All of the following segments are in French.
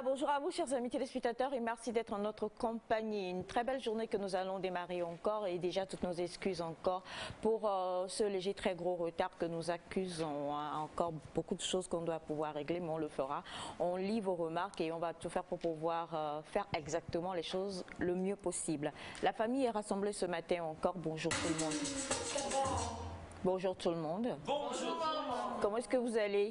Bonjour à vous, chers amis téléspectateurs, et merci d'être en notre compagnie. Une très belle journée que nous allons démarrer encore, et déjà toutes nos excuses encore pour ce léger très gros retard que nous accusons. Encore beaucoup de choses qu'on doit pouvoir régler, mais on le fera. On lit vos remarques et on va tout faire pour pouvoir faire exactement les choses le mieux possible. La famille est rassemblée ce matin encore. Bonjour tout le monde. Bonjour tout le monde. Bonjour. Comment est-ce que vous allez?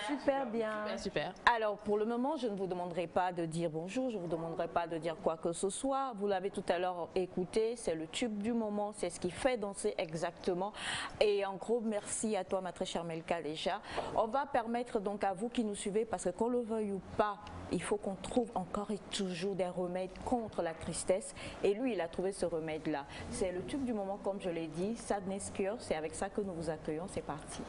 Super bien. Super. Alors pour le moment, je ne vous demanderai pas de dire bonjour, je ne vous demanderai pas de dire quoi que ce soit. Vous l'avez tout à l'heure écouté, c'est le tube du moment, c'est ce qui fait danser exactement. Et en gros, merci à toi ma très chère Melka déjà. On va permettre donc à vous qui nous suivez, parce que qu'on le veuille ou pas, il faut qu'on trouve encore et toujours des remèdes contre la tristesse. Et lui, il a trouvé ce remède-là. C'est le tube du moment, comme je l'ai dit, Sadness Cure. C'est avec ça que nous vous accueillons. C'est parti.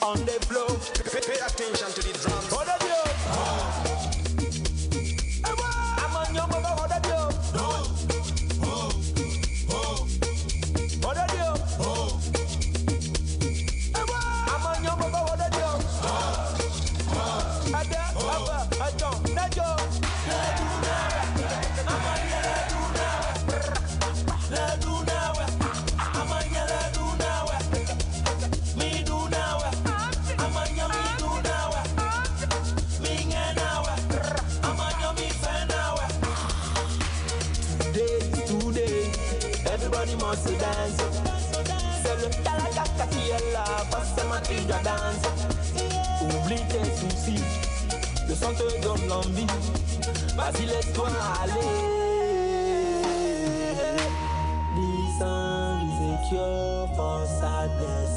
On the floor, pay attention to the drums. Hold up, yo. I'm on your mother, hold up, yo. Hold up, yo. I'm on your mother, hold up, yo. Everybody must dance. C'est le talaka qui est là, forcément tu dois danser. Oublie tes soucis, le son te donne l'envie. Vas-y, laisse-toi aller. This song is a cure for sadness.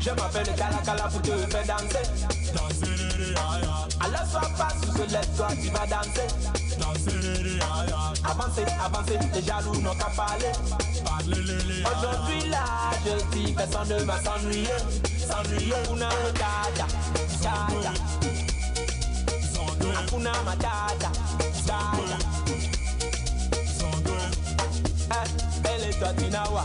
Je m'appelle Kalakala pour te faire danser. Alors sois pas sous ce lève-toi, tu vas danser. Avancez, avancez, les jaloux n'ont qu'à parler. Aujourd'hui là, je dis personne ne va s'ennuyer. S'ennuyer, Hakuna Matata, Tata. Hakuna Matata, Tata. Elle est toi, Tinawa.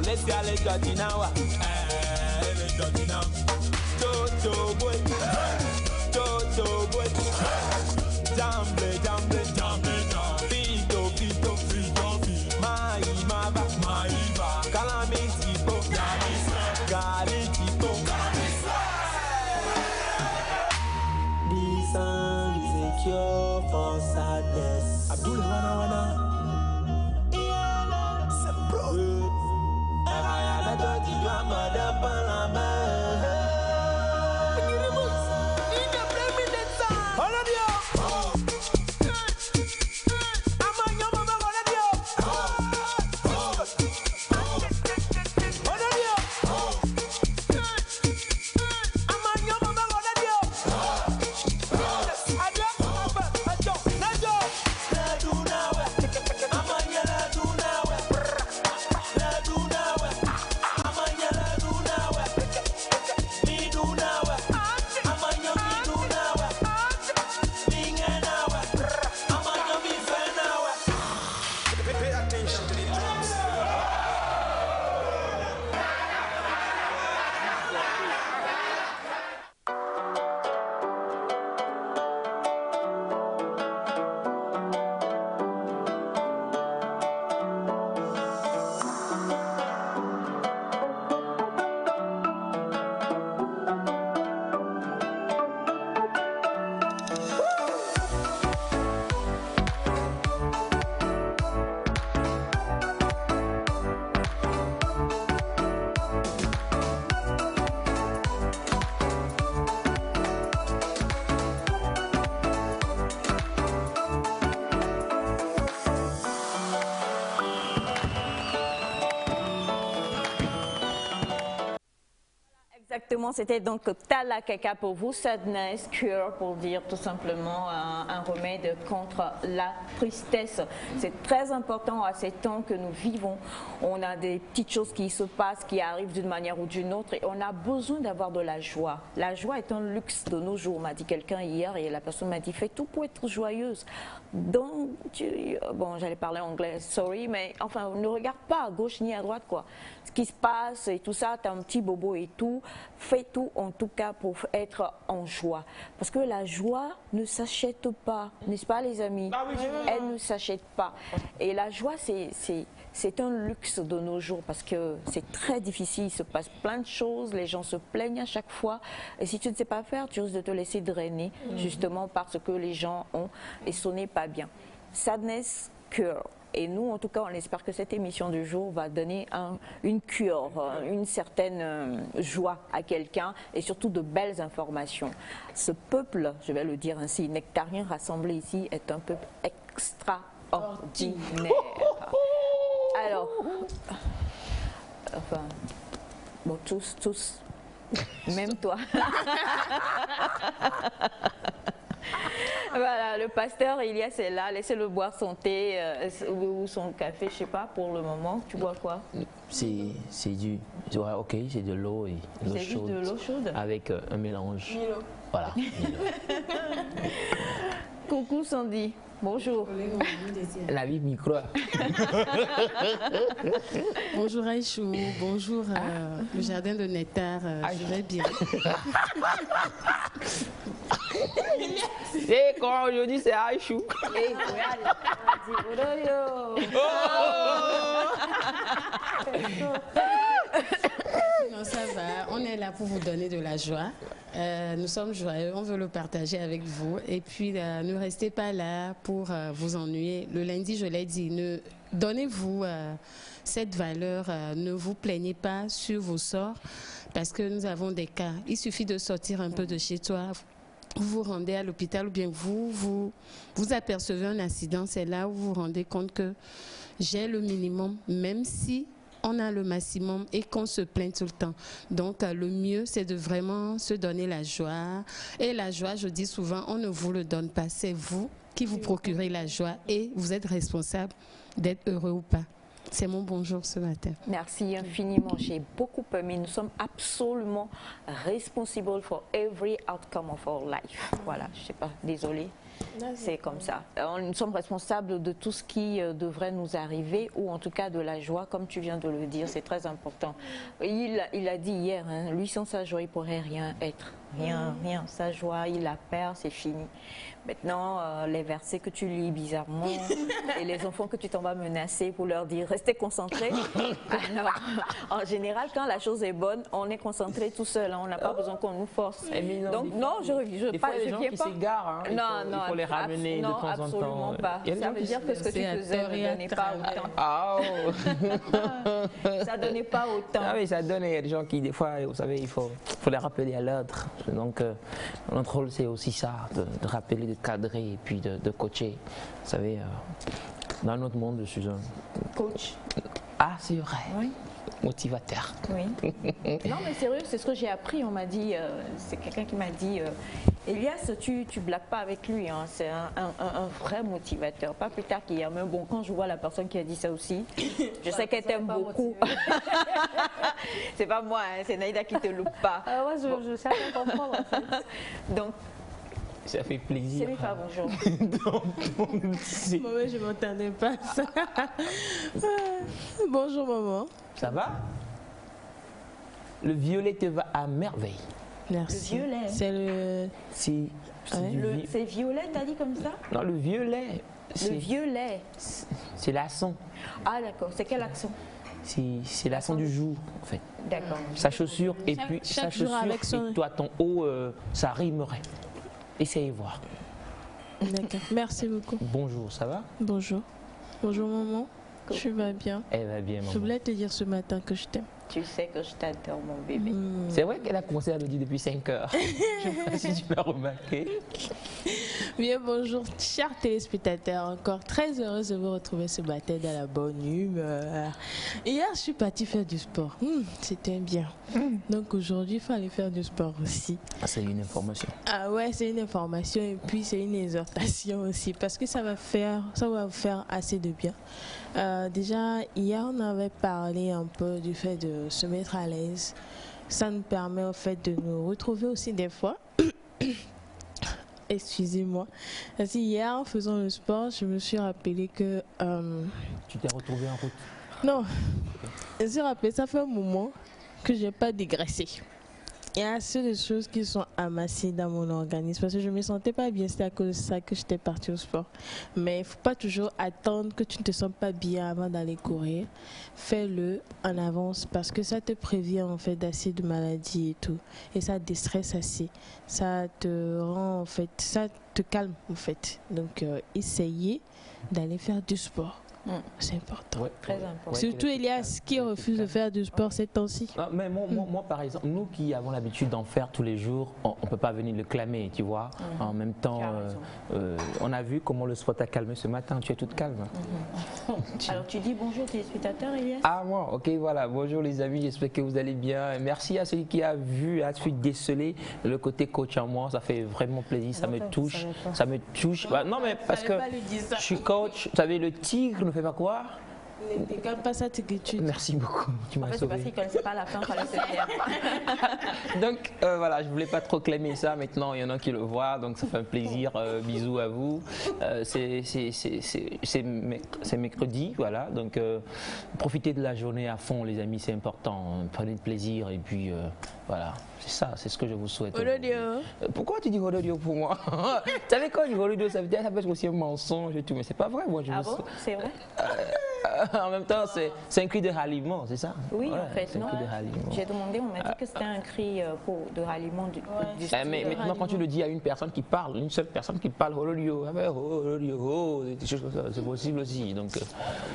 Let's go, let's go, Tinawa. Let's go, Tinawa. Toto boy, Toto boy. Jamble, jamble, jamble, jamble. Fito, fito, fito, fito. Maïba, maïba. Calamitico, galitico. This song is a cure for sadness. Abdul Wana Wana. Mother, Exactement, c'était donc Tala Kaka pour vous, Sadness Cure pour dire tout simplement un remède contre la tristesse. C'est très important à ces temps que nous vivons. On a des petites choses qui se passent, qui arrivent d'une manière ou d'une autre et on a besoin d'avoir de la joie. La joie est un luxe de nos jours, m'a dit quelqu'un hier et la personne m'a dit fais tout pour être joyeuse. Donc, bon, j'allais parler anglais, sorry, mais enfin, ne regarde pas à gauche ni à droite quoi. Ce qui se passe et tout ça, tu as un petit bobo et tout, fais tout en tout cas pour être en joie. Parce que la joie ne s'achète pas, n'est-ce pas les amis? Elle ne s'achète pas. Et la joie, c'est un luxe de nos jours parce que c'est très difficile, il se passe plein de choses, les gens se plaignent à chaque fois. Et si tu ne sais pas faire, tu risques de te laisser drainer justement parce que les gens ont et ce n'est pas bien. Sadness Cure. Et nous, en tout cas, on espère que cette émission du jour va donner une cure, une certaine joie à quelqu'un et surtout de belles informations. Ce peuple, je vais le dire ainsi, nectarien rassemblé ici, est un peuple extraordinaire. Alors, enfin, bon, tous, même toi. Voilà, le pasteur Elias est là, laissez-le boire son thé ou son café, je sais pas, pour le moment. Tu bois quoi? C'est du, ouais, ok, c'est de l'eau et l'eau chaude. De l'eau chaude avec un mélange. Milo. Voilà. Milo. Coucou Sandy, bonjour. La vie micro. Bonjour Aïchou, bonjour le jardin de nectar, je vais bien. Et quand aujourd'hui c'est Aïchou. Non, ça va, on est là pour vous donner de la joie. Nous sommes joyeux, on veut le partager avec vous. Et puis, ne restez pas là pour vous ennuyer. Le lundi, je l'ai dit, donnez-vous cette valeur, ne vous plaignez pas sur vos sorts parce que nous avons des cas. Il suffit de sortir un peu de chez toi. Vous vous rendez à l'hôpital ou bien vous apercevez un accident, c'est là où vous vous rendez compte que j'ai le minimum, même si on a le maximum et qu'on se plaint tout le temps. Donc, le mieux, c'est de vraiment se donner la joie. Et la joie, je dis souvent, on ne vous le donne pas. C'est vous qui vous procurez la joie et vous êtes responsable d'être heureux ou pas. C'est mon bonjour ce matin. Merci infiniment. J'ai beaucoup aimé. Nous sommes absolument responsible for every outcome of our life. Voilà, je ne sais pas, désolée. C'est comme ça. Nous sommes responsables de tout ce qui devrait nous arriver ou en tout cas de la joie, comme tu viens de le dire, c'est très important. Il a dit hier, hein, lui sans sa joie, il ne pourrait rien être. Rien. Sa joie, il la perd, c'est fini. Maintenant, les versets que tu lis bizarrement et les enfants que tu t'en vas menacer pour leur dire restez concentrés. Alors, en général, quand la chose est bonne, on est concentré tout seul. Hein, on n'a pas besoin qu'on nous force. Donc, non, je des fois, les gens qui s'égarent, il faut les ramener de temps en temps. Non, absolument pas. Ça veut dire que ce que tu faisais ne donnait pas autant. Ah, oh. Ça donnait pas autant. Ah oui, ça donne. Il y a des gens qui, des fois, vous savez, il faut les rappeler à l'ordre. Donc, notre rôle, c'est aussi ça, de rappeler, de cadrer et puis de coacher. Vous savez, dans notre monde, je suis un coach. Ah, c'est vrai. Oui. Motivateur. Oui. Non, mais sérieux, c'est ce que j'ai appris. On m'a dit, c'est quelqu'un qui m'a dit, Elias, tu blagues pas avec lui. Hein. C'est un vrai motivateur. Pas plus tard qu'hier. Mais bon, quand je vois la personne qui a dit ça aussi, je sais qu'elle t'aime beaucoup. C'est pas moi, hein, c'est Naïda qui te loupe pas. Ouais, je sais pas comprendre en fait. Donc, ça fait plaisir. Sélifa, bonjour. Maman, je ne m'entendais pas à ça. Bonjour maman. Ça va? Le violet te va à merveille. Merci. Le violet. C'est le... C'est violet, t'as dit comme ça? Non, le violet. Le violet. C'est l'accent. Ah d'accord, c'est quel accent? C'est l'accent du jour en fait. D'accord. Sa chaussure et puis sa chaussure avec son... et toi ton haut, ça rimerait. Essayez voir. D'accord, merci beaucoup. Bonjour, ça va? Bonjour. Bonjour maman. Tu vas bien? Elle va bien maman. Je voulais te dire ce matin que je t'aime. Tu sais que je t'adore mon bébé. C'est vrai qu'elle a commencé à le dire depuis 5 heures. Je ne sais pas si tu l'as remarqué. Bien, bonjour, chers téléspectateurs. Encore très heureuse de vous retrouver ce matin dans la bonne humeur. Hier, je suis partie faire du sport. C'était bien. Donc aujourd'hui, il fallait faire du sport aussi. Ah, c'est une information. Ah ouais, c'est une information et puis c'est une exhortation aussi parce que ça va vous faire assez de bien. Déjà, hier, on avait parlé un peu du fait de se mettre à l'aise. Ça nous permet en fait de nous retrouver aussi des fois. Excusez-moi. Parce que hier, en faisant le sport, je me suis rappelé que... Tu t'es retrouvé en route? Non. Je me suis rappelé, ça fait un moment que je n'ai pas dégraissé. Il y a assez de choses qui sont amassées dans mon organisme parce que je ne me sentais pas bien. C'est à cause de ça que j'étais partie au sport. Mais il ne faut pas toujours attendre que tu ne te sens pas bien avant d'aller courir. Fais-le en avance parce que ça te prévient en fait d'assez de maladies et tout. Et ça déstresse assez. Ça te rend en fait, ça te calme en fait. Donc essayez d'aller faire du sport. C'est important. Ouais, Très important. Surtout Elias qui refuse de faire du sport ces temps-ci. Non, mais moi, par exemple, nous qui avons l'habitude d'en faire tous les jours, on ne peut pas venir le clamer, tu vois. En même temps, on a vu comment le sport t'a calmé ce matin. Tu es toute calme. Alors tu dis bonjour téléspectateurs, Elias? Ah moi, ok, voilà. Bonjour les amis, j'espère que vous allez bien. Merci à celui qui a vu, a su déceler le côté coach en moi. Ça fait vraiment plaisir, ça me touche. Ça me touche. Bah, non, mais parce que je suis coach. Vous savez, le tigre ne fait pas quoi? Ne décale pas sa tigitude. Merci beaucoup, tu m'as En fait, c'est sauvé. parce qu'il ne connaissait pas la fin, il fallait se taire. Donc voilà, je voulais pas trop clamer ça. Maintenant, il y en a qui le voient, donc ça fait un plaisir. Bisous à vous. C'est mercredi, voilà. Donc profitez de la journée à fond, les amis, c'est important. Prenez de plaisir et puis voilà. C'est ça, c'est ce que je vous souhaite. Holodio. Pourquoi tu dis Holodio pour moi? Tu savais quoi, du Holodio, ça peut être aussi un mensonge et tout, mais c'est pas vrai, moi. Ah bon? C'est vrai? En même temps, c'est un cri de ralliement, c'est ça? Oui, Ouais, en fait, c'est un non. cri de ralliement. J'ai demandé, on m'a dit que c'était un cri de ralliement du style. Mais maintenant, quand tu le dis à une personne qui parle, une seule personne qui parle Holodio, des choses comme ça, c'est possible aussi. Donc,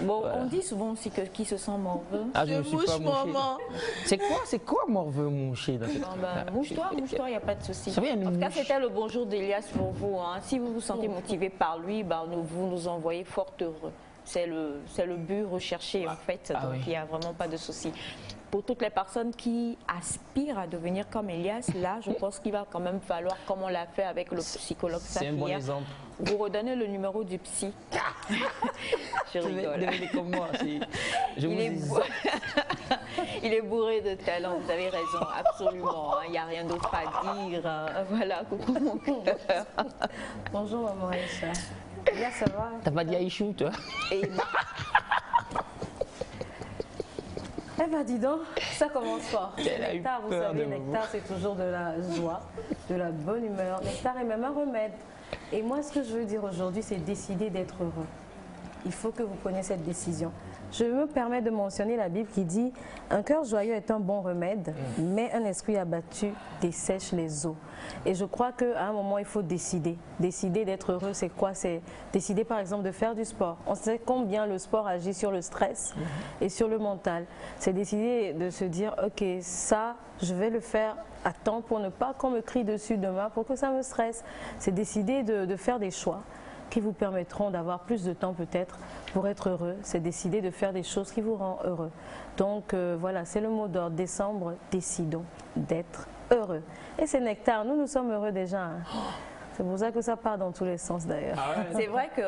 Bon, voilà. on dit souvent aussi que qui se sent morveux. ah, je ne suis pas mouché. C'est quoi morveux mouché dans cette... Mouche-toi, il n'y a pas de souci. Ça veut dire une En tout cas, mouche. c'était le bonjour d'Elias pour vous. Hein. Si vous vous sentez motivé par lui, vous nous envoyez fort heureux. C'est le but recherché en fait, donc oui. il n'y a vraiment pas de souci. Pour toutes les personnes qui aspirent à devenir comme Elias, là, je pense qu'il va quand même falloir, comme on l'a fait avec le psychologue C'est un bon Safia, exemple. vous redonnez le numéro du psy. Je rigole. Devenez comme moi. Je vous dis. Il est bourré de talent, vous avez raison, absolument. Il n'y a rien d'autre à dire. Voilà, coucou mon cœur. Bonjour maman Aïcha. Bien, ça va? T'as pas dit Aïchou, toi? Et Eh ben dis donc, ça commence fort. Elle a eu Nectar, vous peur savez, de Nectar c'est toujours de la joie, de la bonne humeur. Nectar est même un remède. Et moi ce que je veux dire aujourd'hui c'est décider d'être heureux. Il faut que vous preniez cette décision. Je me permets de mentionner la Bible qui dit « Un cœur joyeux est un bon remède, mais un esprit abattu dessèche les eaux ». Et je crois qu'à un moment, il faut décider. Décider d'être heureux, c'est quoi? C'est décider par exemple de faire du sport. On sait combien le sport agit sur le stress et sur le mental. C'est décider de se dire « Ok, ça, je vais le faire à temps pour ne pas qu'on me crie dessus demain, pour que ça me stresse ». C'est décider de faire des choix qui vous permettront d'avoir plus de temps peut-être pour être heureux. C'est décider de faire des choses qui vous rendent heureux. Donc voilà, c'est le mot d'ordre. Décembre, décidons d'être heureux. Et c'est Nectar, nous sommes heureux déjà. Hein. C'est pour ça que ça part dans tous les sens d'ailleurs. c'est vrai que,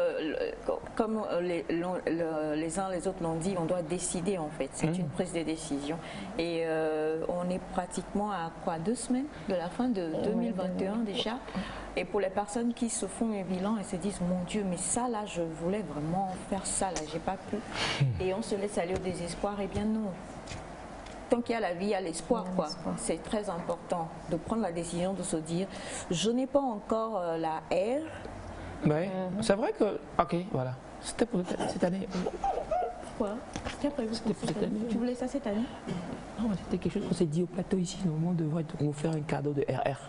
comme les uns les autres l'ont dit, on doit décider en fait. C'est une prise de décision. Et on est pratiquement à quoi, 2 semaines de la fin de 2021 déjà. Et pour les personnes qui se font un bilan et se disent « Mon Dieu, mais ça là, je voulais vraiment faire ça là, j'ai pas pu. » Et on se laisse aller au désespoir. Eh bien non. Tant qu'il y a la vie, il y a l'espoir. C'est très important de prendre la décision de se dire « Je n'ai pas encore la R. » Oui, c'est vrai que... Ok, voilà. C'était pour cette année. Quoi? C'était prévu pour cette année. Tu voulais ça cette année? Non, c'était quelque chose qu'on s'est dit au plateau ici. Normalement, on devrait nous faire un cadeau de RR.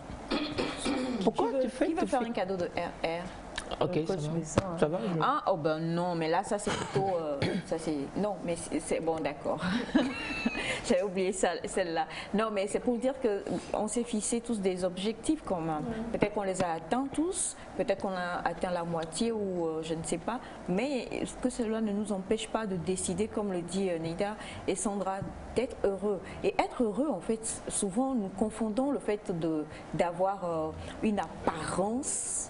Pourquoi tu fais? Qui veut faire un cadeau de RR? Ok, ça va. Ça va, Ah, oh ben non, mais là, ça c'est plutôt... ça c'est... Non, mais c'est bon, d'accord. J'avais oublié celle-là. Non, mais c'est pour dire qu'on s'est fixé tous des objectifs quand même. Peut-être qu'on les a atteints tous, peut-être qu'on a atteint la moitié ou je ne sais pas. Mais que cela ne nous empêche pas de décider, comme le dit Nida et Sandra, d'être heureux. Et être heureux, en fait, souvent nous confondons le fait d'avoir une apparence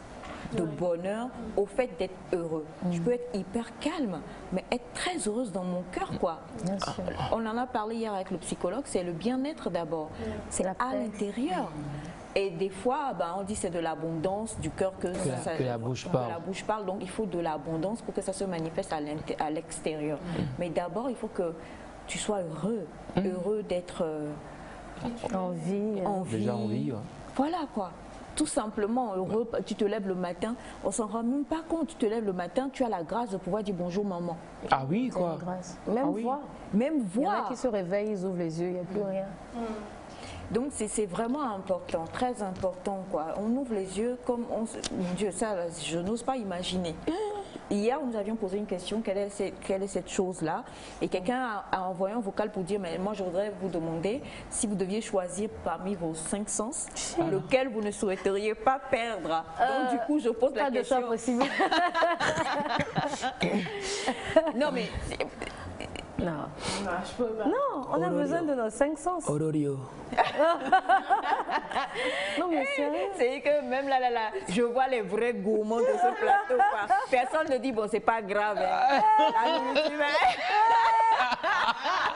de bonheur au fait d'être heureux. Je peux être hyper calme, mais être très heureuse dans mon cœur, quoi. Bien sûr. On en a parlé hier avec le psychologue, c'est le bien-être d'abord. C'est à l'intérieur. Et des fois, on dit c'est de l'abondance du cœur que la bouche parle. La bouche parle, donc il faut de l'abondance pour que ça se manifeste à l'extérieur. Mais d'abord, il faut que tu sois heureux, heureux d'être En vie. Déjà en vie, ouais. Voilà, quoi. Tout simplement heureux, tu te lèves le matin, on s'en rend même pas compte, tu te lèves le matin, tu as la grâce de pouvoir dire bonjour maman. Ah oui, quoi. Grâce. Même voix. Même Il y en a voix. qui se réveillent, ils ouvrent les yeux, il n'y a plus rien. Donc c'est vraiment important, très important, quoi. On ouvre les yeux comme mon Dieu, ça, je n'ose pas imaginer. Hier, nous avions posé une question, quelle est cette chose-là? Et quelqu'un a envoyé un vocal pour dire, mais moi je voudrais vous demander si vous deviez choisir parmi vos 5 sens, lequel vous ne souhaiteriez pas perdre. Donc du coup, je pose la Pas de question. choix possible. Non mais... Non. Non, on a besoin de nos 5 sens. Ororio. Non, mais sérieux. C'est que même là, je vois les vrais gourmands de ce plateau. Quoi. Personne ne dit, bon, c'est pas grave. Hein. La nourriture,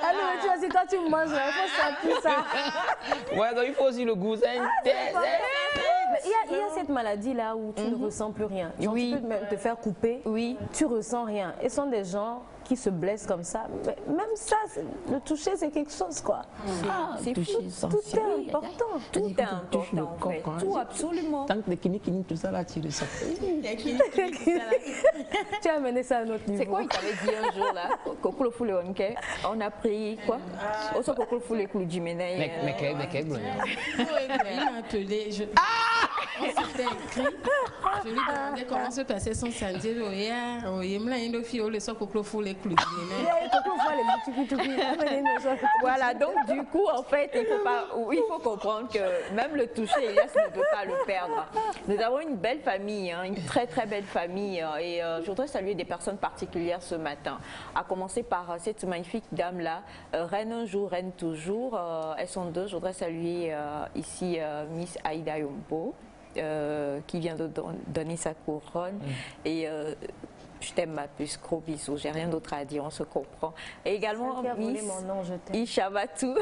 La nourriture, c'est quand tu manges, il faut sentir ça. Ouais, donc il faut aussi le goût. Mais il y a cette maladie-là où tu ne ressens plus rien. Genre, Oui. Tu peux même te faire couper, tu ressens rien. Et ce sont des gens qui se blessent comme ça. Mais même ça, le toucher, c'est quelque chose, quoi. c'est Tout est important. Tout est important, en fait. Tout, absolument. Tant que les kini, tout ça là, tu le sens. Tu as amené ça à un autre niveau. C'est quoi, il t'avait dit un jour, là, Kokolo Foule Onke, on a pris quoi? Aussi Kokolo Foule Koulujimene. Mais quel Il m'a appelé. On s'était écrit. Je lui demandais comment se passait son samedi. Voilà, donc du coup, en fait, il faut comprendre que même le toucher, Elias ne peut pas le perdre. Nous avons une belle famille, hein, une très très belle famille, et je voudrais saluer des personnes particulières ce matin. À commencer par cette magnifique dame-là, reine un jour, reine toujours. Elles sont deux. Je voudrais saluer ici Miss Aïda Yombo, qui vient de donner sa couronne. Et je t'aime ma puce, gros bisous, j'ai rien d'autre à dire, on se comprend. Et également Miss Ishabatu,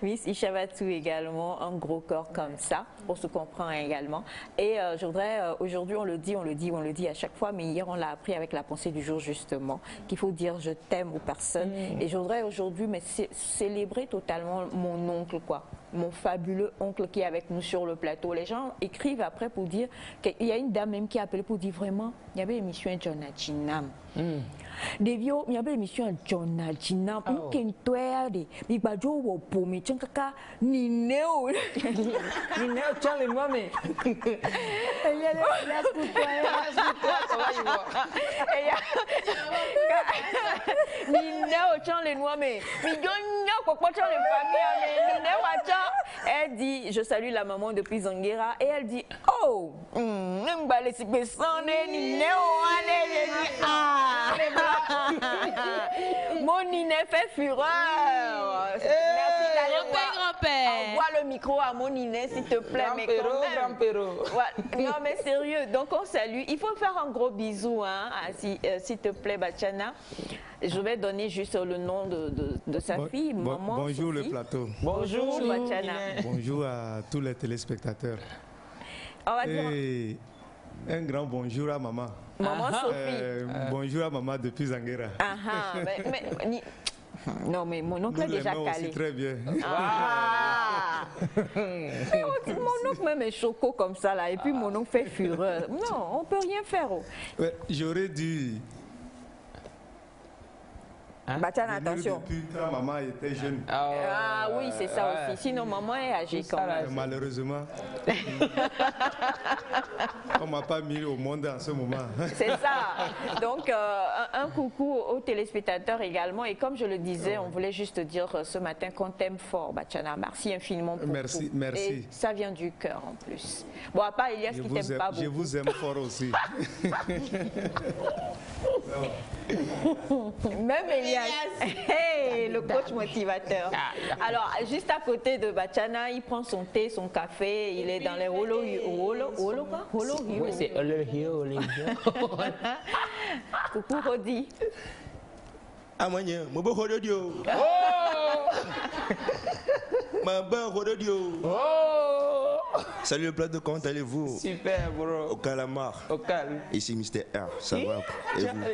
Miss Ishabatu également, un gros corps comme ça, on se comprend également. Et je voudrais, aujourd'hui on le dit à chaque fois, mais hier on l'a appris avec la pensée du jour justement, qu'il faut dire je t'aime aux personnes. Et je voudrais aujourd'hui célébrer totalement mon oncle, quoi. Mon fabuleux oncle qui est avec nous sur le plateau. Les gens écrivent après pour dire qu'il y a une dame même qui a appelé pour dire vraiment, il y avait une émission à John Ajinam. Devio, il y avait une émission à John Ajinam. On qui est de Bibajo ou Pomi Chankaka Nineo. Nineo, tiens les moi mais. Nineo, tiens les noix mais. Elle dit, je salue la maman depuis Zanguera, et elle dit, oh, mon Niné fait fureur. Merci d'aller envoie le micro à mon Niné, s'il te plaît. Non, mais sérieux, donc on salue. Il faut faire un gros bisou, hein, s'il te plaît, Bachana. Je vais donner juste le nom de sa fille, maman. Bonjour Sophie. le plateau. Bonjour, Bachana. Bonjour à tous les téléspectateurs. On va dire... Et un grand bonjour à maman. Maman Sophie. Bonjour à maman depuis Zanguera. Non, mais mon oncle est déjà calé. Aussi très bien. Mon oncle même est choco comme ça, là, et puis mon oncle fait fureur. Non, on peut rien faire. Ouais, j'aurais dû Bachana, Venu attention. Depuis quand maman était jeune. Ah oui, c'est ça aussi. Sinon, maman est âgée quand même. Malheureusement, on ne m'a pas mis au monde en ce moment. C'est ça. Donc, un coucou aux téléspectateurs également. Et comme je le disais, on voulait juste dire ce matin qu'on t'aime fort, Bachana. Merci infiniment pour Merci, tout. merci. Et ça vient du cœur en plus. Bon, à part Elias qui t'aime pas beaucoup. Je vous aime fort aussi. Même Elias. Hey, le coach motivateur. Alors, juste à côté de Bachana, il prend son thé, son café. Il est dans les holo quoi? Oui, c'est Coucou Rodi. Amanya, mon beau Rododio. Ma bonne Rododio. Salut le plateau, comment allez-vous? Super, bro. Au calamar. Au calme. Ici Mr. R, ça va? Et vous?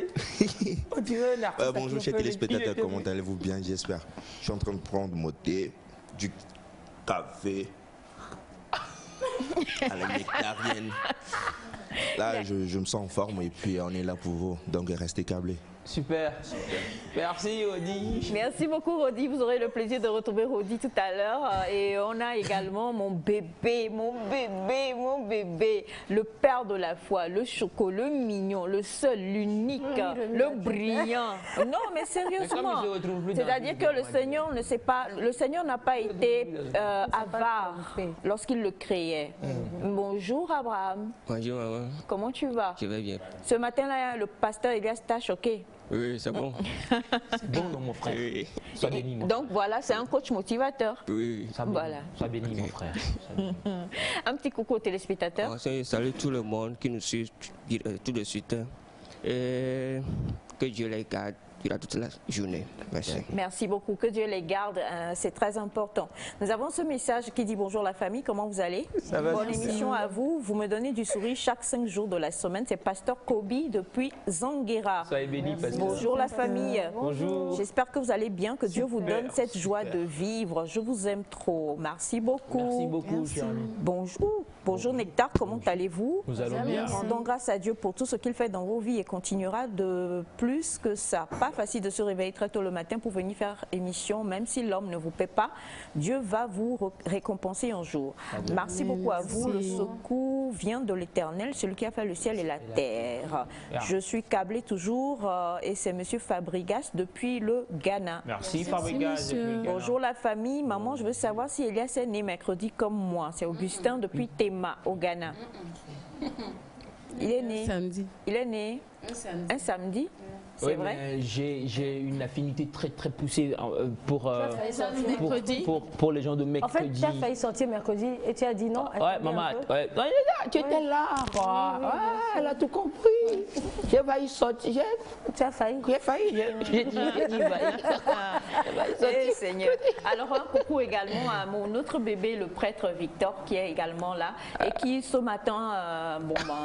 Bonjour chers téléspectateurs, comment allez-vous? Bien, j'espère. Je suis en train de prendre mon thé, du café à la nectarienne. Là, je me sens en forme et puis on est là pour vous, donc restez câblés. Super. Merci, Rodi. Merci beaucoup, Rodi. Vous aurez le plaisir de retrouver Rodi tout à l'heure. Et on a également mon bébé, le père de la foi, le choco, le mignon, le seul, l'unique, le brillant. Non, mais sérieusement. C'est-à-dire que le Seigneur ne sait pas, le Seigneur n'a pas été avare lorsqu'il le créait. Bonjour, Abraham. Bonjour, maman. Comment tu vas? Je vais bien. Ce matin-là, le pasteur Elias t'a choqué. Oui, c'est bon. C'est bon, non, mon frère. Oui. Sois béni, mon frère. Donc voilà, c'est un coach motivateur. Oui. Voilà. Sois béni, mon frère. Un petit coucou aux téléspectateurs. Salut tout le monde qui nous suit tout de suite. Et que Dieu les garde durant toute la journée. Merci. Merci beaucoup. Que Dieu les garde. C'est très important. Nous avons ce message qui dit bonjour la famille. Comment vous allez? Ça va. Bonne émission à vous. Vous me donnez du sourire chaque 5 jours de la semaine. C'est Pasteur Kobi depuis Zanguera. Soyez béni, Pasteur. Bonjour la famille. Bonjour. J'espère que vous allez bien. Que Dieu vous donne cette joie de vivre. Je vous aime trop. Merci beaucoup. Merci beaucoup, cher ami. Bonjour. Bonjour Nectar, comment allez-vous? Nous allons bien. Rendons grâce à Dieu pour tout ce qu'il fait dans vos vies et continuera de plus que ça. Pas facile de se réveiller très tôt le matin pour venir faire émission, même si l'homme ne vous paie pas. Dieu va vous récompenser un jour. Merci beaucoup à vous. Le secours vient de l'Éternel, celui qui a fait le ciel et la terre. Je suis câblé toujours et c'est Monsieur Fabrigas depuis le Ghana. Merci, Fabrigas. Bonjour la famille. Maman, je veux savoir si Elias est né mercredi comme moi. C'est Augustin depuis Tema au Ghana. Il est né. Samedi. Il est né un samedi. C'est Oui, vrai. mais j'ai une affinité très poussée pour les gens de En fait, mercredi. tu as failli sortir mercredi et tu as dit non. Ouais, maman, ouais. Non, tu étais là, quoi. Ouais, elle a tout compris. J'ai failli sortir. Tu as failli. J'ai failli. J'ai dit, Eh, Seigneur. Alors un coucou également à mon autre bébé, le prêtre Victor, qui est également là et qui ce matin,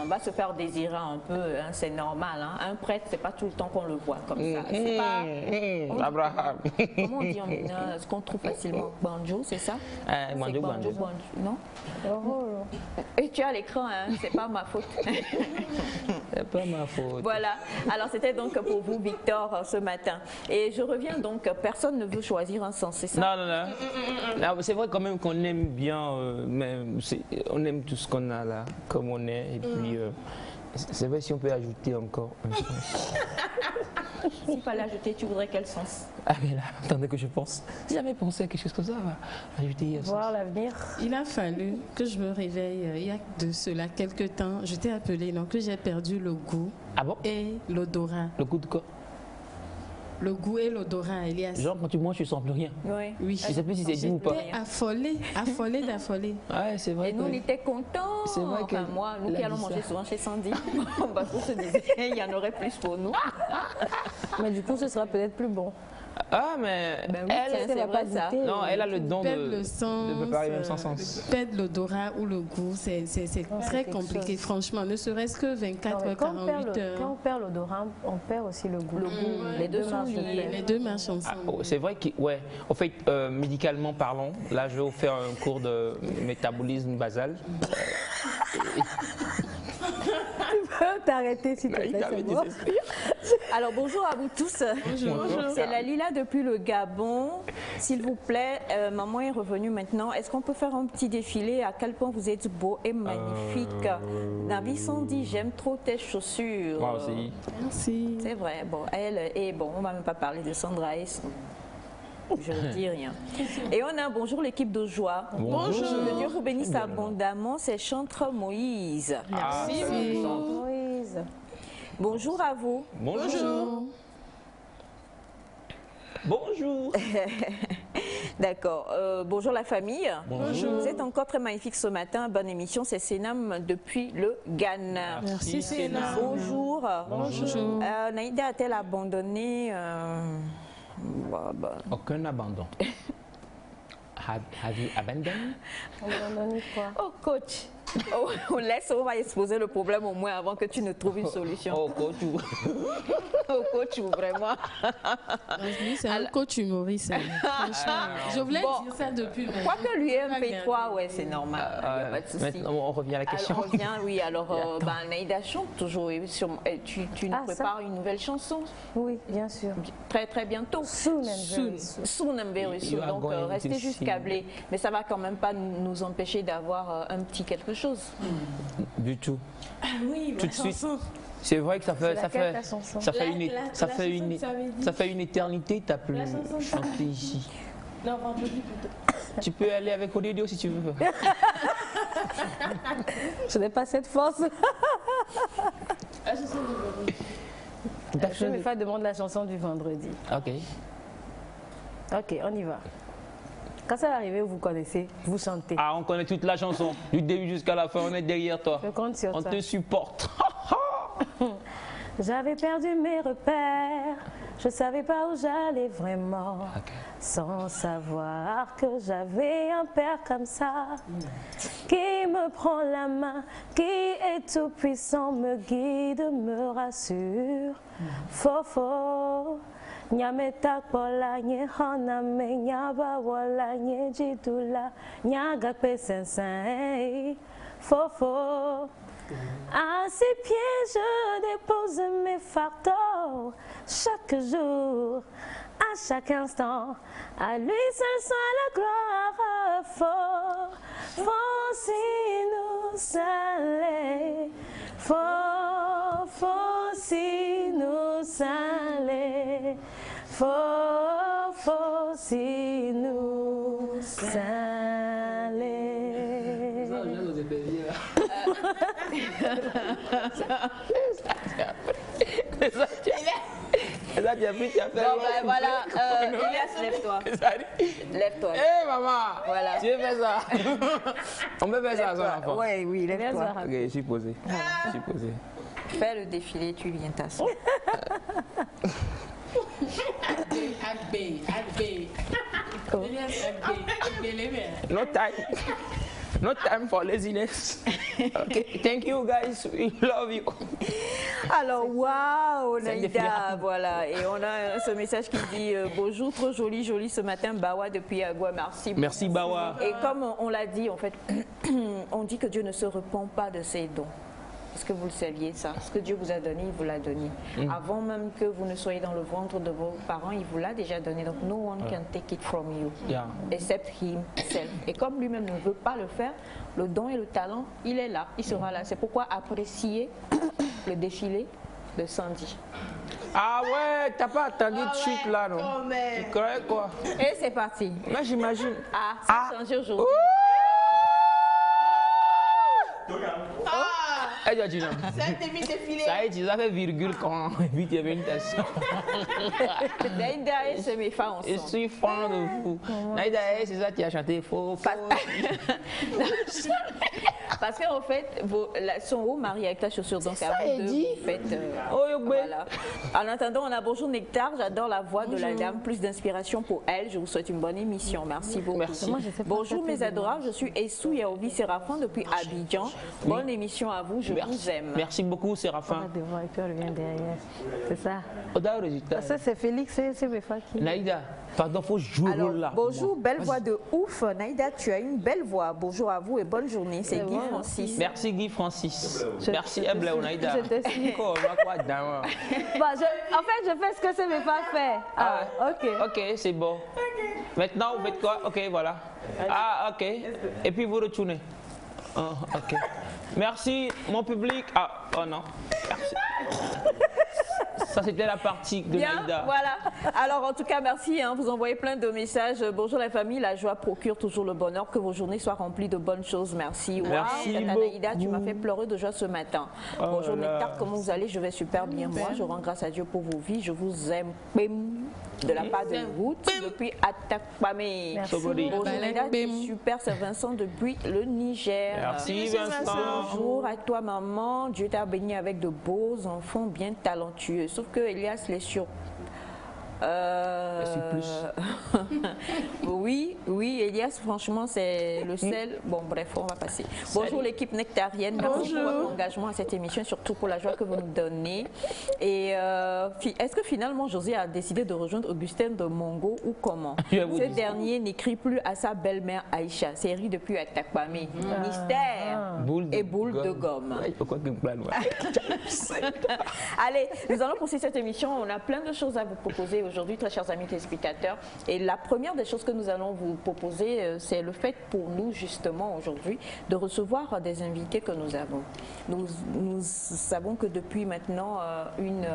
va se faire désirer un peu. Hein, c'est normal. Hein. Un prêtre, c'est pas tout le temps qu'on le voit comme ça. C'est pas. Abraham. Comment on dit en mineur, ce qu'on trouve facilement? Banjo, c'est ça? C'est Banjo. non? Et tu as l'écran, hein? C'est pas ma faute. C'est pas ma faute. Voilà. Alors c'était donc pour vous, Victor, ce matin. Et je reviens donc, personne ne veut choisir un sens, c'est ça? Non, c'est vrai quand même qu'on aime bien, on aime tout ce qu'on a là, comme on est. Et puis, c'est vrai si on peut ajouter encore un sens. S'il fallait ajouter, tu voudrais quel sens? Ah mais là, attendez que je pense. J'ai jamais pensé à quelque chose comme ça. Ajouter un sens. Voir l'avenir. Il a fallu que je me réveille il y a de cela quelques temps. Je t'ai appelé, donc j'ai perdu le goût Ah bon? et l'odorat. Le coup de quoi? Le goût et l'odorat, Elias. Genre quand tu manges, tu sens plus rien. Oui. Oui. Je sais plus si c'est dit ou pas. J'étais affolée d'affoler. Ouais, c'est vrai. Et nous, on était contents. C'est vrai que enfin, moi, nous qui allons manger souvent chez Sandy, parce qu'on se disait il y en aurait plus pour nous. Mais du coup, ce sera peut-être plus bon. Ah, mais Ben oui, elle, tiens, c'est vrai ça. non, elle a le don Perdre le sens, de préparer même sans sens. perdre l'odorat ou le goût, c'est très quelque compliqué, chose. franchement. Ne serait-ce que 24 heures, 48 heures. Quand on perd l'odorat, on perd aussi le goût. Les deux sont marchent de liés. pair. Les deux marchent ensemble. C'est vrai que, ouais, en fait, médicalement parlant, là, je vais vous faire un cours de métabolisme basal. peux t'arrêter s'il te plaît. C'est bon. Alors bonjour à vous tous. Bonjour. C'est la Lila depuis le Gabon. S'il vous plaît, maman est revenue maintenant. Est-ce qu'on peut faire un petit défilé? À quel point vous êtes beau et magnifique. Navi Sandy, j'aime trop tes chaussures. Moi aussi. Merci. C'est vrai. Bon, elle et bon, on va même pas parler de Sandra et je ne dis rien. Et on a bonjour l'équipe de joie. Bonjour. Que Dieu vous bénisse abondamment. C'est Chantre Moïse. Merci. Moïse. Bonjour à vous. Bonjour. Bonjour. D'accord. Bonjour la famille. Bonjour. Vous êtes encore très magnifique ce matin. Bonne émission. C'est Sénam depuis le Ghana. Merci, Sénam. Bonjour. Bonjour. Naïda a-t-elle abandonné Aucun abandon. Have you abandoned? Abandonné quoi? Oh coach. Oh, on va exposer le problème au moins avant que tu ne trouves une solution. Oh, coach. Oh coach, vraiment. Lui, c'est un coach humoriste. Franchement, je voulais dire ça depuis. Quoi que lui ait un P3, ouais, c'est normal. Pas de souci. Maintenant, on revient à la question. Alors, on revient, oui. Alors, Naïda chante toujours. Tu nous prépares une nouvelle chanson? Oui, bien sûr. Très, très bientôt. Soon and very soon. Soon and very soon. You are Donc, going restez to juste see. câblés. Mais ça va quand même pas nous empêcher d'avoir un petit quelque chose. Du tout. Oui, Tout de suite. C'est vrai que ça fait une éternité que tu n'as plus chanté ici. Non, vendredi plutôt. Tu peux aller avec Odédio si tu veux. Je n'ai pas cette force. Ah, je sais le vendredi. Je vais faire demande la chanson du vendredi. Ok. Ok, on y va. Quand ça va arriver, vous connaissez, vous chantez. Ah, on connaît toute la chanson. Du début jusqu'à la fin, on est derrière toi. Je compte sur On ça. te supporte. J'avais perdu mes repères, je savais pas où j'allais vraiment, sans savoir que j'avais un père comme ça, qui me prend la main, qui est tout puissant, me guide, me rassure. Fofo, nyameta pola nye haname nyaba wala nye jidula nyaga pesensen. Fofo. À ses pieds, je dépose mes fardeaux chaque jour, à chaque instant. À lui seul soit la gloire. Fort, fort si nous salés, fort, fort si nous salés, fort, fort si nous salés. Ça, tu as pris, tu as fait. Bon, ben voilà, Elias, lève-toi. Lève-toi. Hé, maman! Voilà. Tu veux faire ça? On peut faire ça à son enfant. Oui, oui, lève-toi. Ok, je suis posé. Je suis posé. Fais le défilé, tu viens t'asseoir. No time. No time for laziness. Okay, thank you guys. We love you. Alors, waouh, C'est un Naïda, défi. voilà. Et on a ce message qui dit bonjour, trop joli, joli ce matin, Bawa depuis Agua, merci. Merci, Bawa. Et comme on l'a dit, en fait, on dit que Dieu ne se repent pas de ses dons. Est-ce que vous le saviez, ça? Ce que Dieu vous a donné, il vous l'a donné. Avant même que vous ne soyez dans le ventre de vos parents, il vous l'a déjà donné. Donc, no one can take it from you, Yeah. except himself. Et comme lui-même ne veut pas le faire, le don et le talent, il est là, il sera là. C'est pourquoi apprécier le défilé de Sandy. Ah ouais, t'as pas attendu de chute là, non? Tu croyais quoi? Et c'est parti. Moi, j'imagine. Ah, ça a changé aujourd'hui. Eh, tu as dit non. Ça y est, tu as fait virgule quand puis tu avais une station. Naïda et c'est mes femmes Je ensemble. suis fan de vous. Naïda, c'est ça, tu as chanté faux. Parce qu'en fait, son haut marie avec ta chaussure, donc à vous deux, vous faites. Oh, yo, Voilà. En attendant, on a bonjour Nectar, j'adore la voix de la dame, plus d'inspiration pour elle. Je vous souhaite une bonne émission, merci beaucoup. Merci. Moi, je sais pas Bonjour chanter mes de adorables, je suis Essou Yaovi Séraphin depuis Abidjan. Bonne émission à vous, je vous aime. Merci beaucoup, On Séraphin. va devoir et puis on vient derrière. C'est ça. Au résultat. Ça, c'est Félix, c'est mes femmes qui. Naïda, pardon, faut jouer Alors, rôle là. bonjour, belle voix de ouf. Naïda, tu as une belle voix. Bonjour à vous et bonne journée. C'est Guy bon. Francis. Merci Guy Francis. Merci Ebla Onaïda. Je te suis. Bon, En fait, je fais ce que ce n'est pas fait. Ah, ok. Ok, c'est bon. Maintenant, vous faites quoi? Ok, voilà. Ah, ok. Et puis vous retournez. Ah, ok. Merci, mon public. Ah, oh non. Merci. Ça, c'était la partie de Bien, Naïda. voilà. Alors, en tout cas, merci. Vous envoyez plein de messages. Bonjour la famille, la joie procure toujours le bonheur. Que vos journées soient remplies de bonnes choses. Merci. Merci Tata Naïda, tu m'as fait pleurer de joie ce matin. Oh Bonjour là. Nectar, comment vous allez? Je vais super bien. Moi, je rends grâce à Dieu pour vos vies. Je vous aime. Bim. De la part de Ruth depuis Atakpame. Merci. Bonjour Naïda, tu es super. C'est Vincent depuis le Niger. Merci Vincent. Bonjour à toi maman, Dieu t'a béni avec de beaux enfants bien talentueux. Sauf que Elias les sur... oui, Elias, franchement, c'est le sel. Bon, bref, on va passer. Bonjour l'équipe nectarienne. Merci pour votre engagement à cette émission, surtout pour la joie que vous nous donnez. Et est-ce que finalement José a décidé de rejoindre Augustin de Mongo ou comment? Ce dernier n'écrit plus à sa belle-mère Aïcha. Série depuis Atakpame. Mystère et boule de gomme. Allez, nous allons poursuivre cette émission. On a plein de choses à vous proposer aujourd'hui, très chers amis téléspectateurs. Et la première des choses que nous allons vous proposer, c'est le fait pour nous, justement, aujourd'hui, de recevoir des invités que nous avons. Nous savons que depuis maintenant une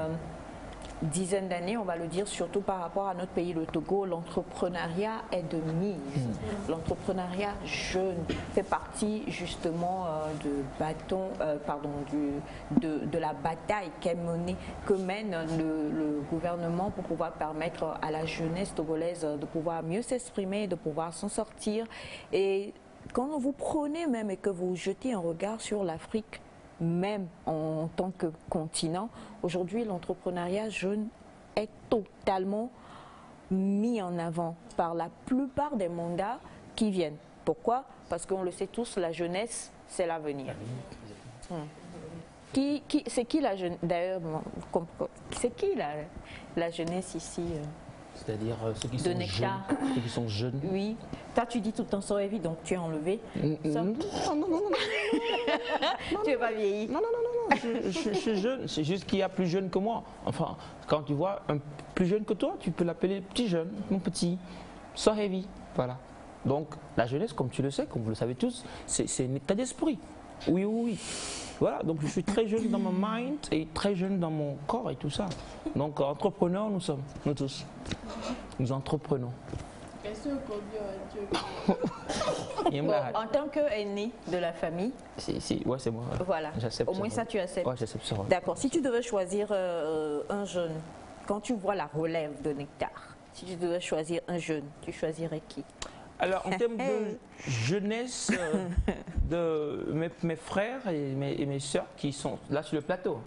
dizaine d'années, on va le dire, surtout par rapport à notre pays, le Togo, l'entrepreneuriat est de mise. L'entrepreneuriat jeune fait partie justement de la bataille que mène le gouvernement pour pouvoir permettre à la jeunesse togolaise de pouvoir mieux s'exprimer, de pouvoir s'en sortir. Et quand vous prenez même et que vous jetez un regard sur l'Afrique, même en tant que continent, aujourd'hui l'entrepreneuriat jeune est totalement mis en avant par la plupart des mandats qui viennent. Pourquoi? Parce qu'on le sait tous, la jeunesse, c'est l'avenir. C'est qui la jeunesse? D'ailleurs, c'est qui la jeunesse ici? C'est-à-dire ceux qui de sont Nectar. jeunes. Ceux qui sont jeunes. Oui. Toi, tu dis tout le temps sans vie, donc tu es enlevé. Non. Tu n'es pas vieilli. Non. Je suis jeune. C'est juste qu'il y a plus jeune que moi. Enfin, quand tu vois un plus jeune que toi, tu peux l'appeler petit jeune, mon petit. Sans heavy. Voilà. Donc, la jeunesse, comme tu le sais, comme vous le savez tous, c'est un état d'esprit. Oui. Voilà, donc je suis très jeune dans mon mind et très jeune dans mon corps et tout ça. Donc, entrepreneurs, nous sommes, nous tous. Nous entreprenons. Bon, en tant qu'aîné de la famille, ouais, c'est moi. Ouais. Voilà, au moins ça tu acceptes. Ouais, j'accepte ça. Ouais. D'accord, si tu devais choisir un jeune, quand tu vois la relève de Nectar, si tu devais choisir un jeune, tu choisirais qui? Alors, en termes de jeunesse, de mes frères et mes soeurs qui sont là sur le plateau.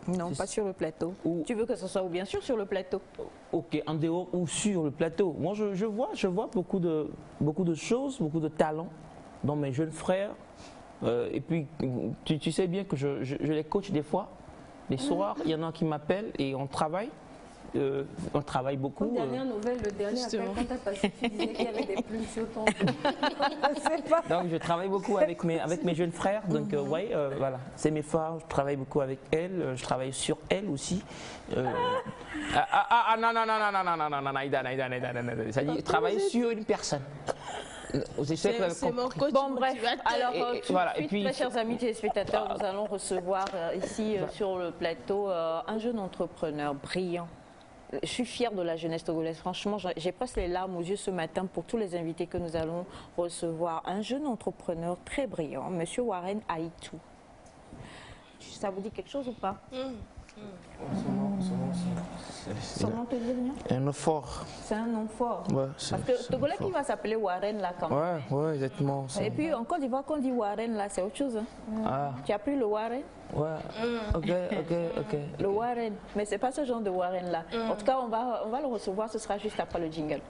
Non, pas sur le plateau. Tu veux que ce soit ou bien sûr sur le plateau? Ok, en dehors ou sur le plateau. Moi, je vois beaucoup de choses, beaucoup de talents dans mes jeunes frères. Et puis, tu sais bien que je les coach des fois. Les soirs, il y en a qui m'appellent et on travaille. On travaille beaucoup. Une dernière nouvelle, le dernier appel, quand tu as passé, tu disais qu'il y avait des plumes sur ton dos. Donc je travaille beaucoup avec mes jeunes frères. Donc voilà, c'est mes frères, je travaille beaucoup avec elles, je travaille sur elles aussi. Non, Naïda. Ça dit travailler sur une personne. C'est mon coach. Bon, bref, alors, et puis, très chers amis téléspectateurs, nous allons recevoir ici sur le plateau un jeune entrepreneur brillant. Je suis fière de la jeunesse togolaise. Franchement, j'ai presque les larmes aux yeux ce matin pour tous les invités que nous allons recevoir. Un jeune entrepreneur très brillant, Monsieur Warren Aïtou. Ça vous dit quelque chose ou pas? Son nom te dit rien? Un nom fort. C'est un nom fort. Ouais, parce que Togolais qui va s'appeler Warren là quand même. Ouais, exactement. Et puis en Côte d'Ivoire, quand on dit Warren là, c'est autre chose. Hein? Ah. Tu as pris le Warren? Ouais. Ok. Le Warren, mais c'est pas ce genre de Warren là. En tout cas, on va le recevoir. Ce sera juste après le jingle.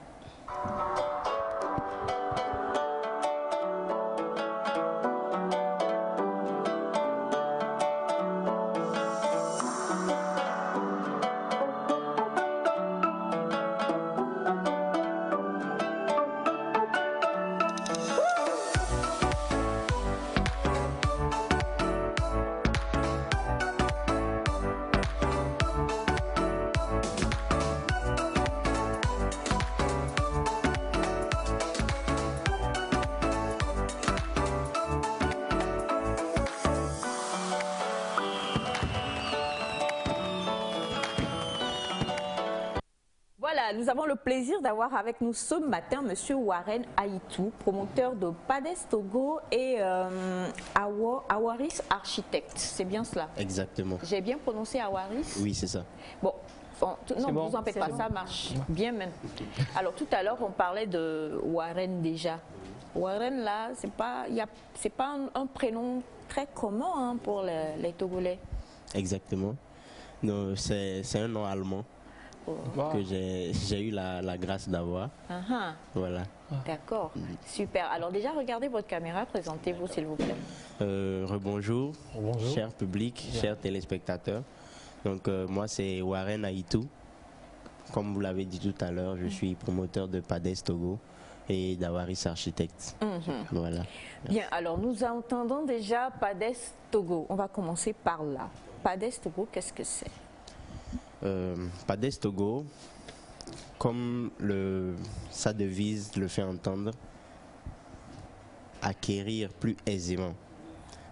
Voilà, nous avons le plaisir d'avoir avec nous ce matin Monsieur Warren Aïtou, promoteur de PADES Togo et Awaris Architecte. C'est bien cela? Exactement. J'ai bien prononcé Awaris? Oui, c'est ça. Bon. Non, bon. vous en faites pas, ça marche bien même. Alors tout à l'heure, on parlait de Warren déjà. Warren là, c'est pas un prénom très commun hein, pour les Togolais. Exactement. C'est un nom allemand que j'ai eu la grâce d'avoir. Voilà. D'accord, super. Alors déjà, regardez votre caméra, présentez-vous s'il vous plaît. Rebonjour, cher public, chers téléspectateurs. Donc moi c'est Warren Aïtou. Comme vous l'avez dit tout à l'heure, je suis promoteur de PADES Togo et d'Awaris Architecte. Voilà. Bien, alors nous entendons déjà PADES Togo. On va commencer par là. PADES Togo, qu'est-ce que c'est? PADES Togo, comme sa devise le fait entendre, acquérir plus aisément.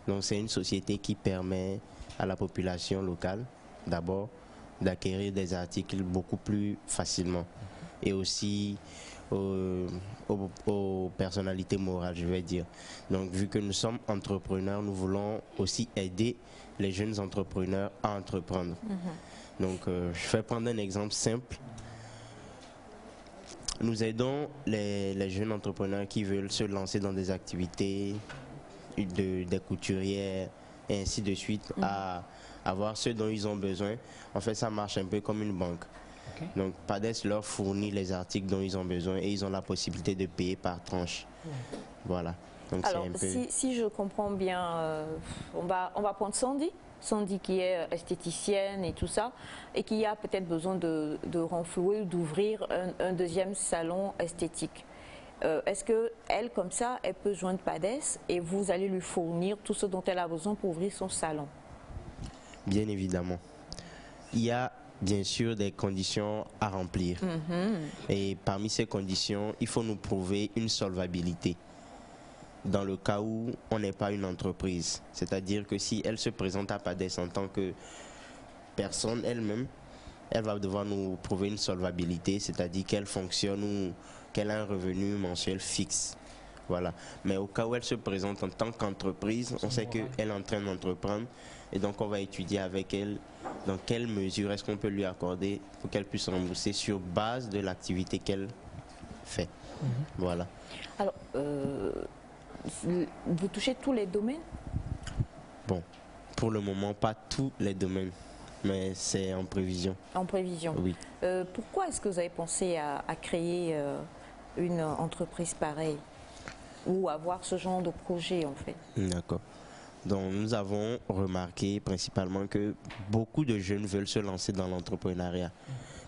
Donc c'est une société qui permet à la population locale d'abord d'acquérir des articles beaucoup plus facilement et aussi aux personnalités morales, je vais dire. Donc vu que nous sommes entrepreneurs, nous voulons aussi aider les jeunes entrepreneurs à entreprendre. Donc je vais prendre un exemple simple. Nous aidons les jeunes entrepreneurs qui veulent se lancer dans des activités des couturières et ainsi de suite à avoir ce dont ils ont besoin. En fait, ça marche un peu comme une banque. Donc, PADES leur fournit les articles dont ils ont besoin et ils ont la possibilité de payer par tranche. Voilà. Donc, alors, si je comprends bien, on va prendre Sandy. Sandy qui est esthéticienne et tout ça, et qui a peut-être besoin de renflouer ou d'ouvrir un deuxième salon esthétique. Est-ce qu'elle, comme ça, elle peut joindre PADES et vous allez lui fournir tout ce dont elle a besoin pour ouvrir son salon? Bien évidemment. Il y a bien sûr des conditions à remplir. Et parmi ces conditions, il faut nous prouver une solvabilité. Dans le cas où on n'est pas une entreprise. C'est-à-dire que si elle se présente à PADES en tant que personne elle-même, elle va devoir nous prouver une solvabilité, c'est-à-dire qu'elle fonctionne ou qu'elle a un revenu mensuel fixe. Voilà. Mais au cas où elle se présente en tant qu'entreprise, on sait qu'elle est en train d'entreprendre et donc on va étudier avec elle dans quelle mesure est-ce qu'on peut lui accorder pour qu'elle puisse rembourser sur base de l'activité qu'elle fait. Voilà. Alors, vous touchez tous les domaines? Bon, pour le moment, pas tous les domaines, mais c'est en prévision. En prévision? Oui. Pourquoi est-ce que vous avez pensé à créer une entreprise pareille ou avoir ce genre de projet en fait? D'accord. Donc nous avons remarqué principalement que beaucoup de jeunes veulent se lancer dans l'entrepreneuriat,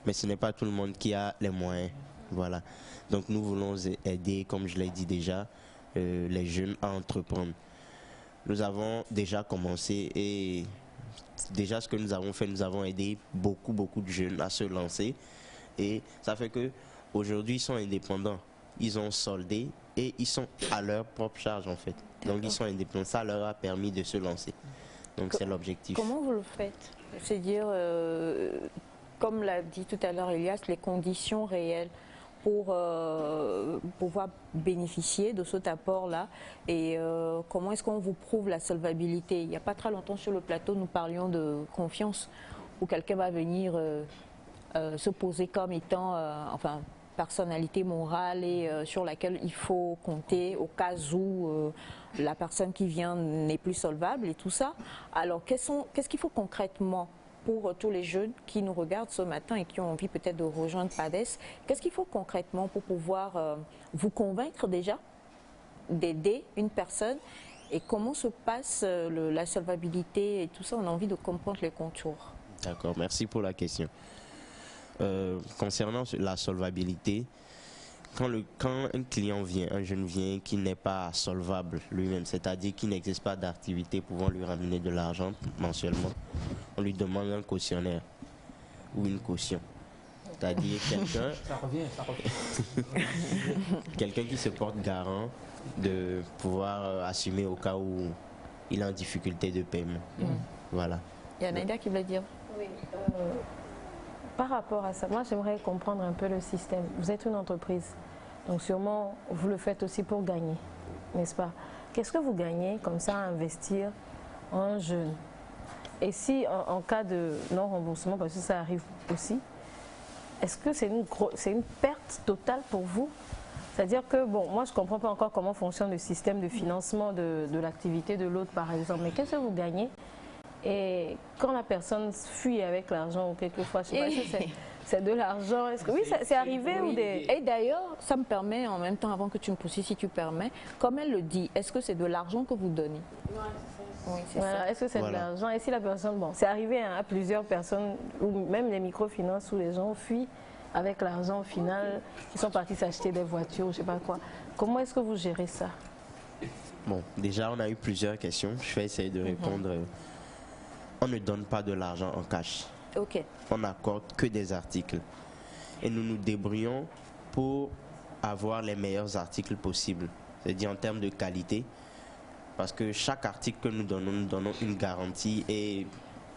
mais ce n'est pas tout le monde qui a les moyens. Voilà. Donc nous voulons aider, comme je l'ai dit déjà, les jeunes à entreprendre. Nous avons déjà commencé et déjà ce que nous avons fait, nous avons aidé beaucoup de jeunes à se lancer et ça fait que aujourd'hui ils sont indépendants, ils ont soldé et ils sont à leur propre charge en fait. Donc ils sont indépendants, ça leur a permis de se lancer. Donc c'est l'objectif. Comment vous le faites? C'est-à-dire, comme l'a dit tout à l'heure Elias, les conditions réelles pour pouvoir bénéficier de cet apport-là et comment est-ce qu'on vous prouve la solvabilité? Il n'y a pas très longtemps sur le plateau, nous parlions de confiance où quelqu'un va venir se poser comme étant, enfin, personnalité morale et sur laquelle il faut compter au cas où la personne qui vient n'est plus solvable et tout ça. Alors, qu'est-ce qu'il faut concrètement pour tous les jeunes qui nous regardent ce matin et qui ont envie peut-être de rejoindre PADES? Qu'est-ce qu'il faut concrètement pour pouvoir vous convaincre déjà d'aider une personne et comment se passe la solvabilité et tout ça? On a envie de comprendre les contours. D'accord, merci pour la question. Concernant la solvabilité, quand un client vient, un jeune vient qui n'est pas solvable lui-même, c'est-à-dire qui n'existe pas d'activité pouvant lui ramener de l'argent mensuellement, on lui demande un cautionnaire ou une caution. C'est-à-dire quelqu'un quelqu'un qui se porte garant de pouvoir assumer au cas où il est en difficulté de paiement. Voilà. Il y a Naïda qui veut dire. Oui. Par rapport à ça, moi j'aimerais comprendre un peu le système. Vous êtes une entreprise, donc sûrement vous le faites aussi pour gagner, n'est-ce pas? Qu'est-ce que vous gagnez comme ça à investir en un jeune? Et si en cas de non-remboursement, parce que ça arrive aussi, est-ce que c'est une perte totale pour vous? C'est-à-dire que, bon, moi je ne comprends pas encore comment fonctionne le système de financement de l'activité de l'autre par exemple, mais qu'est-ce que vous gagnez? Et quand la personne fuit avec l'argent, ou quelquefois, je ne sais pas si c'est de l'argent, est-ce que oui, c'est arrivé ou des... Et d'ailleurs, ça me permet en même temps, avant que tu me poursuives, si tu permets, comme elle le dit, est-ce que c'est de l'argent que vous donnez? Oui, c'est ça. Est-ce que c'est de l'argent? Et si la personne, bon, c'est arrivé à plusieurs personnes, ou même les microfinances où les gens fuient avec l'argent au final, ils sont partis s'acheter des voitures, je ne sais pas quoi. Comment est-ce que vous gérez ça? Bon, déjà, on a eu plusieurs questions. Je vais essayer de répondre. On ne donne pas de l'argent en cash. Ok. On n'accorde que des articles. Et nous nous débrouillons pour avoir les meilleurs articles possibles. C'est-à-dire en termes de qualité. Parce que chaque article que nous donnons une garantie et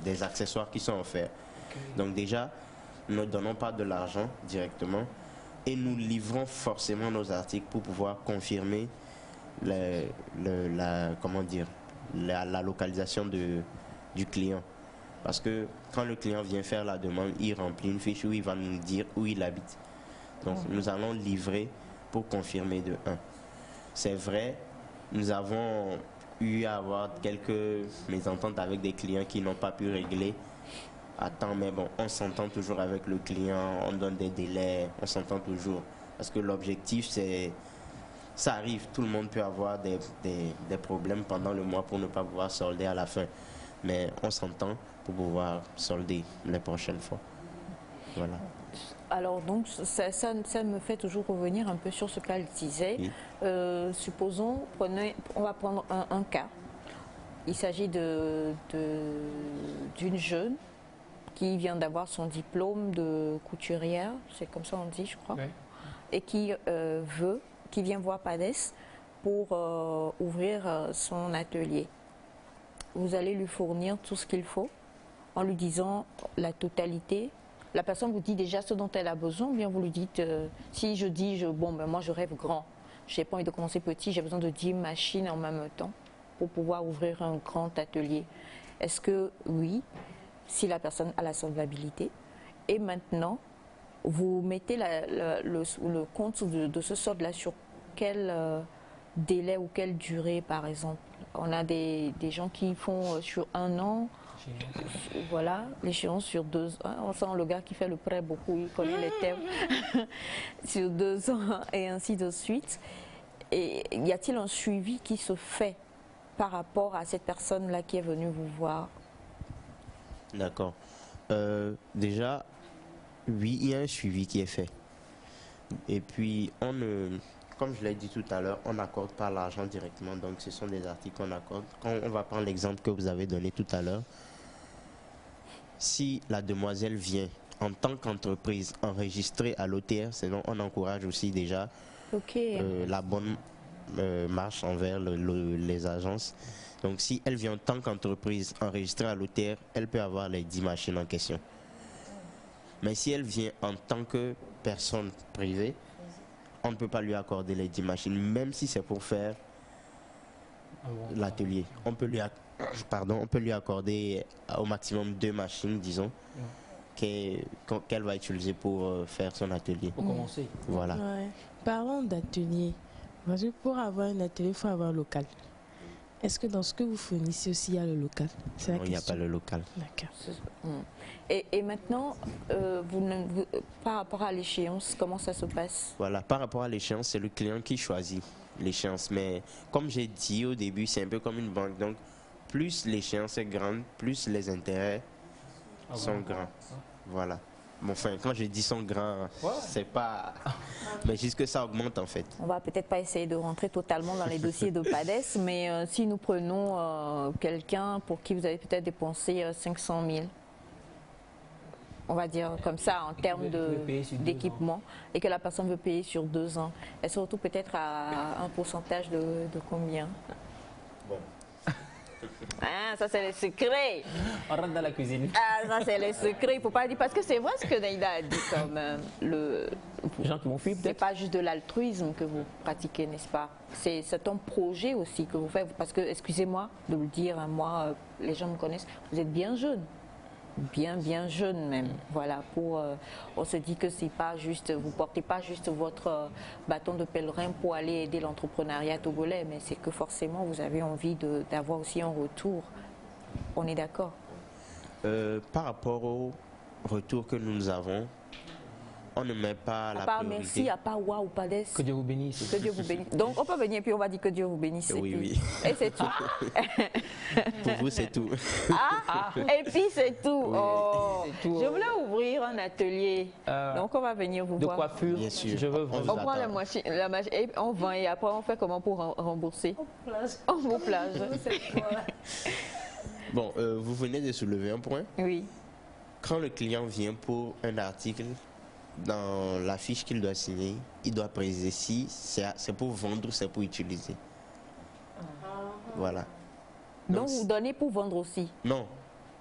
des accessoires qui sont offerts. Okay. Donc déjà, nous ne donnons pas de l'argent directement. Et nous livrons forcément nos articles pour pouvoir confirmer la localisation du client. Parce que quand le client vient faire la demande, il remplit une fiche où il va nous dire où il habite. Donc nous allons livrer pour confirmer de 1. C'est vrai, nous avons eu à avoir quelques mésententes avec des clients qui n'ont pas pu régler à temps, mais bon, on s'entend toujours avec le client, on donne des délais, on s'entend toujours. Parce que l'objectif, c'est... Ça arrive, tout le monde peut avoir des problèmes pendant le mois pour ne pas pouvoir solder à la fin. Mais on s'entend pour pouvoir solder les prochaines fois. Voilà. Alors donc, ça me fait toujours revenir un peu sur ce qu'elle disait. Oui. Supposons, on va prendre un cas. Il s'agit d'une jeune qui vient d'avoir son diplôme de couturière, c'est comme ça on dit, je crois, oui. Et qui vient voir PADES pour ouvrir son atelier. Vous allez lui fournir tout ce qu'il faut en lui disant la totalité. La personne vous dit déjà ce dont elle a besoin, ou bien vous lui dites, si je dis, bon, ben moi je rêve grand, je n'ai pas envie de commencer petit, j'ai besoin de 10 machines en même temps pour pouvoir ouvrir un grand atelier. Est-ce que oui, si la personne a la solvabilité, et maintenant, vous mettez le compte de ce solde-là sur quel délai ou quelle durée, par exemple? On a des gens qui font sur 1 an, voilà, l'échéance sur 2 ans. On sent le gars qui fait le prêt beaucoup, il connaît les termes, sur 2 ans et ainsi de suite. Et y a-t-il un suivi qui se fait par rapport à cette personne-là qui est venue vous voir? D'accord. Déjà, oui, il y a un suivi qui est fait. Et puis, comme je l'ai dit tout à l'heure, on n'accorde pas l'argent directement, donc ce sont des articles qu'on accorde. Quand on va prendre l'exemple que vous avez donné tout à l'heure, si la demoiselle vient en tant qu'entreprise enregistrée à l'OTR, sinon on encourage aussi déjà la bonne marche envers les agences. Donc si elle vient en tant qu'entreprise enregistrée à l'OTR, elle peut avoir les 10 machines en question. Mais si elle vient en tant que personne privée, on ne peut pas lui accorder les 10 machines, même si c'est pour faire l'atelier. On peut lui accorder au maximum 2 machines, disons, qu'elle va utiliser pour faire son atelier. Pour commencer. Voilà. Ouais. Parlons d'atelier. Parce que pour avoir un atelier, il faut avoir un local. Est-ce que dans ce que vous fournissez aussi, il y a le local? Non, il n'y a pas le local. D'accord. Et maintenant, par rapport à l'échéance, comment ça se passe? Voilà, par rapport à l'échéance, c'est le client qui choisit l'échéance. Mais comme j'ai dit au début, c'est un peu comme une banque. Donc, plus l'échéance est grande, plus les intérêts sont grands. Voilà. Bon, enfin, quand je dis sont grands, c'est pas... Mais juste que ça augmente en fait. On va peut-être pas essayer de rentrer totalement dans les dossiers de PADES, mais si nous prenons quelqu'un pour qui vous avez peut-être dépensé 500 000, on va dire comme ça en termes d'équipement, et que la personne veut payer sur 2 ans, elle se retrouve peut-être à un pourcentage de combien? Bon. Hein, ça, c'est les secrets. On rentre dans la cuisine. Ah, ça, c'est les secrets. Il ne faut pas dire. Parce que c'est vrai ce que Naïda a dit quand même. Les gens qui m'ont fui, c'est pas juste de l'altruisme que vous pratiquez, n'est-ce pas? C'est un projet aussi que vous faites. Parce que, excusez-moi de le dire, hein, moi, les gens me connaissent, vous êtes bien jeune. Bien jeune même. Voilà, on se dit que c'est pas juste, vous portez pas juste votre bâton de pèlerin pour aller aider l'entrepreneuriat togolais, mais c'est que forcément vous avez envie d'avoir aussi un retour. On est d'accord? Par rapport au retour que nous avons, on ne met pas la priorité. Merci, à part waouh, pas des. Que Dieu vous bénisse. Que Dieu vous bénisse. Donc on peut venir et puis on va dire que Dieu vous bénisse. Oui. Et c'est tout. Pour vous, c'est tout. Et puis c'est tout. Oui. Oh. Tout. Je voulais ouvrir un atelier. Donc on va venir vous voir. De coiffure, bien sûr. Je veux On prend la machine, et on vend et après on fait comment pour rembourser? On vous plage. Bon, vous venez de soulever un point. Oui. Quand le client vient pour un article, dans la fiche qu'il doit signer, il doit préciser si c'est pour vendre ou c'est pour utiliser. Voilà. Donc vous donnez pour vendre aussi? Non,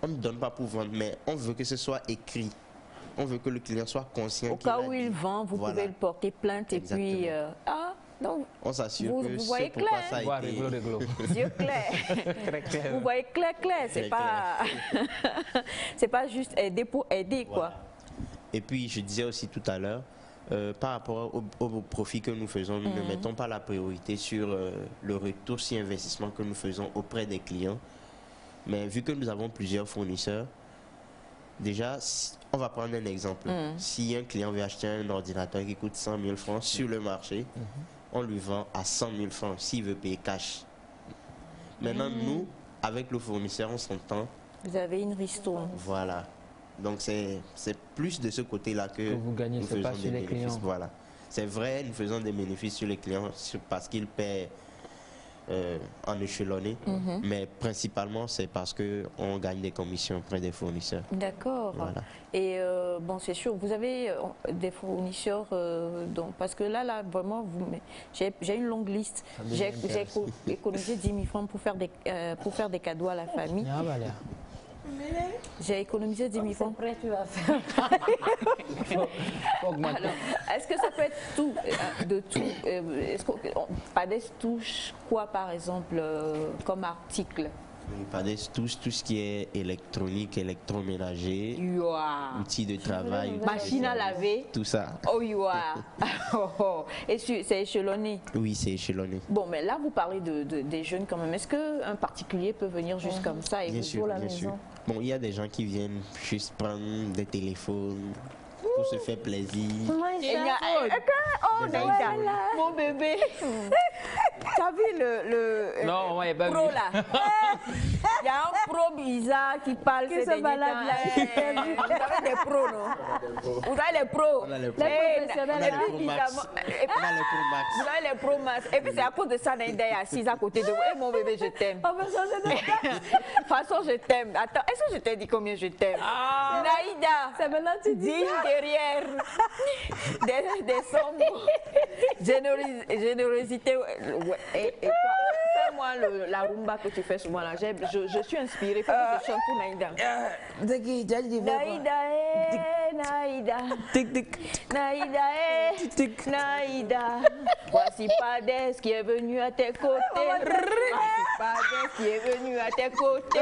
on ne donne pas pour vendre, mais on veut que ce soit écrit. On veut que le client soit conscient. Au cas où il vend, vous pouvez le porter plainte. Exactement. Et puis... donc, on s'assure que vous voyez c'est pourquoi clair. ça a été... Yeux clairs. Très clair. Vous voyez clair. C'est pas... c'est pas juste aider pour aider, quoi. Voilà. Et puis, je disais aussi tout à l'heure, par rapport au profit que nous faisons, nous ne mettons pas la priorité sur le retour sur investissement que nous faisons auprès des clients. Mais vu que nous avons plusieurs fournisseurs, déjà, on va prendre un exemple. Si un client veut acheter un ordinateur qui coûte 100 000 francs sur le marché, on lui vend à 100 000 francs s'il veut payer cash. Maintenant, nous, avec le fournisseur, on s'entend. Vous avez une ristourne. Voilà. Donc, c'est plus de ce côté-là que vous gagnez, nous faisons faisons pas sur des les bénéfices. clients. Voilà. C'est vrai, nous faisons des bénéfices sur les clients parce qu'ils paient en échelonné, mais principalement, c'est parce qu'on gagne des commissions auprès des fournisseurs. D'accord. Voilà. Et bon, c'est sûr, vous avez des fournisseurs, parce que là vraiment, j'ai une longue liste. J'ai économisé 10 000 francs pour faire des cadeaux à la famille. J'ai économisé 10 000 francs. Après, tu vas faire. Est-ce que ça peut être tout, de tout? Est-ce qu'on Pades touche quoi, par exemple, comme article? Pades touche tout ce qui est électronique, électroménager, outils de travail, machine à laver, tout ça. Et c'est échelonné? Oui, c'est échelonné. Bon, mais là, vous parlez des jeunes quand même. Est-ce qu'un particulier peut venir juste comme ça et vous pour la maison? Sûr. Bon, il y a des gens qui viennent juste prendre des téléphones pour se faire plaisir. Naïda, mon bébé. Tu as vu le non, ouais, bah, pro là? Il y a un pro bizarre qui parle. Qui se balade là. Vous avez des pros, non? Vous avez les pros. On a les pros. On a les Pro Max. Vous avez les Pro Max. Et puis c'est à cause de ça, Naïda est assise à côté de vous. Et mon bébé, je t'aime. De toute façon, je t'aime. Attends, est-ce que je t'ai dit combien je t'aime? Naïda, c'est maintenant tu dis derrière des sombres. Générosité. Ouais. Et toi, fais-moi la rumba que tu fais souvent là. Je suis inspirée. Faut que je chante pour Naïda. Naïda, Naïda. Voici Pades qui est venu à tes côtés. Voici Pades qui est venu à tes côtés.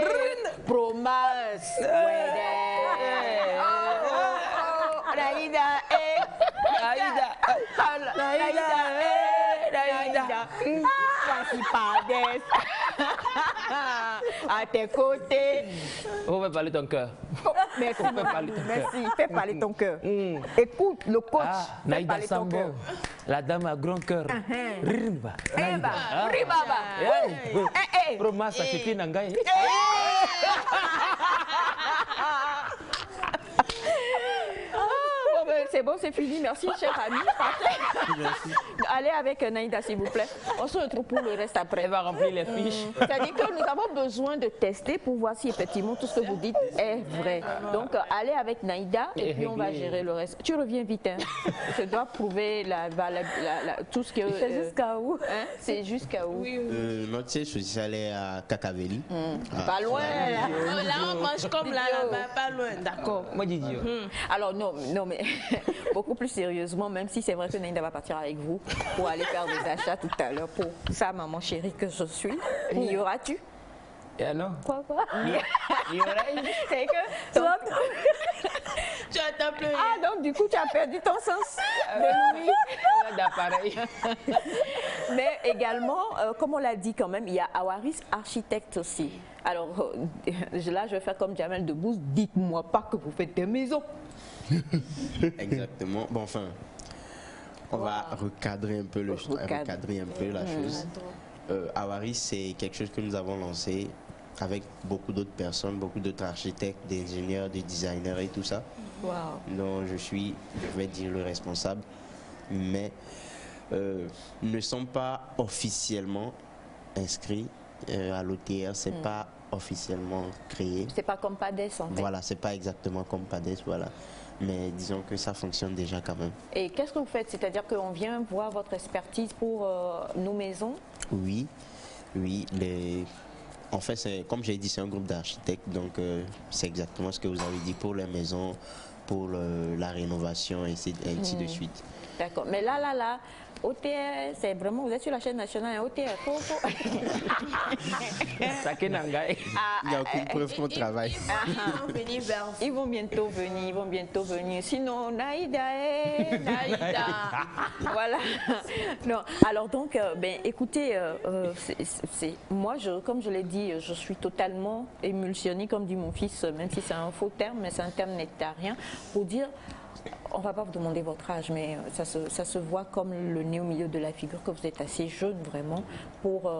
Promas. Naïda, voici Pades à tes côtés. On va parler ton cœur. Merci, fais parler ton cœur. Écoute, le coach. Naïda Sambo, la dame à grand cœur. Rimba. Promas, ça suffit, Nangaï. c'est bon, c'est fini. Merci, cher ami. Allez avec Naïda, s'il vous plaît. On se retrouve pour le reste après. Elle va remplir les fiches. C'est-à-dire que nous avons besoin de tester pour voir si effectivement tout ce que vous dites est vrai. Donc, allez avec Naïda et puis on va gérer le reste. Tu reviens vite. Hein. Je dois prouver tout ce que... C'est jusqu'à où? Hein? C'est jusqu'à où? Notre siège social est à Kakaveli. Pas loin. Là, on mange comme là-bas, pas loin. D'accord. Moi, Didier. Alors, non, mais beaucoup plus sérieusement, même si c'est vrai que Naïda va partir avec vous pour aller faire des achats tout à l'heure pour sa maman chérie que je suis, n'y auras-tu? Et alors? Quoi? Il y aurait... C'est que... Tu as t'appelé. Ah, donc du coup, tu as perdu ton sens de l'ouïe. d'appareil. Mais également, comme on l'a dit quand même, il y a Awaris Architecte aussi. Alors là, je vais faire comme Jamel Debbouze, dites-moi pas que vous faites des maisons. Exactement. Bon, enfin, on va recadrer un peu, la chose. Awaris, c'est quelque chose que nous avons lancé avec beaucoup d'autres personnes, beaucoup d'autres architectes, des ingénieurs, des designers et tout ça. Wow. Donc je vais dire le responsable, mais ne sont pas officiellement inscrits à l'OTR, c'est pas officiellement créé. C'est pas comme PADES en fait. Voilà, c'est pas exactement comme PADES, voilà. Mais disons que ça fonctionne déjà quand même. Et qu'est-ce que vous faites? C'est-à-dire qu'on vient voir votre expertise pour nos maisons? Oui. En fait, comme j'ai dit, c'est un groupe d'architectes, donc c'est exactement ce que vous avez dit pour les maisons, pour la rénovation et ainsi de suite. D'accord. Mais là, OTR, c'est vraiment, vous êtes sur la chaîne nationale, OTR. Il n'y a aucune preuve qu'on travaille. Ils vont bientôt venir. Sinon, Naïda, voilà. Non. Alors donc, écoutez, moi, comme je l'ai dit, je suis totalement émulsionnée, comme dit mon fils, même si c'est un faux terme, mais c'est un terme nectarien, pour dire... On ne va pas vous demander votre âge, mais ça se voit comme le nez au milieu de la figure que vous êtes assez jeune vraiment pour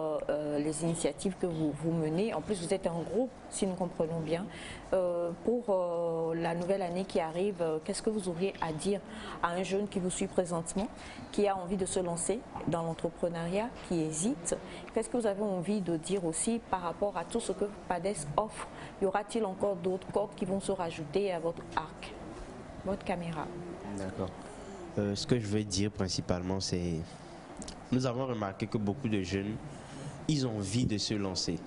les initiatives que vous menez. En plus, vous êtes un groupe, si nous comprenons bien. Pour la nouvelle année qui arrive, qu'est-ce que vous auriez à dire à un jeune qui vous suit présentement, qui a envie de se lancer dans l'entrepreneuriat, qui hésite? Qu'est-ce que vous avez envie de dire aussi par rapport à tout ce que PADES offre? Y aura-t-il encore d'autres cordes qui vont se rajouter à votre arc? Votre caméra. D'accord. Ce que je veux dire principalement, c'est... Nous avons remarqué que beaucoup de jeunes, ils ont envie de se lancer.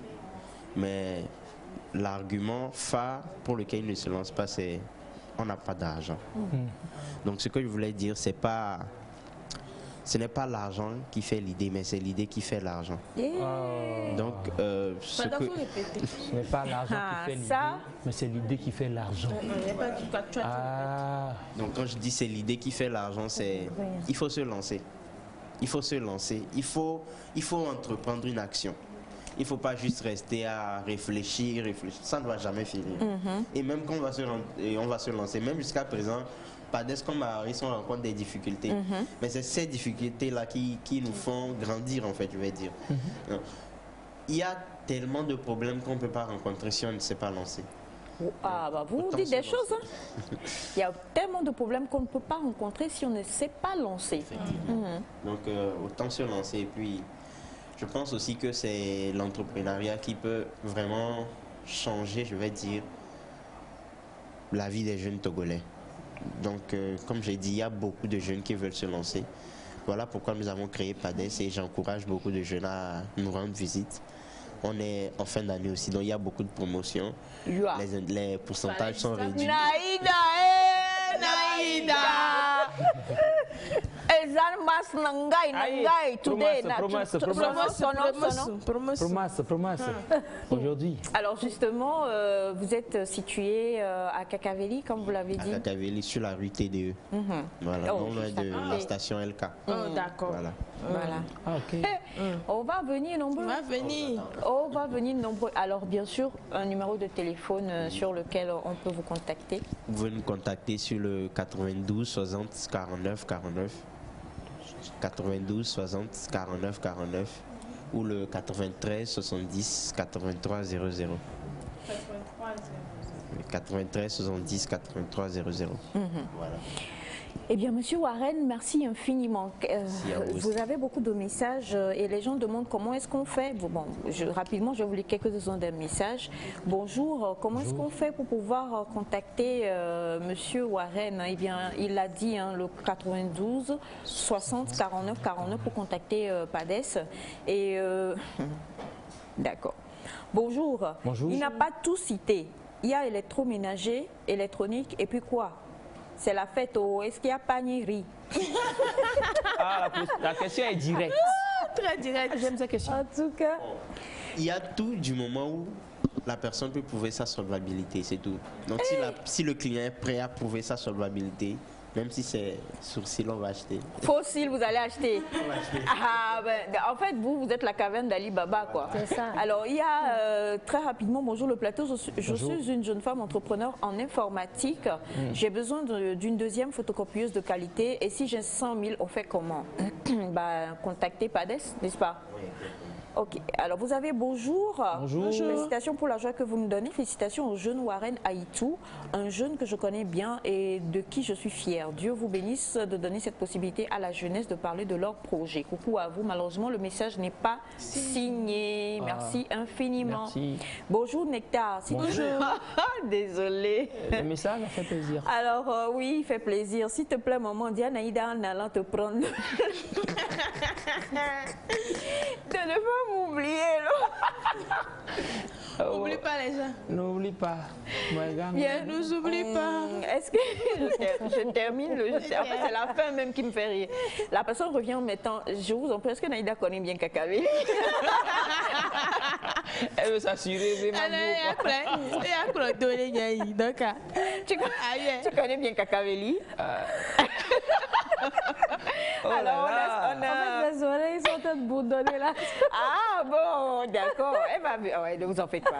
Mais l'argument phare pour lequel ils ne se lancent pas, c'est on n'a pas d'argent. Donc ce que je voulais dire, ce n'est pas l'argent qui fait l'idée, mais c'est l'idée qui fait l'argent. Donc, ce n'est pas l'argent qui fait l'idée, mais c'est l'idée qui fait l'argent. Donc, quand je dis c'est l'idée qui fait l'argent, c'est il faut se lancer. Il faut se lancer. Il faut entreprendre une action. Il ne faut pas juste rester à réfléchir. Ça ne va jamais finir. Et même quand on va se lancer, même jusqu'à présent, PADES comme Awaris, on rencontre des difficultés. Mais c'est ces difficultés-là qui nous font grandir, en fait, je vais dire. Il y a tellement de problèmes qu'on ne peut pas rencontrer si on ne s'est pas lancé. Vous dites des choses. Hein? Il y a tellement de problèmes qu'on ne peut pas rencontrer si on ne s'est pas lancé. Donc, autant se lancer. Et puis, je pense aussi que c'est l'entrepreneuriat qui peut vraiment changer, je vais dire, la vie des jeunes Togolais. Donc, comme j'ai dit, il y a beaucoup de jeunes qui veulent se lancer. Voilà pourquoi nous avons créé PADES et j'encourage beaucoup de jeunes à nous rendre visite. On est en fin d'année aussi, donc il y a beaucoup de promotions. Les pourcentages sont réduits. Naïda Promesse. Aujourd'hui. Alors justement, vous êtes situé à Kakaveli, comme vous l'avez dit. À Kakaveli, sur la rue TDE. Voilà, non loin de la station LK. D'accord. Voilà. On va venir nombreux. On va venir nombreux. Alors bien sûr, un numéro de téléphone sur lequel on peut vous contacter. Vous pouvez nous contacter sur le 92 60 49 49. 92 60 49 49 ou le 93 70 83 00. 93 70 83 00. Voilà. Eh bien, Monsieur Warren, merci infiniment. Vous avez beaucoup de messages et les gens demandent comment est-ce qu'on fait. Bon, rapidement, je vais vous lire quelques-uns des messages. Bonjour, comment est-ce qu'on fait pour pouvoir contacter Monsieur Warren? Eh bien, il a dit le 92 60 49 49 pour contacter PADES. Et d'accord. Bonjour. Bonjour. Il n'a pas tout cité. Il y a électroménager, électronique et puis quoi? C'est la fête, est-ce qu'il y a panieri? La question est directe. Très direct. J'aime cette question. En tout cas, Il y a tout du moment où la personne peut prouver sa solvabilité, c'est tout. Donc si le client est prêt à prouver sa solvabilité, même si c'est sourcil, on va acheter. Fossile, vous allez acheter. Ah, en fait, vous êtes la caverne d'Ali Baba, quoi. C'est ça. Alors, il y a très rapidement, bonjour le plateau, je suis une jeune femme entrepreneur en informatique. J'ai besoin d'une deuxième photocopieuse de qualité. Et si j'ai 100 000, on fait comment? Contactez PADES, n'est-ce pas? Oui. Ok, alors vous avez bonjour. Bonjour. Félicitations pour la joie que vous nous donnez. Félicitations au jeune Warren Aïtou, un jeune que je connais bien et de qui je suis fière. Dieu vous bénisse de donner cette possibilité à la jeunesse de parler de leur projet. Coucou à vous. Malheureusement, le message n'est pas signé. Merci infiniment. Merci. Bonjour Nectar. Bonjour. Désolée. Le message a fait plaisir. Alors oui, il fait plaisir. S'il te plaît, maman, dis à Naïda en allant te prendre. De ne pas m'oublier, là. N'oublie pas les gens. N'oublie pas. Bien, nous oublie pas. Est-ce que je termine le... En fait, c'est la fin même qui me fait rire. La personne revient en mettant, je vous en prie, est-ce que Naïda connaît bien Kakaveli? Elle veut s'assurer. Tu connais bien Kakaveli? Alors, on a... les oreilles sont toutes bourdonnées là. Ah bon, d'accord. Ouais, ne vous en faites pas.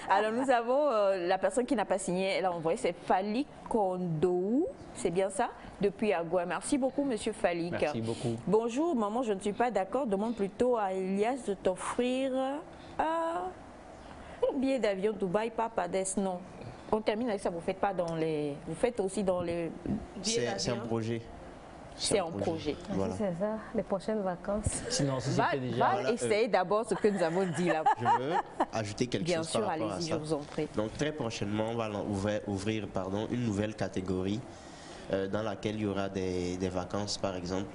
Alors nous avons la personne qui n'a pas signé, elle a envoyé, c'est Falik Kondou, c'est bien ça? Depuis Agua. Merci beaucoup, monsieur Falik. Merci beaucoup. Bonjour, maman, je ne suis pas d'accord. Demande plutôt à Elias de t'offrir un billet d'avion Dubaï, pas PADES, non. On termine avec ça, vous faites pas dans les... Vous faites aussi dans les... C'est un projet. C'est un projet. Voilà. C'est ça, les prochaines vacances. Sinon, si c'était déjà... Va essayer d'abord ce que nous avons dit là. Je veux ajouter quelque Bien chose sûr, par rapport à allez-y, ça. je vous en prie. Donc très prochainement, on va ouvrir une nouvelle catégorie dans laquelle il y aura des vacances, par exemple,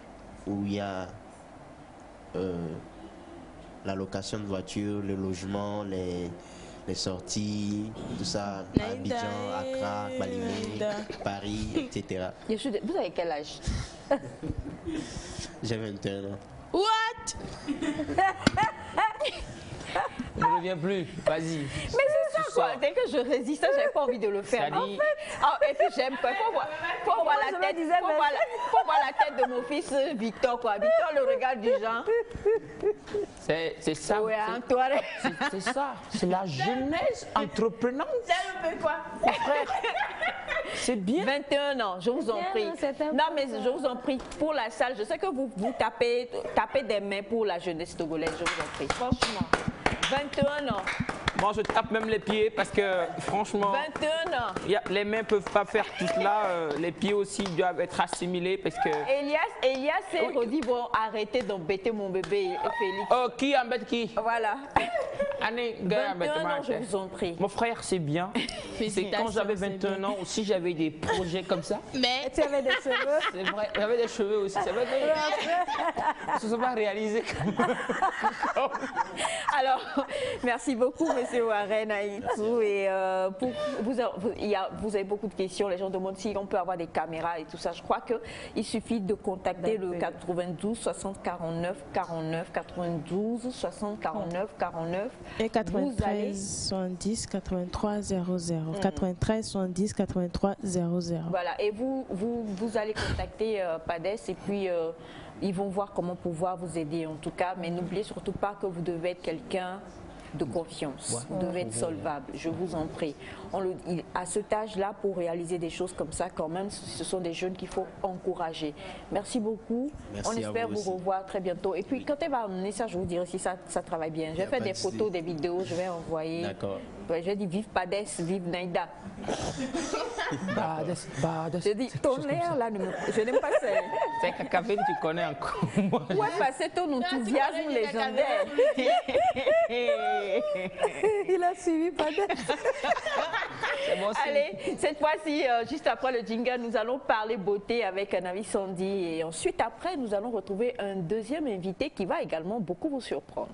où il y a la location de voiture, le logement, les sorties, tout ça, Abidjan, Accra, Balimé, Paris, etc. Vous avez quel âge? J'ai 21 ans. What? Je ne reviens plus. Vas-y. Mais c'est ça quoi. Dès que je résiste, j'avais pas envie de le faire. En fait, et puis j'aime pas. Faut voir la tête de mon fils Victor quoi. Victor le regard du genre. C'est ça. Ouais, Antoine. C'est ça. C'est la jeunesse entreprenante. Quoi? Mon frère. C'est bien. 21 ans, je vous en prie. Non, mais je vous en prie, pour la salle, je sais que vous tapez des mains pour la jeunesse togolaise, je vous en prie. Franchement, 21 ans. Moi, je tape même les pieds parce que, franchement, 21 ans. Les mains ne peuvent pas faire tout cela. Les pieds aussi doivent être assimilés parce que... Elias et Rodi vont arrêter d'embêter mon bébé Félix. Oh, qui embête qui? Voilà. Année, 21 ans, je vous en prie. Mon frère, c'est bien. C'est quand j'avais 21 ans aussi, j'avais des projets comme ça. Mais tu avais des cheveux. C'est vrai, j'avais des cheveux aussi. C'est vrai que ils ne sont pas réalisés. Alors, merci beaucoup, monsieur Warren Aïtou. Et vous avez beaucoup de questions. Les gens demandent si on peut avoir des caméras et tout ça. Je crois qu'il suffit de contacter le 92 60 49 49 92 60 49 49. Et 93 70 83 00. 93 70 83 00. Voilà, et vous allez contacter PADES et puis ils vont voir comment pouvoir vous aider en tout cas. Mais n'oubliez surtout pas que vous devez être quelqu'un de confiance, vous devez être solvable, je vous en prie. À cet âge-là, pour réaliser des choses comme ça, quand même, ce sont des jeunes qu'il faut encourager. Merci beaucoup. Merci. On espère vous revoir très bientôt. Et puis, quand elle va amener ça, je vous dirai si ça travaille bien. Je vais faire des photos, des vidéos, je vais envoyer. D'accord. Ouais, j'ai dit vive Padès, vive Naïda. J'ai dit tonnerre là, je n'aime pas ça. C'est Kakaveli, tu connais encore. Ouais, parce que ton enthousiasme légendaire. Il a suivi Padès. Allez, cette fois-ci, juste après le jingle, nous allons parler beauté avec Navi Sandy. Et ensuite, après, nous allons retrouver un deuxième invité qui va également beaucoup vous surprendre.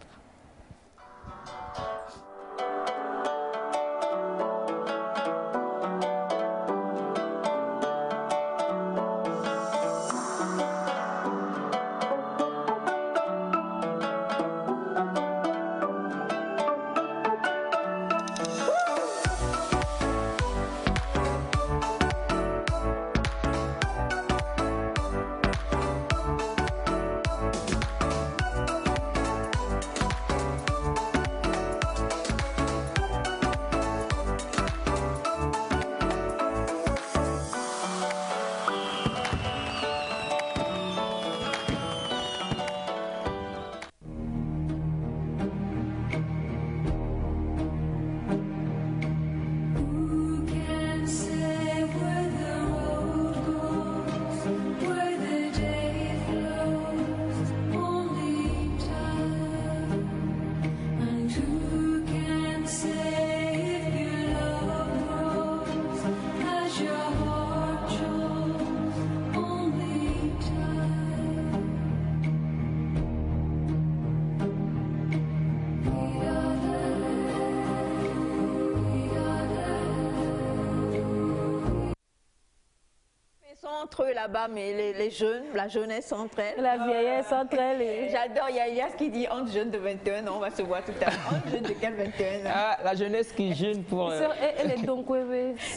Entre eux là-bas, mais les jeunes, la jeunesse entre elles. La vieillesse entre elles. J'adore, il y a Elias qui dit entre jeunes de 21 ans, on va se voir tout à l'heure. Entre jeunes de quel 21 ans? Ah, la jeunesse qui est jeune pour... Elle est donc, oui.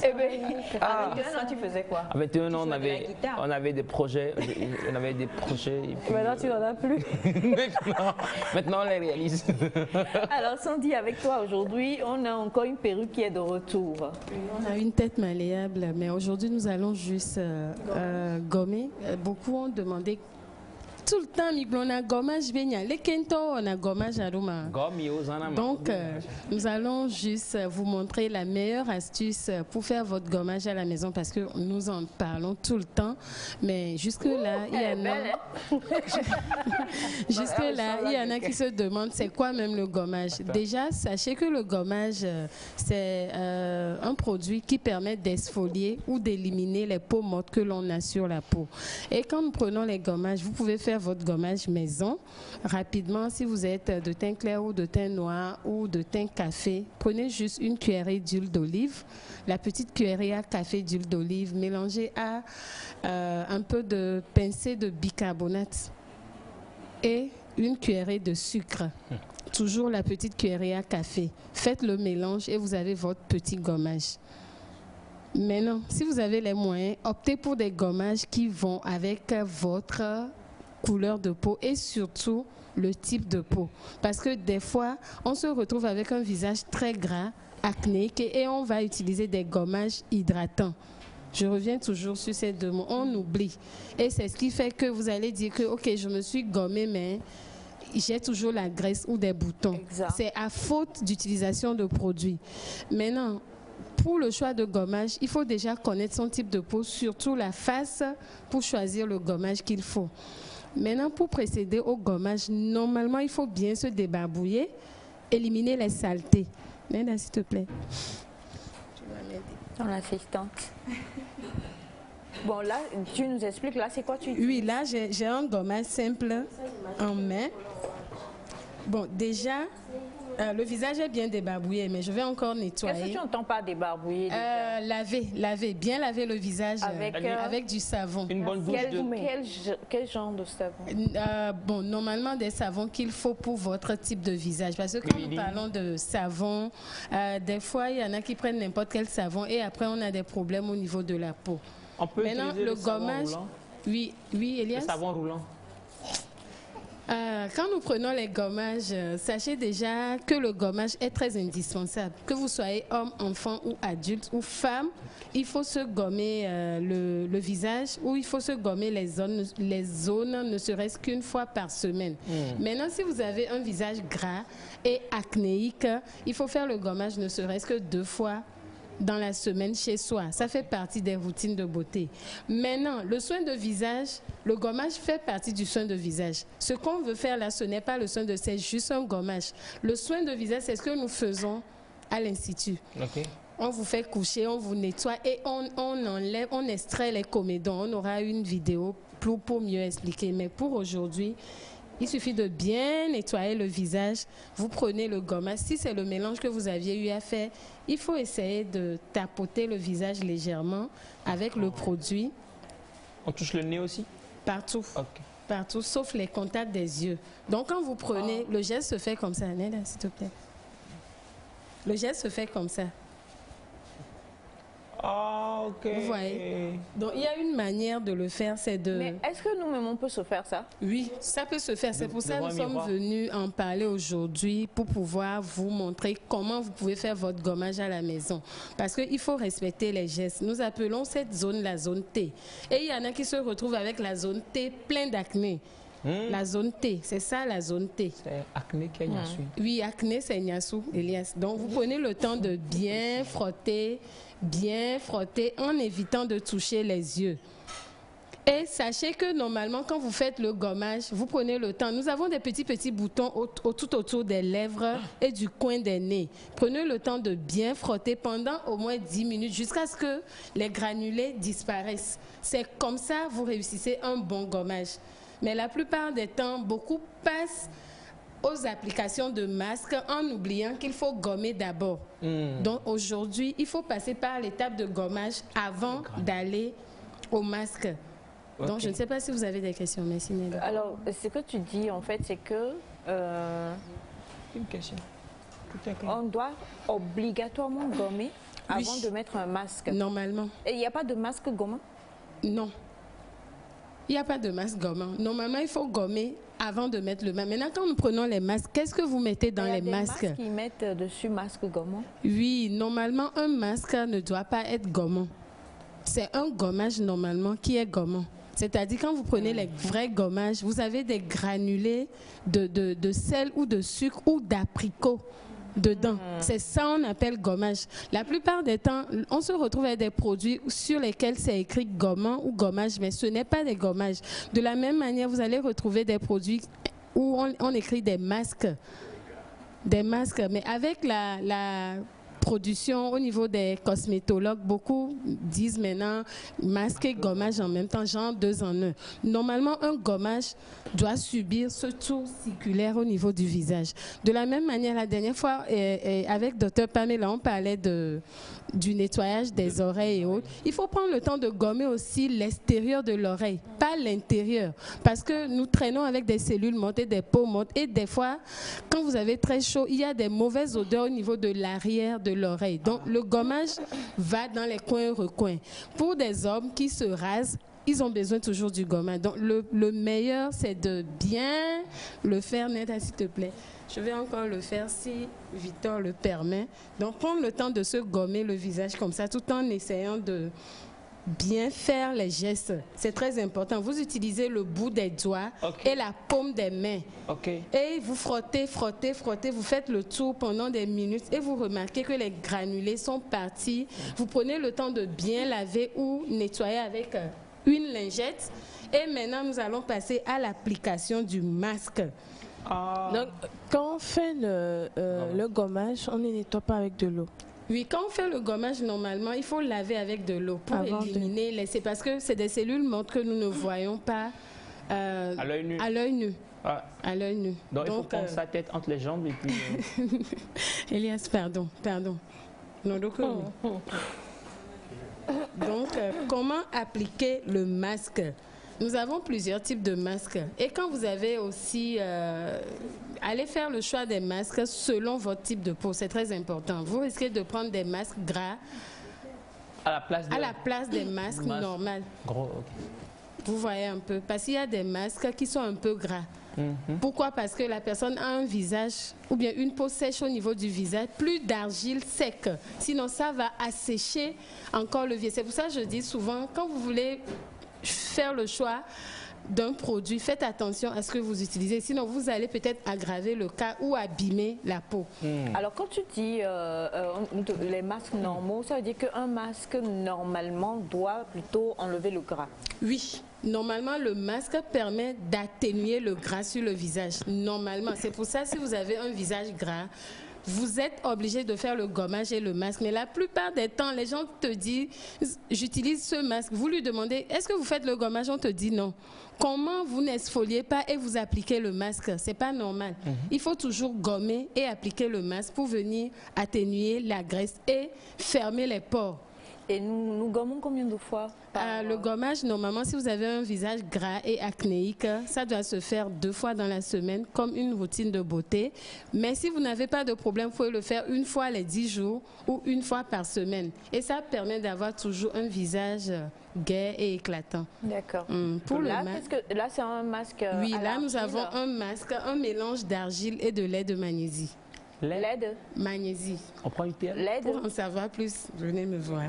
Eh bien, à 21 ans, tu faisais quoi? À 21 ans, on avait des projets. On avait des projets. Maintenant, tu n'en as plus. Maintenant, on les réalise. Alors, Sandy, avec toi aujourd'hui, on a encore une perruque qui est de retour. On a une tête malléable, mais aujourd'hui, nous allons juste gommer. Beaucoup ont demandé tout le temps, on a gommage venia. Les kento, on a gommage à Roma. Donc, nous allons juste vous montrer la meilleure astuce pour faire votre gommage à la maison parce que nous en parlons tout le temps. Mais jusque-là, il y en a qui se demandent c'est quoi même le gommage. Déjà, sachez que le gommage, c'est un produit qui permet d'exfolier ou d'éliminer les peaux mortes que l'on a sur la peau. Et quand nous prenons les gommages, vous pouvez faire votre gommage maison rapidement. Si vous êtes de teint clair ou de teint noir ou de teint café, prenez juste une cuillerée d'huile d'olive, la petite cuillerée à café d'huile d'olive mélangée à un peu de pincée de bicarbonate et une cuillerée de sucre. Toujours la petite cuillerée à café. Faites le mélange et vous avez votre petit gommage. Maintenant, si vous avez les moyens, optez pour des gommages qui vont avec votre couleur de peau et surtout le type de peau. Parce que des fois, on se retrouve avec un visage très gras, acnéique et on va utiliser des gommages hydratants. Je reviens toujours sur ces deux mots. On oublie. Et c'est ce qui fait que vous allez dire que, ok, je me suis gommée, mais j'ai toujours la graisse ou des boutons. C'est à faute d'utilisation de produits. Maintenant, pour le choix de gommage, il faut déjà connaître son type de peau, surtout la face, pour choisir le gommage qu'il faut. Maintenant, pour procéder au gommage, normalement, il faut bien se débarbouiller, éliminer les saletés. Neda, s'il te plaît. Tu vas m'aider. Ton assistante. Bon, là, tu nous expliques, là, c'est quoi tu dis? Oui, là, j'ai un gommage simple en main. Bon, déjà... le visage est bien débarbouillé, mais je vais encore nettoyer. Qu'est-ce que tu n'entends pas débarbouiller? Bien laver le visage avec du savon. Une bonne douche quel genre de savon? Bon, normalement des savons qu'il faut pour votre type de visage. Parce que quand nous parlons de savon, des fois il y en a qui prennent n'importe quel savon et après on a des problèmes au niveau de la peau. On peut maintenant utiliser le gommage. Oui, Elias. Le savon roulant. Quand nous prenons les gommages, sachez déjà que le gommage est très indispensable. Que vous soyez homme, enfant ou adulte ou femme, il faut se gommer le visage ou il faut se gommer les zones ne serait-ce qu'une fois par semaine. Maintenant, si vous avez un visage gras et acnéique, il faut faire le gommage ne serait-ce que 2 fois dans la semaine chez soi. Ça fait partie des routines de beauté. Maintenant, le soin de visage, le gommage fait partie du soin de visage. Ce qu'on veut faire là, ce n'est pas le soin de visage, c'est juste un gommage. Le soin de visage, c'est ce que nous faisons à l'Institut. Okay. On vous fait coucher, on vous nettoie et on enlève, on extrait les comédons. On aura une vidéo pour mieux expliquer. Mais pour aujourd'hui, il suffit de bien nettoyer le visage. Vous prenez le gommage. Si c'est le mélange que vous aviez eu à faire, il faut essayer de tapoter le visage légèrement avec le produit. On touche le nez aussi? Partout. Okay. Partout, sauf les contacts des yeux. Donc, quand vous prenez, le geste se fait comme ça. Neda, s'il te plaît. Le geste se fait comme ça. Ah, ok. Vous voyez? Donc, il y a une manière de le faire, c'est de... Mais est-ce que nous-mêmes, on peut se faire ça? Oui, ça peut se faire. C'est pour ça que nous sommes venus en parler aujourd'hui, pour pouvoir vous montrer comment vous pouvez faire votre gommage à la maison. Parce qu'il faut respecter les gestes. Nous appelons cette zone la zone T. Et il y en a qui se retrouvent avec la zone T plein d'acné. La zone T, c'est ça la zone T. C'est acné qui est Nyassou. Oui, acné c'est Nyassou, Elias. Donc vous prenez le temps de bien frotter en évitant de toucher les yeux. Et sachez que normalement quand vous faites le gommage, vous prenez le temps. Nous avons des petits boutons tout autour des lèvres et du coin des nez. Prenez le temps de bien frotter pendant au moins 10 minutes jusqu'à ce que les granulés disparaissent. C'est comme ça que vous réussissez un bon gommage. Mais la plupart des temps, beaucoup passent aux applications de masques en oubliant qu'il faut gommer d'abord. Donc aujourd'hui, il faut passer par l'étape de gommage avant d'aller au masque. Okay. Donc je ne sais pas si vous avez des questions. Merci Néla. Alors, ce que tu dis en fait, c'est que une question. On doit obligatoirement gommer avant de mettre un masque. Normalement. Et il n'y a pas de masque gommant? Non. Il n'y a pas de masque gommant. Normalement, il faut gommer avant de mettre le masque. Maintenant, quand nous prenons les masques, qu'est-ce que vous mettez dans les masques? Il y a des masques qui mettent dessus masque gommant? Oui, normalement, un masque ne doit pas être gommant. C'est un gommage normalement qui est gommant. C'est-à-dire quand vous prenez les vrais gommages, vous avez des granulés de sel ou de sucre ou d'apricot dedans. C'est ça on appelle gommage. La plupart des temps, on se retrouve avec des produits sur lesquels c'est écrit gommant ou gommage, mais ce n'est pas des gommages. De la même manière, vous allez retrouver des produits où on écrit des masques. Des masques, mais avec la production au niveau des cosmétologues, beaucoup disent maintenant masque et gommage en même temps, genre 2 en 1. Normalement, un gommage doit subir ce tour circulaire au niveau du visage. De la même manière, la dernière fois, avec Dr Pamela, on parlait du nettoyage des oreilles et autres. Il faut prendre le temps de gommer aussi l'extérieur de l'oreille, pas l'intérieur. Parce que nous traînons avec des cellules mortes et des peaux mortes. Et des fois, quand vous avez très chaud, il y a des mauvaises odeurs au niveau de l'arrière de l'oreille. Donc, le gommage va dans les coins-recoins. Pour des hommes qui se rasent, ils ont besoin toujours du gommage. Donc, le meilleur, c'est de bien le faire. Neda, s'il te plaît. Je vais encore le faire si Victor le permet. Donc, prendre le temps de se gommer le visage comme ça, tout en essayant de bien faire les gestes. C'est très important. Vous utilisez le bout des doigts et la paume des mains. Et vous frottez. Vous faites le tour pendant des minutes et vous remarquez que les granulés sont partis. Vous prenez le temps de bien laver ou nettoyer avec une lingette. Et maintenant, nous allons passer à l'application du masque. Donc, quand on fait le gommage, on ne nettoie pas avec de l'eau. Oui, quand on fait le gommage, normalement, il faut laver avec de l'eau pour éliminer c'est parce que c'est des cellules mortes que nous ne voyons pas à l'œil nu. À l'œil nu. À l'œil nu. Donc, il faut prendre sa tête entre les jambes et puis... Elias, pardon. Non, donc, donc comment appliquer le masque? Nous avons plusieurs types de masques. Et quand vous avez aussi... allez faire le choix des masques selon votre type de peau. C'est très important. Vous risquez de prendre des masques gras à la place des masques normaux. Gros, Vous voyez un peu. Parce qu'il y a des masques qui sont un peu gras. Pourquoi? Parce que la personne a un visage ou bien une peau sèche au niveau du visage, plus d'argile sec. Sinon, ça va assécher encore le visage. C'est pour ça que je dis souvent, quand vous voulez faire le choix d'un produit, faites attention à ce que vous utilisez. Sinon, vous allez peut-être aggraver le cas ou abîmer la peau. Alors, quand tu dis les masques normaux, ça veut dire qu'un masque, normalement, doit plutôt enlever le gras? Oui. Normalement, le masque permet d'atténuer le gras sur le visage. Normalement. C'est pour ça, si vous avez un visage gras, vous êtes obligé de faire le gommage et le masque. Mais la plupart des temps, les gens te disent, j'utilise ce masque. Vous lui demandez, est-ce que vous faites le gommage? On te dit non. Comment vous n'exfoliez pas et vous appliquez le masque? C'est pas normal. Il faut toujours gommer et appliquer le masque pour venir atténuer la graisse et fermer les pores. Et nous gommons combien de fois Le gommage, normalement, si vous avez un visage gras et acnéique, ça doit se faire 2 fois dans la semaine, comme une routine de beauté. Mais si vous n'avez pas de problème, vous pouvez le faire 1 fois les 10 jours ou 1 fois par semaine. Et ça permet d'avoir toujours un visage gai et éclatant. D'accord. Pour là, là, c'est un masque oui, là, nous avons un masque, un mélange d'argile et de lait de magnésie. Lait de magnésie. On prend une pierre. Pour en savoir plus, venez me voir.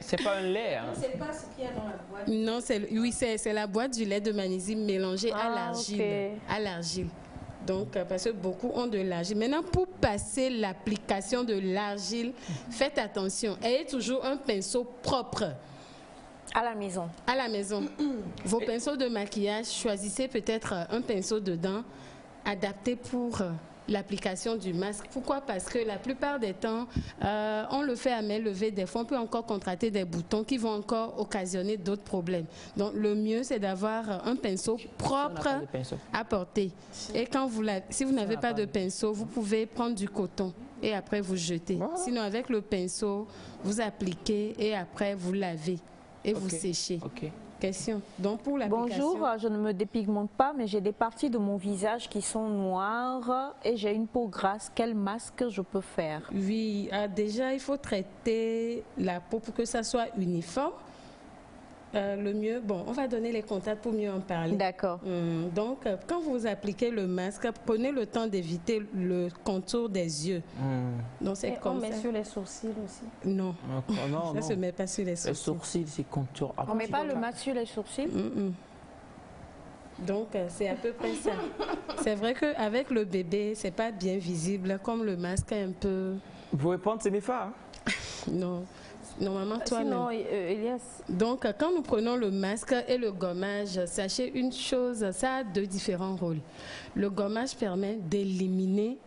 C'est pas un lait. Hein. C'est pas ce qu'il y a dans la boîte. Non, c'est la boîte du lait de magnésie mélangé à l'argile. Okay. À l'argile. Donc, parce que beaucoup ont de l'argile. Maintenant, pour passer l'application de l'argile, faites attention. Ayez toujours un pinceau propre. À la maison. À la maison. Vos pinceaux de maquillage, choisissez peut-être un pinceau dedans, adapté pour l'application du masque. Pourquoi? Parce que la plupart des temps, on le fait à main levée. Des fois, on peut encore contracter des boutons qui vont encore occasionner d'autres problèmes. Donc, le mieux, c'est d'avoir un pinceau propre à porter. Et quand si vous n'avez pas de pinceau, vous pouvez prendre du coton et après vous jetez. Sinon, avec le pinceau, vous appliquez et après vous lavez et vous séchez. Question. Donc pour l'application. Bonjour, je ne me dépigmente pas, mais j'ai des parties de mon visage qui sont noires et j'ai une peau grasse. Quel masque je peux faire? Oui, déjà il faut traiter la peau pour que ça soit uniforme. Le mieux, bon, on va donner les contacts pour mieux en parler. D'accord. Donc, quand vous appliquez le masque, prenez le temps d'éviter le contour des yeux. Donc, c'est comme ça. On met sur les sourcils aussi? Non. Non, ça ne se met pas sur les sourcils. Les sourcils, c'est contour. On ne met pas le masque sur les sourcils? Donc, c'est à peu près ça. C'est vrai qu'avec le bébé, c'est pas bien visible, comme le masque est un peu... Vous pouvez prendre ces méfas? Non. Normalement, toi, sinon, Elias. Donc, quand nous prenons le masque et le gommage, sachez une chose, ça a 2 différents rôles. Le gommage permet d'éliminer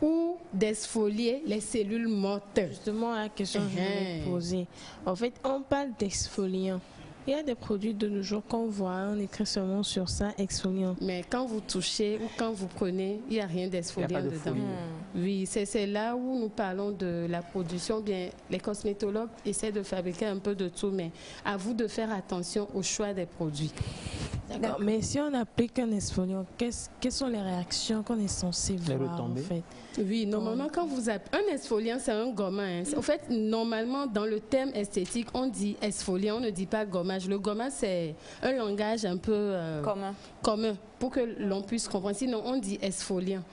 ou d'exfolier les cellules mortes. Justement, la question que je voulais poser. En fait, on parle d'exfoliant. Il y a des produits de nos jours qu'on voit, on écrit seulement sur ça, exfoliant. Mais quand vous touchez ou quand vous prenez, il n'y a rien d'exfoliant dedans. Oui, c'est là où nous parlons de la production. Bien, les cosmétologues essaient de fabriquer un peu de tout, mais à vous de faire attention au choix des produits. D'accord. Mais si on applique un exfoliant, quelles sont les réactions qu'on est censé voir en fait? Oui, normalement, quand vous avez un exfoliant, c'est un gommage. En fait, normalement, dans le terme esthétique, on dit exfoliant, on ne dit pas gommage. Le gommage, c'est un langage un peu commun pour que l'on puisse comprendre. Sinon, on dit exfoliant.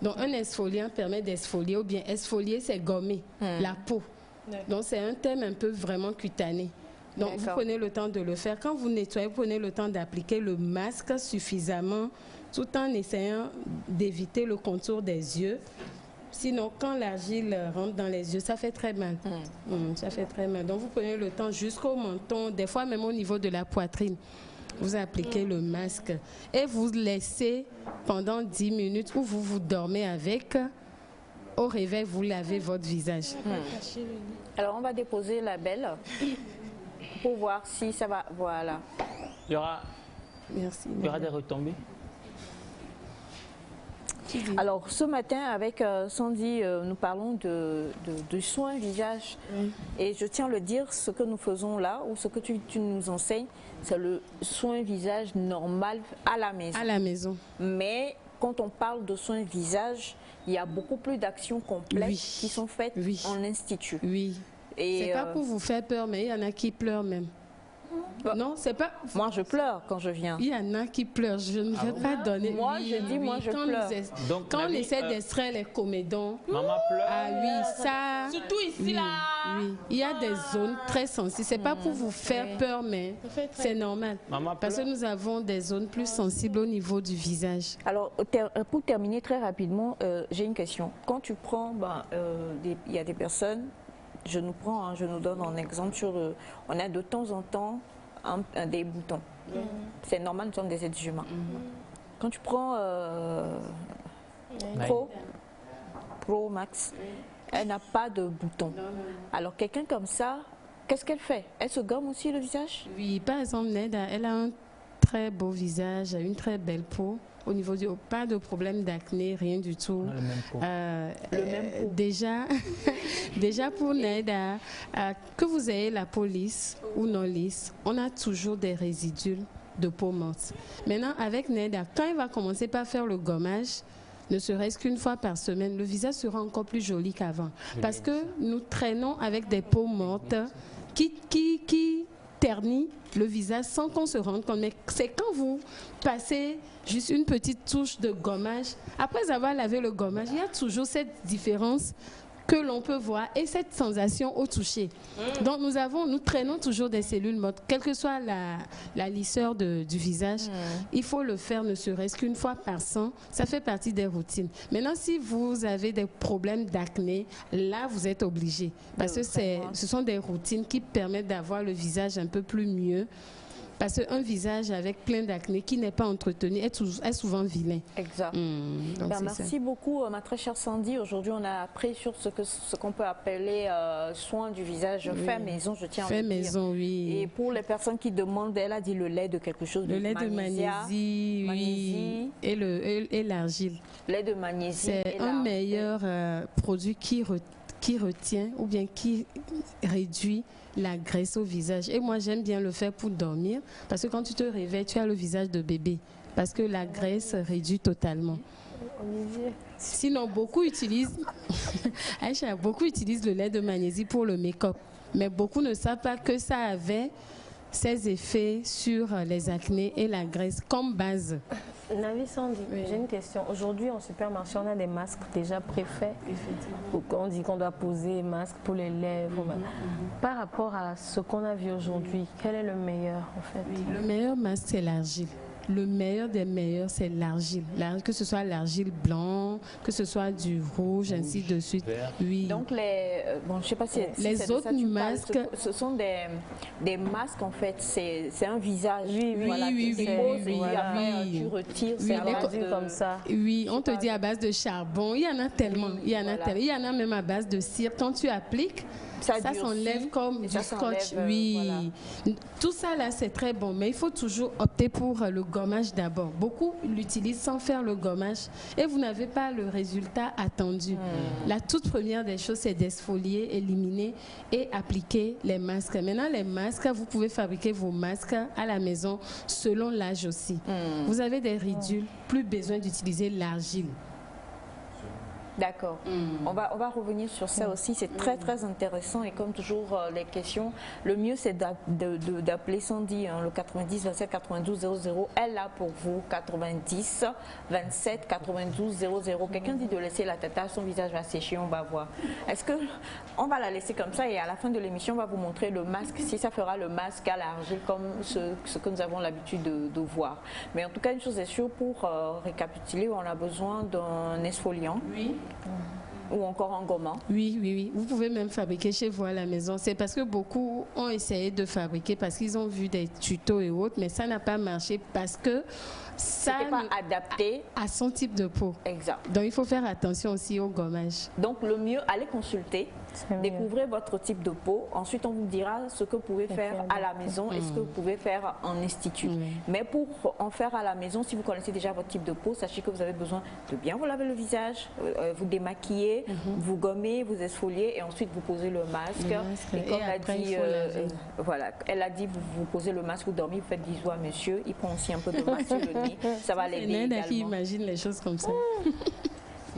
Donc, un exfoliant permet d'exfolier ou bien exfolier, c'est gommer la peau. Donc, c'est un terme un peu vraiment cutané. Donc, vous prenez le temps de le faire. Quand vous nettoyez, vous prenez le temps d'appliquer le masque suffisamment tout en essayant d'éviter le contour des yeux. Sinon, quand l'argile rentre dans les yeux, ça fait très mal. Ça fait très mal. Donc, vous prenez le temps jusqu'au menton, des fois même au niveau de la poitrine. Vous appliquez le masque et vous laissez pendant 10 minutes ou vous dormez avec. Au réveil, vous lavez votre visage. Alors, on va déposer la belle pour voir si ça va. Voilà. Il y aura des retombées. Alors, ce matin, avec Sandy, nous parlons de soins visage. Et je tiens à le dire, ce que nous faisons là, ou ce que tu nous enseignes, c'est le soin visage normal à la maison. À la maison. Mais quand on parle de soins visage, il y a beaucoup plus d'actions complexes qui sont faites en institut. Oui. C'est pas pour vous faire peur, mais il y en a qui pleurent même. Non, c'est pas... Moi, je pleure quand je viens. Il y en a qui pleurent. Je ne vais pas donner... Moi, je dis, moi, je pleure. Quand on essaie d'extraire les comédons... Maman pleure. Ah oui, ça... Surtout ici, là. Oui, il y a des zones très sensibles. C'est pas pour vous faire peur, mais c'est normal. Parce que nous avons des zones plus sensibles au niveau du visage. Alors, pour terminer très rapidement, j'ai une question. Quand tu prends, il y a des personnes, je nous donne un exemple sur on a de temps en temps des boutons. C'est normal, nous sommes des êtres humains. Quand tu prends Pro Max, elle n'a pas de bouton. Alors, quelqu'un comme ça, qu'est-ce qu'elle fait? Elle se gomme aussi le visage? Oui, par exemple, Neda, elle a un très beau visage, une très belle peau. Au niveau du pas de problème d'acné, rien du tout. Le même pot. Déjà pour Neda, que vous ayez la peau lisse ou non lisse, on a toujours des résidus de peau morte. Maintenant, avec Neda, quand elle va commencer par faire le gommage, ne serait-ce qu'une fois par semaine, le visage sera encore plus joli qu'avant. Parce que nous traînons avec des peaux mortes qui ternit le visage sans qu'on se rende compte. Mais c'est quand vous passez juste une petite touche de gommage, après avoir lavé le gommage, il y a toujours cette différence que l'on peut voir et cette sensation au toucher. Donc nous traînons toujours des cellules mortes, quelle que soit la lisseur du visage. Il faut le faire ne serait-ce qu'une fois par 100. Ça fait partie des routines. Maintenant, si vous avez des problèmes d'acné, là, vous êtes obligé. Parce que ce sont des routines qui permettent d'avoir le visage un peu plus mieux. Parce qu'un visage avec plein d'acné qui n'est pas entretenu est souvent vilain. Exact. Merci beaucoup, ma très chère Sandy. Aujourd'hui, on a appris sur ce qu'on peut appeler soin du visage fait maison, je tiens à fait vous dire. Maison, oui. Et pour les personnes qui demandent, elle a dit le lait de quelque chose. Le lait de magnésie, oui. Et l'argile. Lait de magnésie. C'est un meilleur produit qui retient ou bien qui réduit la graisse au visage. Et moi, j'aime bien le faire pour dormir parce que quand tu te réveilles, tu as le visage de bébé parce que la graisse réduit totalement. Sinon, beaucoup utilisent Aïcha, beaucoup utilisent le lait de magnésie pour le make-up. Mais beaucoup ne savent pas que ça avait ses effets sur les acnés et la graisse comme base. Navi Sandy, j'ai une question. Aujourd'hui, en supermarché, on a des masques déjà préfaits. On dit qu'on doit poser masque pour les lèvres. Par rapport à ce qu'on a vu aujourd'hui, quel est le meilleur en fait? Le meilleur masque, c'est l'argile. Le meilleur des meilleurs, c'est l'argile. Que ce soit l'argile blanc, que ce soit du rouge, ainsi de suite. Oui. Donc, je sais pas si les autres masques... Ce sont des masques, en fait. C'est un visage. Oui. Tu retires, c'est comme ça. Oui, on te dit à base de charbon. Il y en a tellement. Il y en a même à base de cire. Quand tu appliques, ça s'enlève comme du scotch. Oui. Tout ça là, c'est très bon. Mais il faut toujours opter pour le gommage d'abord. Beaucoup l'utilisent sans faire le gommage et vous n'avez pas le résultat attendu. La toute première des choses, c'est d'exfolier, éliminer et appliquer les masques. Maintenant, les masques, vous pouvez fabriquer vos masques à la maison selon l'âge aussi. Vous avez des ridules, plus besoin d'utiliser l'argile. D'accord. On va revenir sur ça aussi. C'est très, très intéressant. Et comme toujours, les questions, le mieux, c'est d'appeler Sandy, le 90 27 92 00. Elle est là pour vous, 90 27 92 00. Quelqu'un dit de laisser la tata, son visage va sécher, on va voir. Est-ce que on va la laisser comme ça et à la fin de l'émission, on va vous montrer le masque, si ça fera le masque à l'argile comme ce que nous avons l'habitude de voir. Mais en tout cas, une chose est sûre, pour récapituler, on a besoin d'un exfoliant. Oui. Ou encore en gommant. Oui. Vous pouvez même fabriquer chez vous à la maison. C'est parce que beaucoup ont essayé de fabriquer parce qu'ils ont vu des tutos et autres, mais ça n'a pas marché parce que ça n'est pas adapté à son type de peau. Exact. Donc il faut faire attention aussi au gommage. Donc le mieux, allez consulter, découvrez votre type de peau. Ensuite, on vous dira ce que vous pouvez faire à la maison et ce que vous pouvez faire en institut. Mais pour en faire à la maison, si vous connaissez déjà votre type de peau, sachez que vous avez besoin de bien vous laver le visage, vous démaquiller, vous gommer, vous exfolier et ensuite vous posez le masque. Et comme elle a dit, vous posez le masque, vous dormez, vous faites bisous à monsieur, il prend aussi un peu de masque sur le nez, ça va l'aider également. Qui imagine les choses comme ça.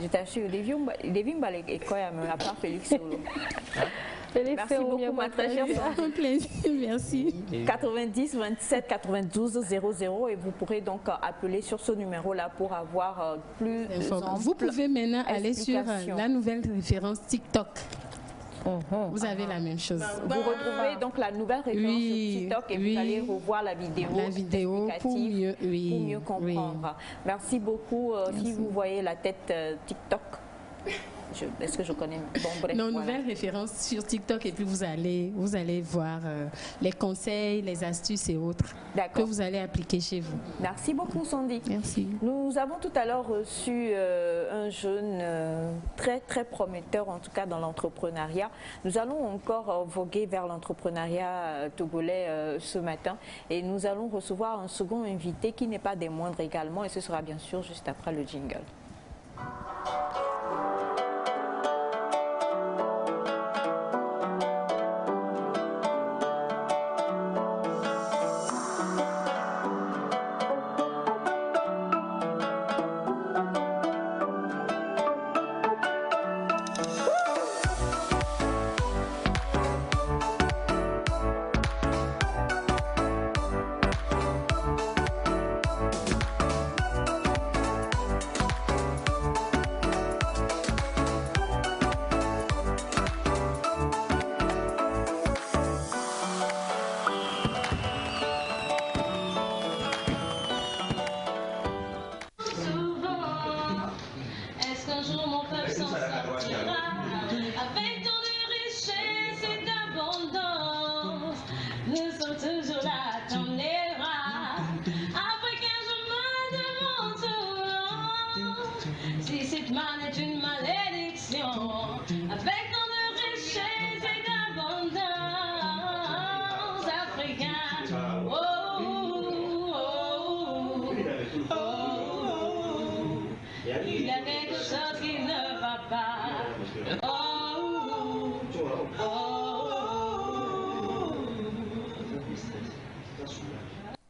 Je t'assure, Devi Mbale et quoi, à part Félix Solo. Merci beaucoup, ma très chère. Un plaisir, merci. 90 27 92 00 et vous pourrez donc appeler sur ce numéro-là pour avoir plus d'informations. Vous pouvez maintenant aller sur la nouvelle référence TikTok. Vous avez la même chose. Vous retrouvez donc la nouvelle référence sur TikTok et vous allez revoir la vidéo pour mieux comprendre. Merci beaucoup. Merci. Si vous voyez la tête TikTok, est-ce que je connais? Bon, bref, non, nouvelle référence sur TikTok et puis vous allez voir les conseils, les astuces et autres que vous allez appliquer chez vous. Merci beaucoup, Sandy. Merci. Nous avons tout à l'heure reçu un jeune très prometteur, en tout cas dans l'entrepreneuriat. Nous allons encore voguer vers l'entrepreneuriat togolais ce matin et nous allons recevoir un second invité qui n'est pas des moindres également et ce sera bien sûr juste après le jingle.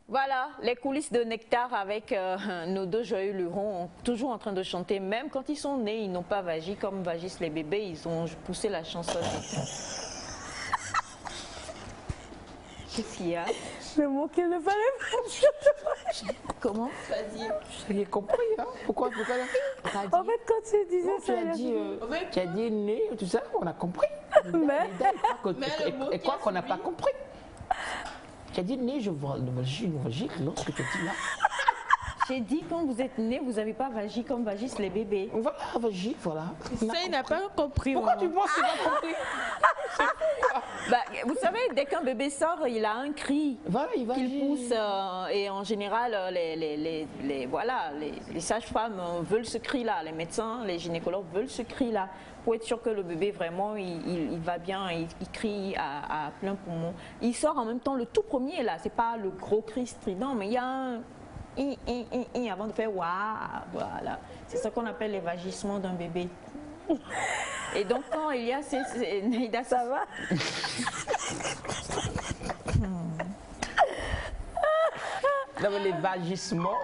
Voilà, les coulisses de Nectar avec nos deux joyeux lurons, toujours en train de chanter. Même quand ils sont nés, ils n'ont pas vagi comme vagissent les bébés, ils ont poussé la chanson. Qu'est-ce qu'il y a? Le mot qu'il ne fallait pas. Comment? J'ai compris, hein? Pourquoi En fait, quand tu disais ça, tu as dit né, tout ça, on a compris. Et quoi qu'on n'a pas compris? Tu as dit né, je vois une logique, lorsque tu dis là. J'ai dit quand vous êtes né, vous n'avez pas vagi comme vagissent les bébés. Voilà, vagi, voilà. Ça, il n'a pas compris. Pourquoi tu penses qu'il a compris? Vous savez, dès qu'un bébé sort, il a un cri qu'il pousse. Et en général, les sages-femmes veulent ce cri-là. Les médecins, les gynécologues veulent ce cri-là. Pour être sûr que le bébé, vraiment, il va bien, il crie à plein poumon. Il sort en même temps, le tout premier, là, c'est pas le gros cri strident, mais il y a un avant de faire waouh, voilà. C'est ça qu'on appelle les vagissements d'un bébé. Et donc quand il y a Naïda, ça va? Non, mais les vagissements.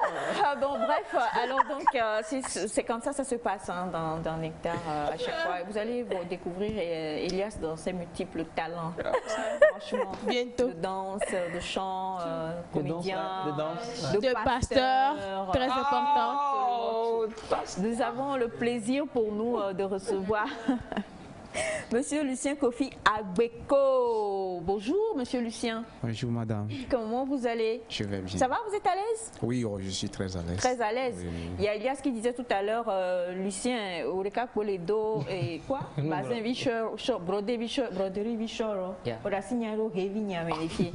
Bon, bref, alors donc c'est comme ça se passe hein, dans Nectar à chaque fois. Vous allez découvrir Elias dans ses multiples talents. Franchement, bientôt. De danse, de chant, comédien, de pasteur, très important. Nous avons le plaisir pour nous de recevoir Monsieur Lucien Kofi Agbeko. Bonjour, Monsieur Lucien. Bonjour, madame. Comment vous allez? Je vais bien. Ça va, vous êtes à l'aise? Oui, je suis très à l'aise. Très à l'aise. Oui. Il y a Elias qui disait tout à l'heure, Lucien, au cas pour les dos et quoi? Bazin bichor, brodé bichor, broderie bichor. On a signalé au Révigna, vérifié.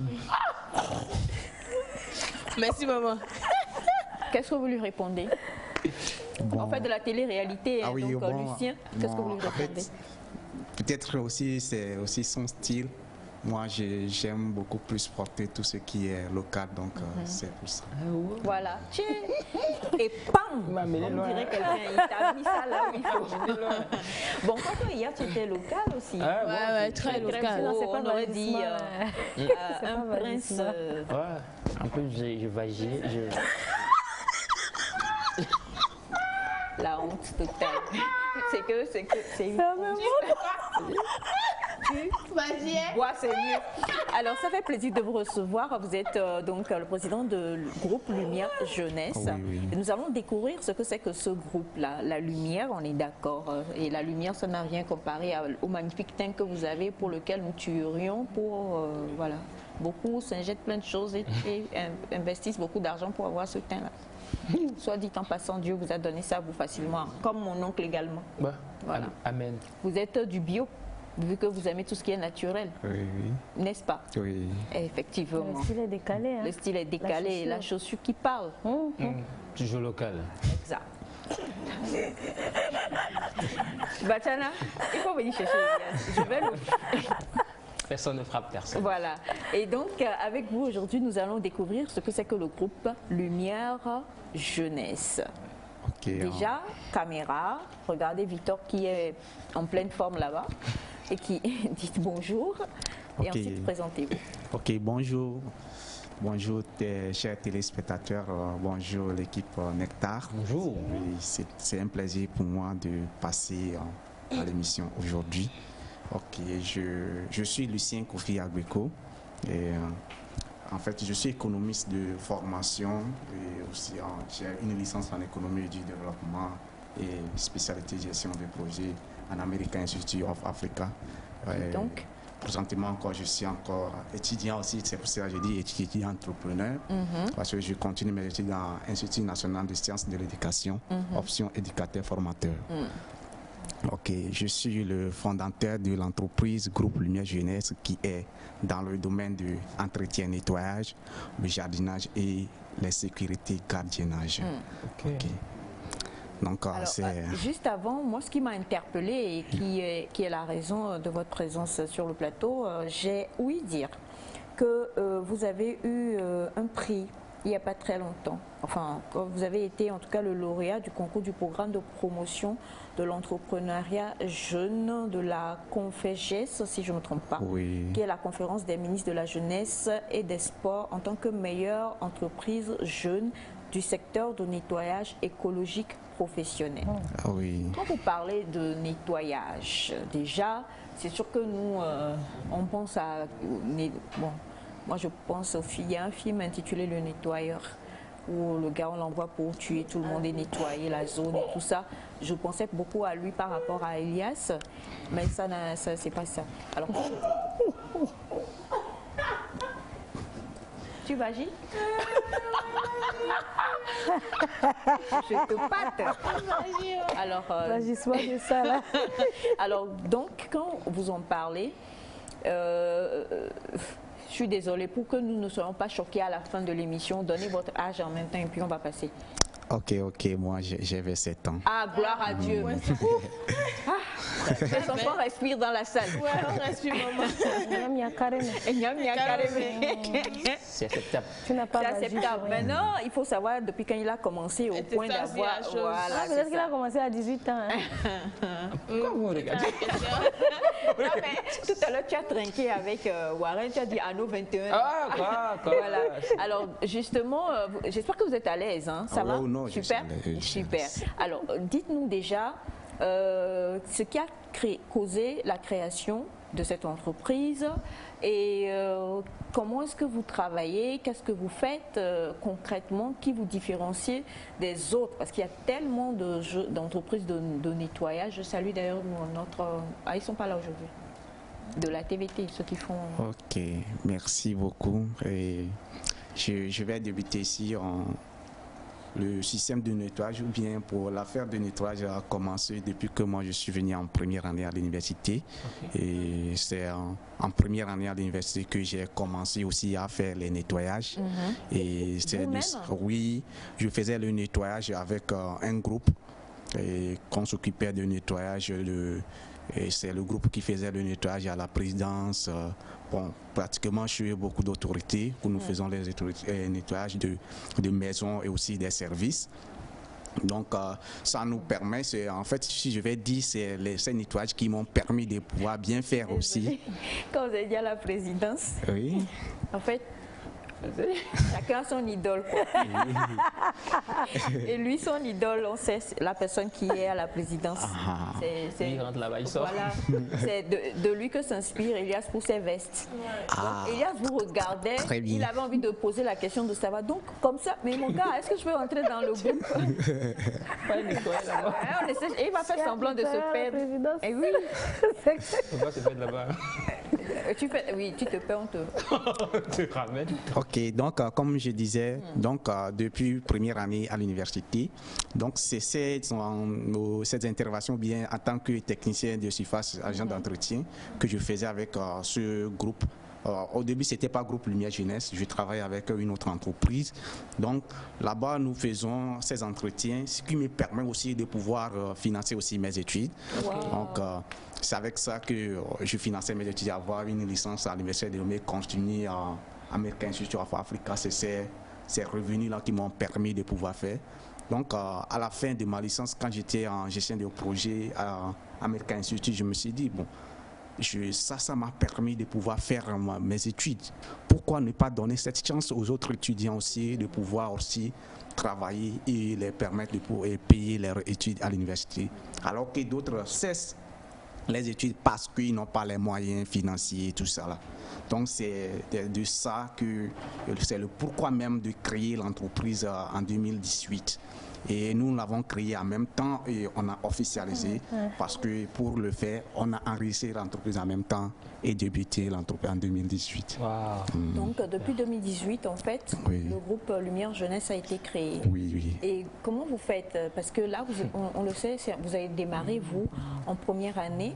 Merci, maman. Qu'est-ce que vous lui répondez? Bon. En fait, de la télé-réalité, oui, donc Lucien, qu'est-ce que vous lui répondez? Peut-être aussi, c'est aussi son style. Moi, j'aime beaucoup plus porter tout ce qui est local, donc c'est pour ça. Voilà. Et pam! On dirait quelqu'un, il t'a mis ça là où il faut. Bon, quand hier, tu étais local aussi. Ouais, très local. On aurait dit un prince. En plus, je vagie. La honte totale. c'est que c'est c'est mieux. Alors, ça fait plaisir de vous recevoir. Vous êtes donc le président du groupe Lumière Jeunesse. Oui. Et nous allons découvrir ce que c'est que ce groupe-là. La lumière, on est d'accord. Et la lumière, ça n'a rien comparé au magnifique teint que vous avez, pour lequel nous tuerions pour, voilà. Beaucoup s'injettent plein de choses et investissent beaucoup d'argent pour avoir ce teint-là. Soit dit en passant, Dieu vous a donné ça vous facilement, comme mon oncle également. Bah, voilà. Amen. Vous êtes du bio, vu que vous aimez tout ce qui est naturel. Oui. N'est-ce pas? Oui. Effectivement. Le style est décalé. Hein. Le style est décalé, la chaussure qui parle. Toujours local. Exact. Batana, il faut venir chercher. Je vais le... Personne ne frappe personne. Voilà. Et donc, avec vous aujourd'hui, nous allons découvrir ce que c'est que le groupe Lumière Jeunesse. Déjà, caméra, regardez Victor qui est en pleine forme là-bas et qui dit bonjour. Et ensuite, présentez-vous. Ok, bonjour. Bonjour, chers téléspectateurs. Bonjour, l'équipe Nectar. Bonjour. C'est un plaisir pour moi de passer à l'émission aujourd'hui. Ok, je suis Lucien Kofi Agbeco et en fait je suis économiste de formation et aussi j'ai une licence en économie du développement et spécialité gestion de projets en American Institute of Africa. Donc présentement encore je suis encore étudiant aussi, c'est pour ça que je dis étudiant entrepreneur parce que je continue mes études dans l'Institut national de sciences de l'éducation, option éducateur formateur. Ok, je suis le fondateur de l'entreprise Groupe Lumière Jeunesse qui est dans le domaine de entretien, nettoyage, le jardinage et la sécurité gardiennage. Okay. Donc, juste avant, moi ce qui m'a interpellée et qui est la raison de votre présence sur le plateau, j'ai ouï dire que vous avez eu un prix il n'y a pas très longtemps. Enfin, vous avez été en tout cas le lauréat du concours du programme de promotion de l'entrepreneuriat jeune de la CONFEJES, si je ne me trompe pas, qui est la conférence des ministres de la jeunesse et des sports en tant que meilleure entreprise jeune du secteur de nettoyage écologique professionnel. Quand vous parlez de nettoyage, déjà, c'est sûr que nous, on pense à... Bon, moi, je pense au film. Il y a un film intitulé Le Nettoyeur, où le gars, on l'envoie pour tuer tout le monde et nettoyer la zone et tout ça. Je pensais beaucoup à lui par rapport à Elias, mais ça c'est pas ça. Alors, tu vas, Gilles? Je te pâte. Alors, vas-y, sois de ça là. Alors, donc, quand vous en parlez, je suis désolée, pour que nous ne soyons pas choqués à la fin de l'émission, donnez votre âge en même temps et puis on va passer. Ok, moi j'avais 7 ans. Ah, gloire à Dieu. Les enfants respirent dans la salle. Ouais, on respire, maman. C'est acceptable. Tu n'as pas C'est acceptable. Maintenant, il faut savoir depuis quand il a commencé au point d'avoir... Voilà, peut-être qu'il a commencé à 18 ans. Pourquoi vous regardez? Non, mais tout à l'heure, tu as trinqué avec Warren, tu as dit Anno 21. Ah, voilà. Alors, justement, j'espère que vous êtes à l'aise. Hein? Ça va? Non, super. Super. Alors, dites-nous déjà ce qui a causé la création de cette entreprise et comment est-ce que vous travaillez, qu'est-ce que vous faites concrètement qui vous différencie des autres, parce qu'il y a tellement d'entreprises de nettoyage. Je salue d'ailleurs notre... Ah, ils ne sont pas là aujourd'hui. De la TVT, ceux qui font... Ok, merci beaucoup. Et je vais débuter ici le système de nettoyage, ou bien pour l'affaire de nettoyage a commencé depuis que moi je suis venu en première année à l'université. Et c'est en première année à l'université que j'ai commencé aussi à faire les nettoyages. Et oui, je faisais le nettoyage avec un groupe et qu'on s'occupait de nettoyage. Et c'est le groupe qui faisait le nettoyage à la présidence. Bon, pratiquement, je suis beaucoup d'autorités où nous faisons les nettoyages de maisons et aussi des services. Donc, ça nous permet, en fait, si je vais dire, c'est ces nettoyages qui m'ont permis de pouvoir bien faire aussi. Quand vous avez dit à la présidence, oui. En fait, Chacun a son idole, quoi. Et lui, son idole, on sait, c'est la personne qui est à la présidence. Il rentre là-bas, il sort. Voilà, c'est de lui que s'inspire Elias pour ses vestes. Donc, Elias vous regardait, il avait envie de poser la question de savoir. Donc, comme ça, mais mon gars, est-ce que je peux rentrer dans le groupe? Et il va faire semblant de se perdre. Et oui. On va se mettre là-bas. Oui, tu te perds, on te ramène. Ok, donc comme je disais, donc depuis première année à l'université, donc c'est cette intervention bien en tant que technicien de surface, agent d'entretien, que je faisais avec ce groupe. Au début, c'était pas groupe Lumière Jeunesse, je travaillais avec une autre entreprise. Donc là-bas, nous faisons ces entretiens, ce qui me permet aussi de pouvoir financer aussi mes études. Donc c'est avec ça que je finançais mes études, avoir une licence à l'université de Lomé, continuer à American Institute of Africa. C'est ces revenus-là qui m'ont permis de pouvoir faire. Donc à la fin de ma licence, quand j'étais en gestion de projet à American Institute, je me suis dit, bon, ça m'a permis de pouvoir faire mes études. Pourquoi ne pas donner cette chance aux autres étudiants aussi de pouvoir aussi travailler et les permettre de pouvoir payer leurs études à l'université, alors que d'autres cessent les études parce qu'ils n'ont pas les moyens financiers et tout ça là. Donc c'est de ça que c'est le pourquoi même de créer l'entreprise en 2018. Et nous l'avons créé en même temps et on a officialisé parce que pour le faire, on a enregistré l'entreprise en même temps et débuté l'entreprise en 2018. Donc depuis 2018, en fait, le groupe Lumière Jeunesse a été créé. Oui. Et comment vous faites? Parce que là, on le sait, vous avez démarré, vous, en première année,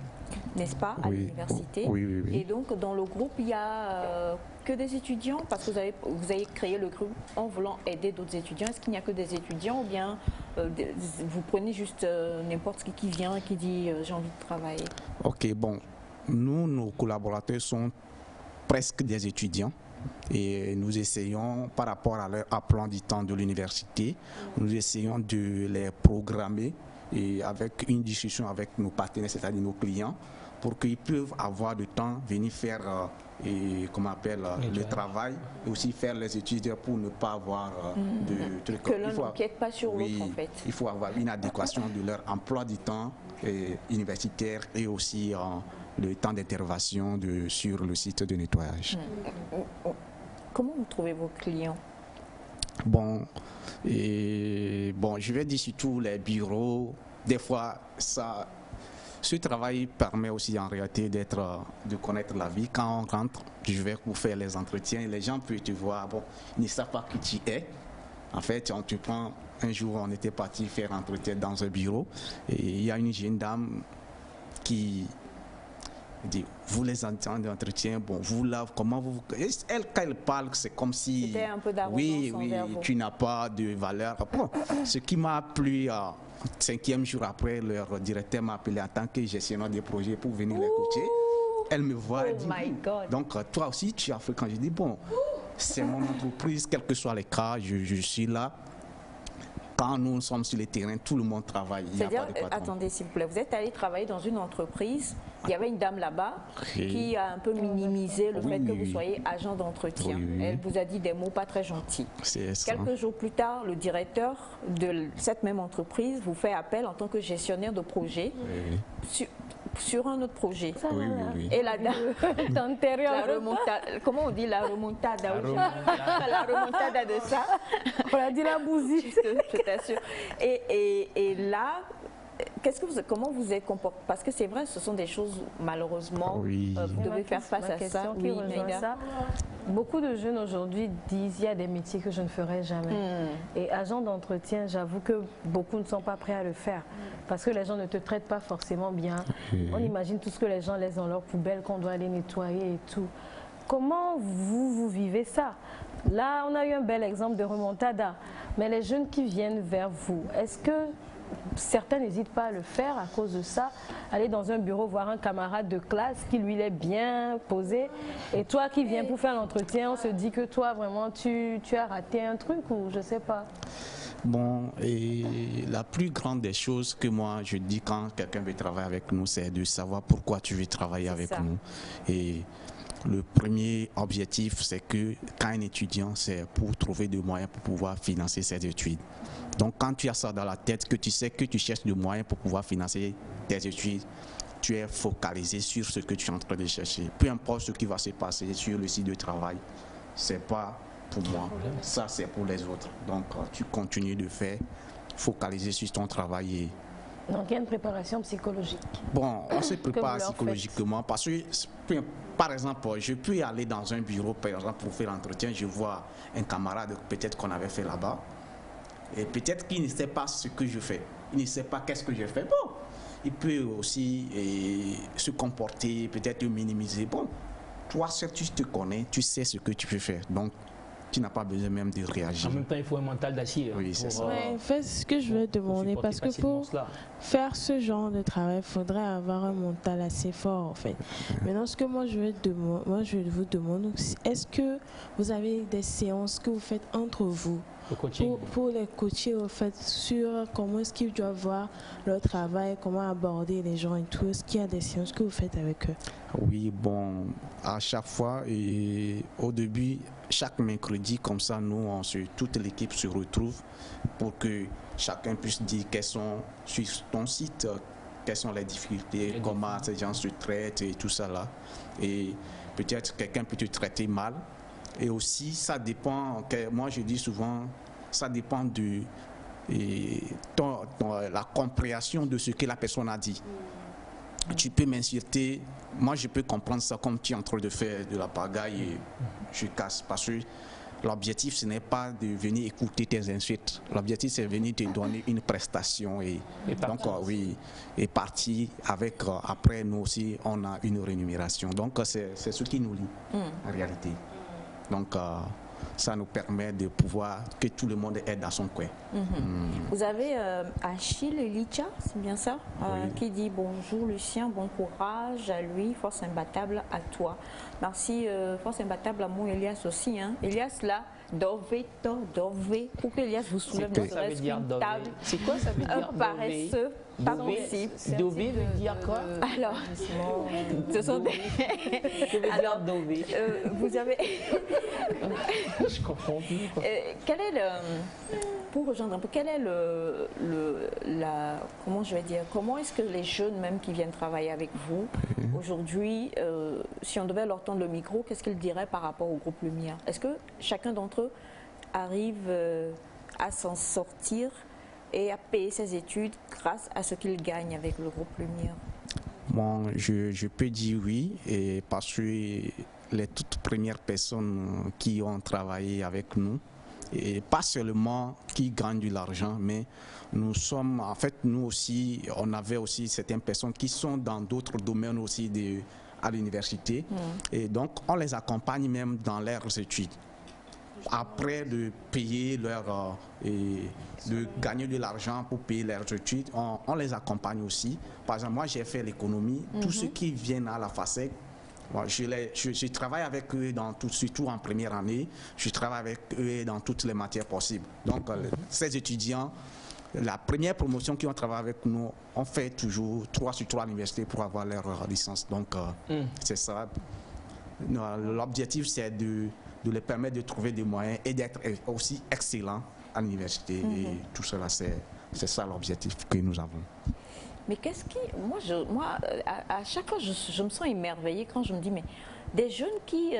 n'est-ce pas, à l'université. Oui. Et donc, dans le groupe, il y a que des étudiants? Parce que vous avez créé le groupe en voulant aider d'autres étudiants. Est-ce qu'il n'y a que des étudiants ou bien vous prenez juste n'importe qui vient, qui dit j'ai envie de travailler? Ok, bon. Nous, nos collaborateurs sont presque des étudiants et nous essayons, par rapport à leur emploi du temps de l'université, nous essayons de les programmer et avec une discussion avec nos partenaires, c'est-à-dire nos clients, pour qu'ils puissent avoir du temps, venir faire le travail et aussi faire les études pour ne pas avoir de trucs. Que l'un n'empiète pas sur l'autre, en fait. Il faut avoir une adéquation de leur emploi du temps universitaire et aussi le temps d'intervention sur le site de nettoyage. Comment vous trouvez vos clients? Je vais dire surtout les bureaux. Des fois, ce travail permet aussi en réalité de connaître la vie. Quand on rentre, je vais vous faire les entretiens. Les gens peuvent te voir, ils ne savent pas qui tu es. En fait, on te prend. Un jour, on était parti faire un entretien dans un bureau et il y a une jeune dame qui dit, vous les entretiens, vous là, comment vous... Elle, quand elle parle, c'est comme si... C'était un peu d'arrogance envers vous. Tu n'as pas de valeur. Ce qui m'a plu, 5e jour après, leur directeur m'a appelé en tant que gestionnaire des projets pour venir les coacher. Elle me voit et dit, donc toi aussi, tu as fait quand je dis, c'est mon entreprise, quel que soit les cas, je suis là. Quand nous sommes sur le terrain, tout le monde travaille. C'est-à-dire, attendez s'il vous plaît, vous êtes allé travailler dans une entreprise, il y avait une dame là-bas qui a un peu minimisé le fait que vous soyez agent d'entretien. Elle vous a dit des mots pas très gentils. Quelques jours plus tard, le directeur de cette même entreprise vous fait appel en tant que gestionnaire de projet sur un autre projet. Et la dame, comment on dit la remontada? La remontada de ça. On a dit la bousille. Je t'assure. Et là, comment vous êtes comporté? Parce que c'est vrai, ce sont des choses, malheureusement, vous devez faire face à ça. Beaucoup de jeunes aujourd'hui disent il y a des métiers que je ne ferai jamais. Et agent d'entretien, j'avoue que beaucoup ne sont pas prêts à le faire. Parce que les gens ne te traitent pas forcément bien. On imagine tout ce que les gens laissent dans leur poubelle, qu'on doit aller nettoyer et tout. Comment vous vivez ça? Là, on a eu un bel exemple de remontada. Mais les jeunes qui viennent vers vous, est-ce que certains n'hésitent pas à le faire à cause de ça? Aller dans un bureau, voir un camarade de classe qui lui est bien posé. Et toi qui viens pour faire l'entretien, on se dit que toi, vraiment, tu as raté un truc ou je sais pas. Et la plus grande des choses que moi je dis quand quelqu'un veut travailler avec nous, c'est de savoir pourquoi tu veux travailler avec nous. Et Le premier objectif, c'est que quand un étudiant, c'est pour trouver des moyens pour pouvoir financer ses études. Donc quand tu as ça dans la tête, que tu sais que tu cherches des moyens pour pouvoir financer tes études, tu es focalisé sur ce que tu es en train de chercher. Peu importe ce qui va se passer sur le site de travail, c'est pas pour moi, ça c'est pour les autres. Donc tu continues de faire, focaliser sur ton travail. Et donc il y a une préparation psychologique. Bon, on se prépare psychologiquement parce que, par exemple, je peux aller dans un bureau, par exemple, pour faire l'entretien, je vois un camarade peut-être qu'on avait fait là-bas, et peut-être qu'il ne sait pas ce que je fais, il ne sait pas qu'est-ce que je fais. Bon, il peut aussi se comporter, peut-être minimiser. Bon, toi, si tu te connais, tu sais ce que tu peux faire. Donc, tu n'as pas besoin même de réagir. En même temps, il faut un mental d'acier. Oui, c'est ça. En fait, ce que je veux demander, parce que pour faire ce genre de travail, il faudrait avoir un mental assez fort, en fait. Maintenant, ce que moi je vous demande, est-ce que vous avez des séances que vous faites entre vous pour les coacher, en fait, sur comment est-ce qu'ils doivent voir leur travail, comment aborder les gens et tout? Est-ce qu'il y a des séances que vous faites avec eux? Oui, bon, à chaque fois, et au début, chaque mercredi, comme ça, nous, toute l'équipe se retrouve pour que chacun puisse dire quels sont sur ton site, quelles sont les difficultés, comment ces gens se traitent et tout ça là. Et peut-être quelqu'un peut te traiter mal. Et aussi, ça dépend, moi je dis souvent, ça dépend de la compréhension de ce que la personne a dit. Tu peux m'insulter, moi je peux comprendre ça comme tu es en train de faire de la pagaille et je casse. Parce que l'objectif ce n'est pas de venir écouter tes insultes. L'objectif c'est de venir te donner une prestation et donc oui, et partir avec, après nous aussi on a une rémunération. Donc c'est ce qui nous lie en réalité. Donc ça nous permet de pouvoir que tout le monde est dans son coin. Vous avez Achille Licha, c'est bien ça, qui dit bonjour Lucien, bon courage à lui, force imbattable à toi. Merci, force imbattable à mon Elias aussi. Hein. Elias là, dorvez, pour que Elias vous soulève ne serait-ce qu'une table. C'est quoi ça veut dire paresseux, pas possible. Dové veut dire quoi? Alors, ce sont des... Alors, vous avez... Je comprends plus. Quel est le... Pour rejoindre un peu, quel est comment je vais dire, comment est-ce que les jeunes même qui viennent travailler avec vous, aujourd'hui, si on devait leur tendre le micro, qu'est-ce qu'ils diraient par rapport au groupe Lumière? Est-ce que chacun d'entre eux arrive à s'en sortir et à payer ses études grâce à ce qu'il gagne avec le groupe Lumière? Bon, je peux dire oui, et parce que les toutes premières personnes qui ont travaillé avec nous, et pas seulement qui gagnent de l'argent, mais nous sommes, en fait, nous aussi, on avait aussi certaines personnes qui sont dans d'autres domaines aussi à l'université, et donc on les accompagne même dans leurs études. Après de payer de gagner de l'argent pour payer leurs études, on les accompagne aussi. Par exemple, moi j'ai fait l'économie, tous ceux qui viennent à la FASEC, je travaille avec eux surtout en première année, je travaille avec eux dans toutes les matières possibles. Donc ces étudiants, la première promotion qui ont travaillé avec nous, on fait toujours 3 sur 3 à l'université pour avoir leur licence. Donc c'est ça. L'objectif c'est de les permettre de trouver des moyens et d'être aussi excellents à l'université. Et tout cela, c'est ça l'objectif que nous avons. Mais qu'est-ce qui... Moi, à chaque fois, je me sens émerveillée quand je me dis, mais des jeunes qui...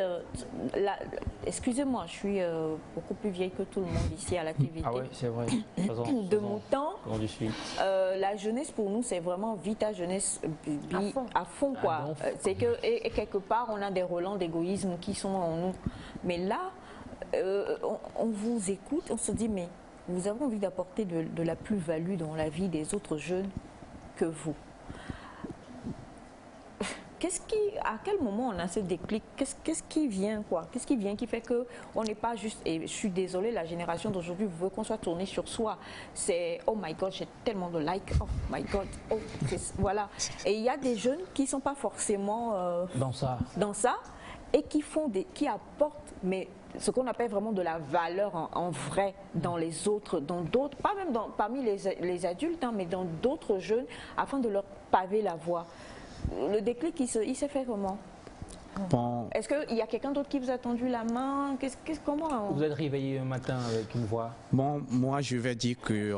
excusez-moi, je suis beaucoup plus vieille que tout le monde ici à l'activité. Ah oui, c'est vrai. De mon temps, la jeunesse pour nous, c'est vraiment vita jeunesse à fond quoi. C'est que, et quelque part, on a des relents d'égoïsme qui sont en nous. Mais là, on vous écoute, on se dit, mais vous avez envie d'apporter de la plus-value dans la vie des autres jeunes que vous. À quel moment on a ce déclic? Qu'est-ce qui vient quoi? Qu'est-ce qui vient qui fait que on n'est pas juste, et je suis désolée, la génération d'aujourd'hui veut qu'on soit tourné sur soi. C'est oh my god, j'ai tellement de likes, oh my god, oh, voilà. Et il y a des jeunes qui sont pas forcément dans ça et qui apportent, mais ce qu'on appelle vraiment de la valeur en vrai dans les autres, dans d'autres, pas même parmi les adultes, hein, mais dans d'autres jeunes, afin de leur paver la voie. Le déclic, il s'est fait comment? Bon. Est-ce qu'il y a quelqu'un d'autre qui vous a tendu la main? Comment Vous êtes réveillé un matin avec une voix? Bon, moi, je vais dire que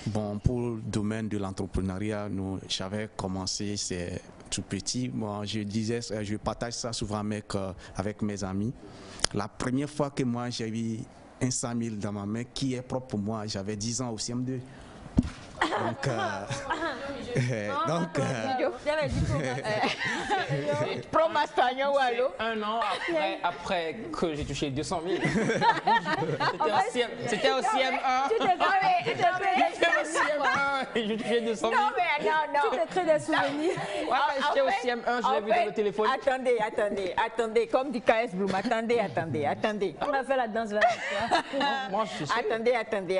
bon, pour le domaine de l'entrepreneuriat, j'avais commencé, c'est tout petit. Moi, je partage ça souvent avec mes amis. La première fois que moi, j'ai eu un 100 000 dans ma main, qui est propre pour moi, j'avais 10 ans au CM2. Donc, un an après que j'ai touché 200 000. C'était au CM1. Tu t'es et j'ai touché 200 000. Non, mais non. Tu te crées des souvenirs. J'étais au CM1, je l'ai vu dans le téléphone. Attendez, comme dit KS Bloom, attendez. On a fait la danse là. Moi, je suis Attendez.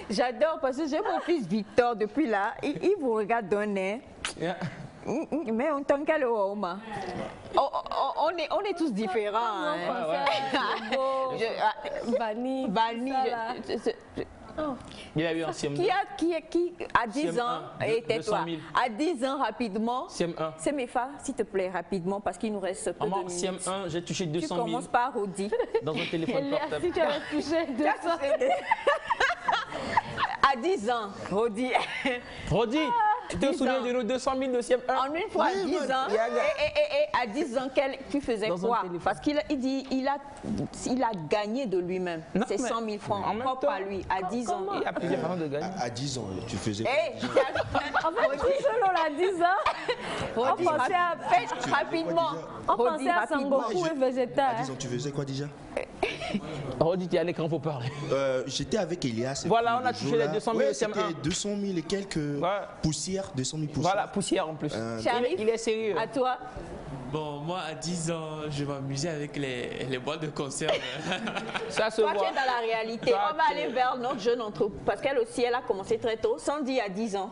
J'adore parce que j'ai mon fils Victor depuis là, il vous regarde donner. Yeah. Mais on t'en cale au Oma. On est tous différents. Vanille. Il a eu un CM2. Qui à 10 ans, et tais-toi, à 10 ans rapidement, CM1. c'est mes femmes, s'il te plaît, rapidement, parce qu'il nous reste peu de minutes. CM1, j'ai touché 200 000. Tu commences par Rodi. Dans un téléphone portable. Si tu avais touché 200 000. À 10 ans, Rodi. Tu te souviens de nos 200 000 de CM1? En une fois, à 10 ans, et à 10 ans, tu faisais quoi? Parce qu'il dit, il a gagné de lui-même. C'est 100 000 francs propre à lui, à 10 ans. Il y a plusieurs façons de gagner. À 10 ans, tu faisais quoi? En fait, tout seul, on a 10 ans. On pensait à rapidement. On pensait à Sangoku et Vegeta. À 10 ans, tu faisais quoi déjà? Rodi, tu es à l'écran pour parler. J'étais avec Elias. Voilà, on a touché les 200 000 c'était 200 000 et quelques poussières, 200 000 poussières. Voilà, poussière en plus. Il est sérieux. À toi? Bon, moi, à 10 ans, je m'amusais avec les boîtes de conserve. Ça se Toi, voit. tu es dans la réalité. On va aller vers notre jeune entrepreneur. Parce qu'elle aussi, elle a commencé très tôt. Sandy à 10 ans.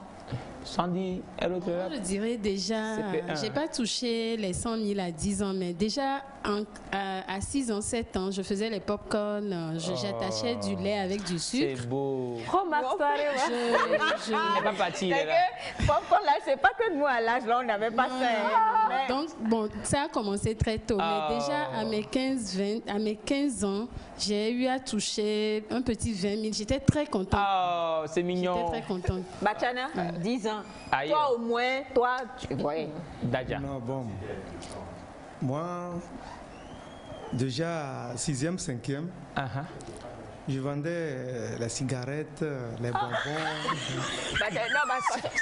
Sandy, elle autre là. Je dirais déjà, j'ai pas touché les 100 000 à 10 ans, mais déjà à 6 ans, 7 ans, je faisais les pop-corn, j'attachais du lait avec du sucre. C'est beau. Elle va partir là. Popcorn là, c'est pas que nous à l'âge là, on n'avait pas ça. Donc, bon, ça a commencé très tôt, mais déjà à mes 15 ans, j'ai eu à toucher un petit 20 000. J'étais très contente. Oh, c'est mignon. J'étais très contente. Bachana, 10 ans. Aïe. Toi au moins, toi, tu vois. Dadja. Non, bon. Moi, déjà 6e, 5e, je vendais les cigarettes, les bonbons.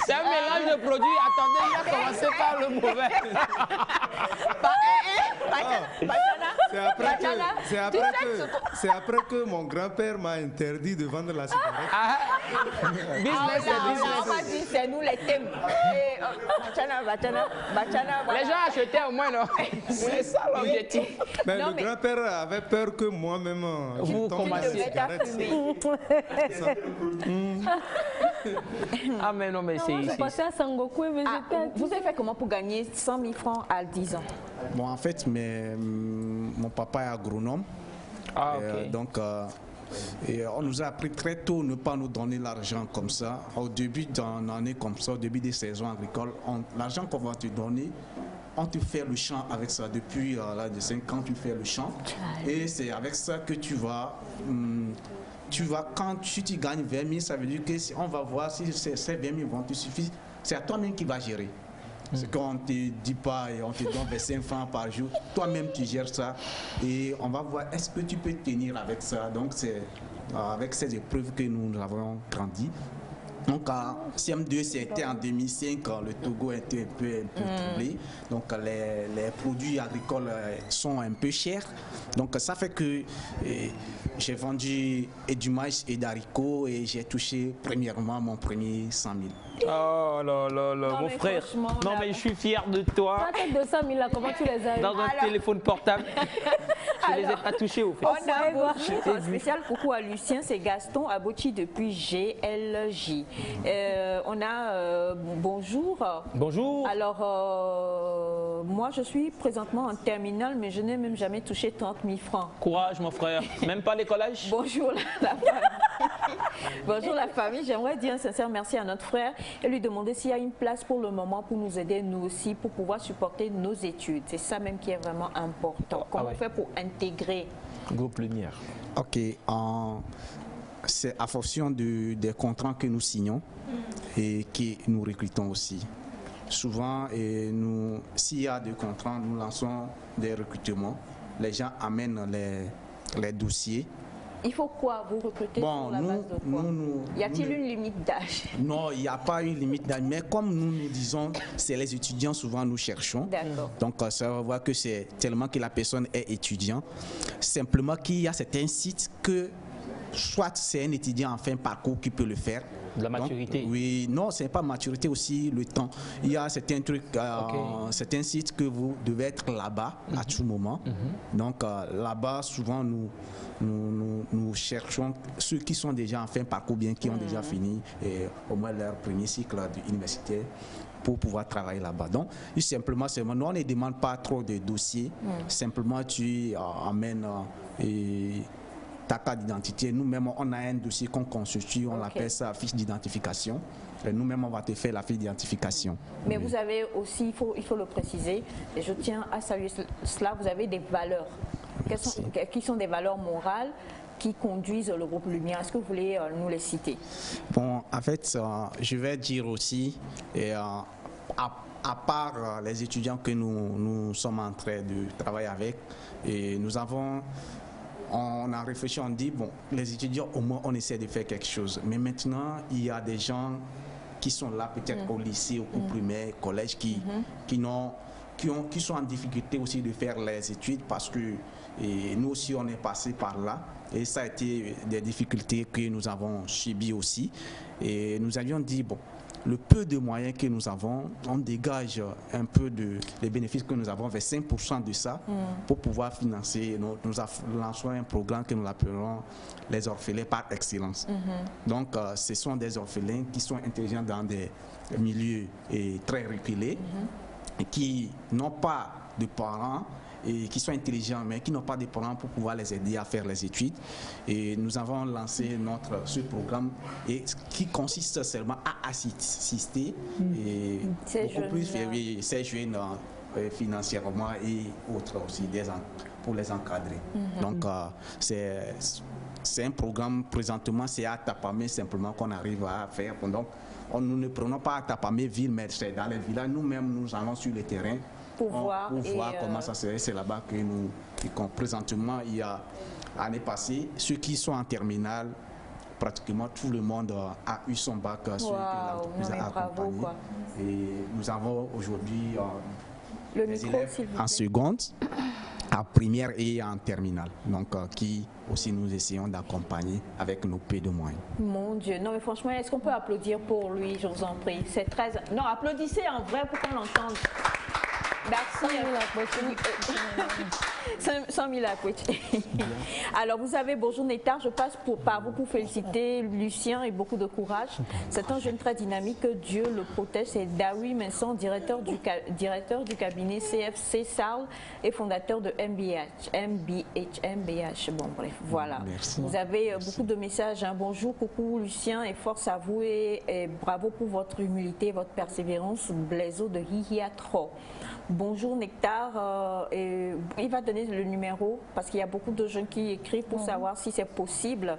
C'est un mélange de produits. Attendez, il a commencé par le mauvais. C'est après que mon grand-père m'a interdit de vendre la cigarette. Business, business. C'est nous les thèmes. Les gens achetaient au moins, non? C'est ça l'objectif. Mais le grand-père avait peur que moi-même je tombe dans la cigarette. Ah mais non, mais c'est... passé à Sangoku et Vegeta. Vous avez fait comment pour gagner 100 000 francs à 10 ans? Bon, en fait, mon papa est agronome. Donc, on nous a appris très tôt ne pas nous donner l'argent comme ça. Au début d'une année comme ça, au début des saisons agricoles, l'argent qu'on va te donner, on te fait le champ avec ça. Depuis l'âge de 5 ans, tu fais le champ. Et c'est avec ça que tu vas, quand tu gagnes 20 000, ça veut dire que on va voir si ces 20 000 vont te suffire. C'est à toi-même qui vas gérer. C'est qu'on ne te dit pas et on te donne 25 francs par jour. Toi-même, tu gères ça. Et on va voir est-ce que tu peux tenir avec ça. Donc, c'est avec ces épreuves que nous avons grandi. Donc, CM2, c'était en 2005, le Togo était un peu troublé. Donc, les produits agricoles sont un peu chers. Donc, ça fait que j'ai vendu du maïs et d'haricots et j'ai touché premièrement mon premier 100 000. Oh là là là, mon frère. Non, mais je suis fier de toi. Toi, tes 200 000 là, comment tu les as eu? Dans un téléphone portable. Je les ai pas touchés au fait. On a un spécial coucou à Lucien, c'est Gaston Abouchi depuis GLJ. On a bonjour. Bonjour. Alors, moi je suis présentement en terminale, mais je n'ai même jamais touché 30 000 francs. Courage mon frère. Même pas les collages. Bonjour la femme. Bonjour la famille, j'aimerais dire un sincère merci à notre frère et lui demander s'il y a une place pour le moment pour nous aider nous aussi, pour pouvoir supporter nos études. C'est ça même qui est vraiment important. Comment on fait pour intégrer Groupe Lumière? Ok, c'est à fonction des contrats que nous signons et que nous recrutons aussi. Souvent, s'il y a des contrats, nous lançons des recrutements. Les gens amènent les dossiers. Il faut quoi vous recruter sur la base de quoi? Y a-t-il une limite d'âge? Non, il n'y a pas une limite d'âge. Mais comme nous disons, c'est les étudiants souvent nous cherchons. Donc ça va voir que c'est tellement que la personne est étudiant. Simplement qu'il y a certains sites que soit c'est un étudiant en fin de parcours qui peut le faire. La maturité? Donc, oui, non, c'est pas maturité aussi, le temps. Il y a certains trucs, certains sites que vous devez être là-bas à tout moment. Donc là-bas, souvent, nous cherchons ceux qui sont déjà en fin de parcours, bien qui ont déjà fini au moins leur premier cycle universitaire pour pouvoir travailler là-bas. Donc, simplement, nous, on ne demande pas trop de dossiers. Simplement, tu amènes ta carte d'identité. Nous-mêmes, on a un dossier qu'on constitue, on l'appelle ça fiche d'identification. Nous-mêmes, on va te faire la fiche d'identification. Mais vous avez aussi, il faut le préciser, et je tiens à saluer cela, vous avez des valeurs. Qui sont des valeurs morales qui conduisent le groupe Lumière? Est-ce que vous voulez nous les citer? Bon, en fait, je vais dire aussi, à part les étudiants que nous sommes en train de travailler avec, et on a réfléchi, on dit, bon, les étudiants, au moins, on essaie de faire quelque chose. Mais maintenant, il y a des gens qui sont là, peut-être au lycée, au primaire, collège, qui sont en difficulté aussi de faire les études parce que nous aussi, on est passé par là. Et ça a été des difficultés que nous avons subies aussi. Et nous avions dit, bon, le peu de moyens que nous avons, on dégage un peu des bénéfices que nous avons, vers 5% de ça, pour pouvoir financer. Nous lançons un programme que nous appelons les orphelins par excellence. Donc, ce sont des orphelins qui sont intelligents dans des milieux très reculés, et qui n'ont pas de parents, et qui sont intelligents, mais qui n'ont pas de parents pour pouvoir les aider à faire les études. Et nous avons lancé ce programme qui consiste seulement à assister beaucoup plus ces jeunes financièrement et autres aussi pour les encadrer. Donc c'est un programme présentement, c'est à Tapamé simplement qu'on arrive à faire. Donc nous ne prenons pas à Tapamé ville, mais c'est dans les villages. Nous-mêmes, nous allons sur le terrain pour voir comment ça se fait. C'est là-bas que présentement, il y a l'année passée, ceux qui sont en terminale, pratiquement tout le monde a eu son bac, ceux que l'entreprise a accompagné. Et nous avons aujourd'hui des élèves en seconde, en première et en terminale, donc qui aussi nous essayons d'accompagner avec nos peu de moyens. Mon Dieu, non mais franchement, est-ce qu'on peut applaudir pour lui, je vous en prie? C'est très... Non, applaudissez en vrai pour qu'on l'entende. Merci. 100 000 Alors vous avez, bonjour Nectar, je passe par vous pour féliciter Lucien et beaucoup de courage. C'est un jeune très dynamique, que Dieu le protège. C'est Dawi Vincent, directeur du cabinet CFC Sarl et fondateur de MBH. Bon bref, voilà. Merci. Vous avez beaucoup de messages. Bonjour, coucou Lucien et force à vous et bravo pour votre humilité, votre persévérance. Blaiseau de Hihiatro. Bonjour Nectar, et il va donner le numéro parce qu'il y a beaucoup de jeunes qui écrivent pour savoir si c'est possible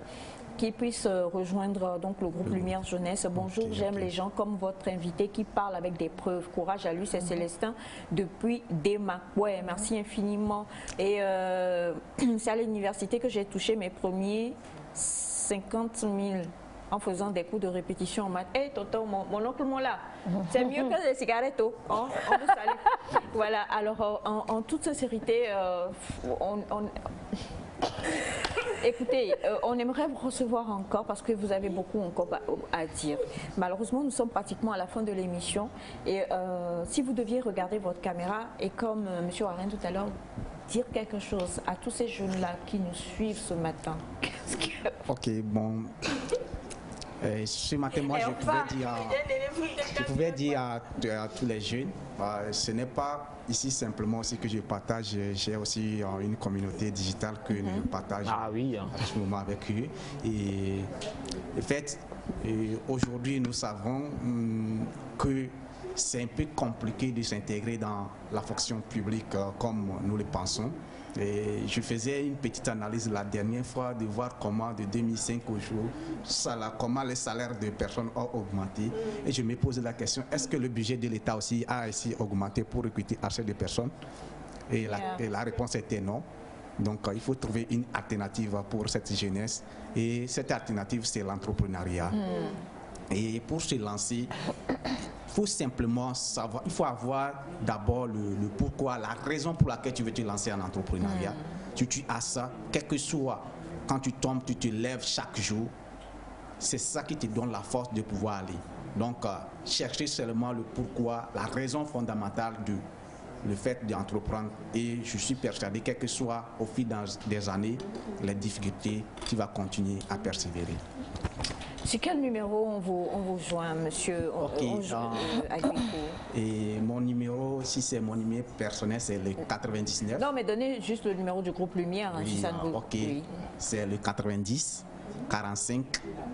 qu'ils puissent rejoindre donc le groupe Lumière Jeunesse. Bonjour, j'aime les gens comme votre invité qui parle avec des preuves. Courage à lui, c'est Célestin depuis Demakwe. Merci infiniment. Et c'est à l'université que j'ai touché mes premiers 50 000. En faisant des coups de répétition en maths. Hé, tonton, mon oncle là, c'est mieux que les cigarettes. On vous salue. Voilà, alors en toute sincérité, écoutez, on aimerait vous recevoir encore parce que vous avez beaucoup encore à dire. Malheureusement, nous sommes pratiquement à la fin de l'émission. Et si vous deviez regarder votre caméra et comme M. Warren tout à l'heure, dire quelque chose à tous ces jeunes-là qui nous suivent ce matin. Ok, bon... Ce matin, moi, je pouvais dire à tous les jeunes, ce n'est pas ici simplement aussi que je partage, j'ai aussi une communauté digitale que je partage à ce moment avec eux. Et en fait, aujourd'hui, nous savons que c'est un peu compliqué de s'intégrer dans la fonction publique comme nous le pensons. Et je faisais une petite analyse la dernière fois de voir comment de 2005 au jour, comment les salaires des personnes ont augmenté. Et je me pose la question, est-ce que le budget de l'État aussi a ainsi augmenté pour recruter assez de personnes? Et la réponse était non. Donc il faut trouver une alternative pour cette jeunesse. Et cette alternative, c'est l'entrepreneuriat. Et pour se lancer, il faut simplement savoir, il faut avoir d'abord le pourquoi, la raison pour laquelle tu veux te lancer en entrepreneuriat. Tu as ça, quel que soit, quand tu tombes, tu te lèves chaque jour. C'est ça qui te donne la force de pouvoir aller. Donc, chercher seulement le pourquoi, la raison fondamentale le fait d'entreprendre. Et je suis persuadé, quel que soit au fil des années, les difficultés, tu vas continuer à persévérer. Sur quel numéro on vous joint, monsieur Et mon numéro, si c'est mon numéro personnel, c'est le 99. Non, mais donnez juste le numéro du groupe Lumière, oui, si ça ne vous... Ok, oui. C'est le 90 45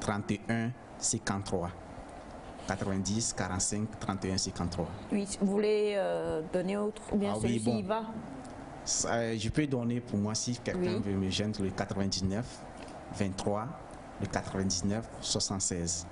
31 53. 90 45 31 53. Oui, vous voulez donner autre ou bien celui-ci oui, y va? Je peux donner pour moi si quelqu'un veut me joindre le 99 23 le 99 76.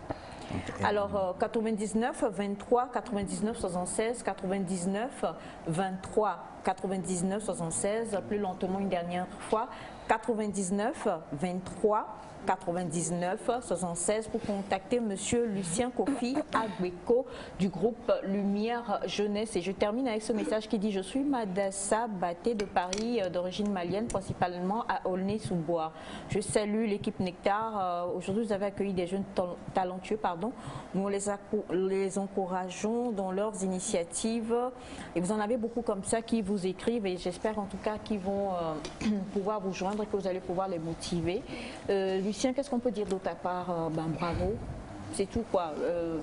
Donc, alors 99 23 99 76 99 23 99 76, plus lentement une dernière fois, 99 23 99 76 pour contacter monsieur Lucien Kofi Agweko du groupe Lumière Jeunesse. Et je termine avec ce message qui dit: je suis Madassa Baté de Paris, d'origine malienne, principalement à Aulnay-sous-Bois. Je salue l'équipe Nectar. Aujourd'hui, vous avez accueilli des jeunes talentueux, Nous les encourageons dans leurs initiatives. Et vous en avez beaucoup comme ça qui vous écrivent, et j'espère en tout cas qu'ils vont pouvoir vous joindre et que vous allez pouvoir les motiver. Lucien, qu'est-ce qu'on peut dire de ta part? Bravo. C'est tout quoi.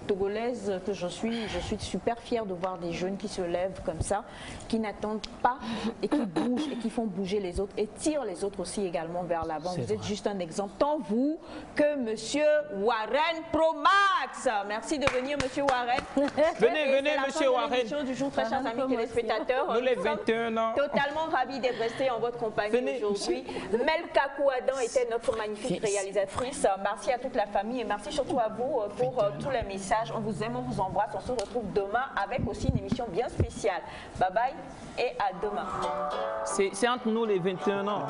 Togolaise que je suis super fière de voir des jeunes qui se lèvent comme ça, qui n'attendent pas et qui bougent et qui font bouger les autres et tirent les autres aussi également vers l'avant. Vous êtes juste un exemple, tant vous que monsieur Warren Promax. Merci de venir, monsieur Warren. Venez, monsieur Warren. Du jour, très chers amis téléspectateurs. Nous les 21 ans. Totalement ravis d'être restés en votre compagnie aujourd'hui. Melka Kouadan était notre magnifique réalisatrice. Merci à toute la famille et merci surtout à vous pour tous les messages. On vous aime, on vous embrasse. On se retrouve demain avec aussi une émission bien spéciale. Bye bye et à demain. C'est entre nous les 21 ans.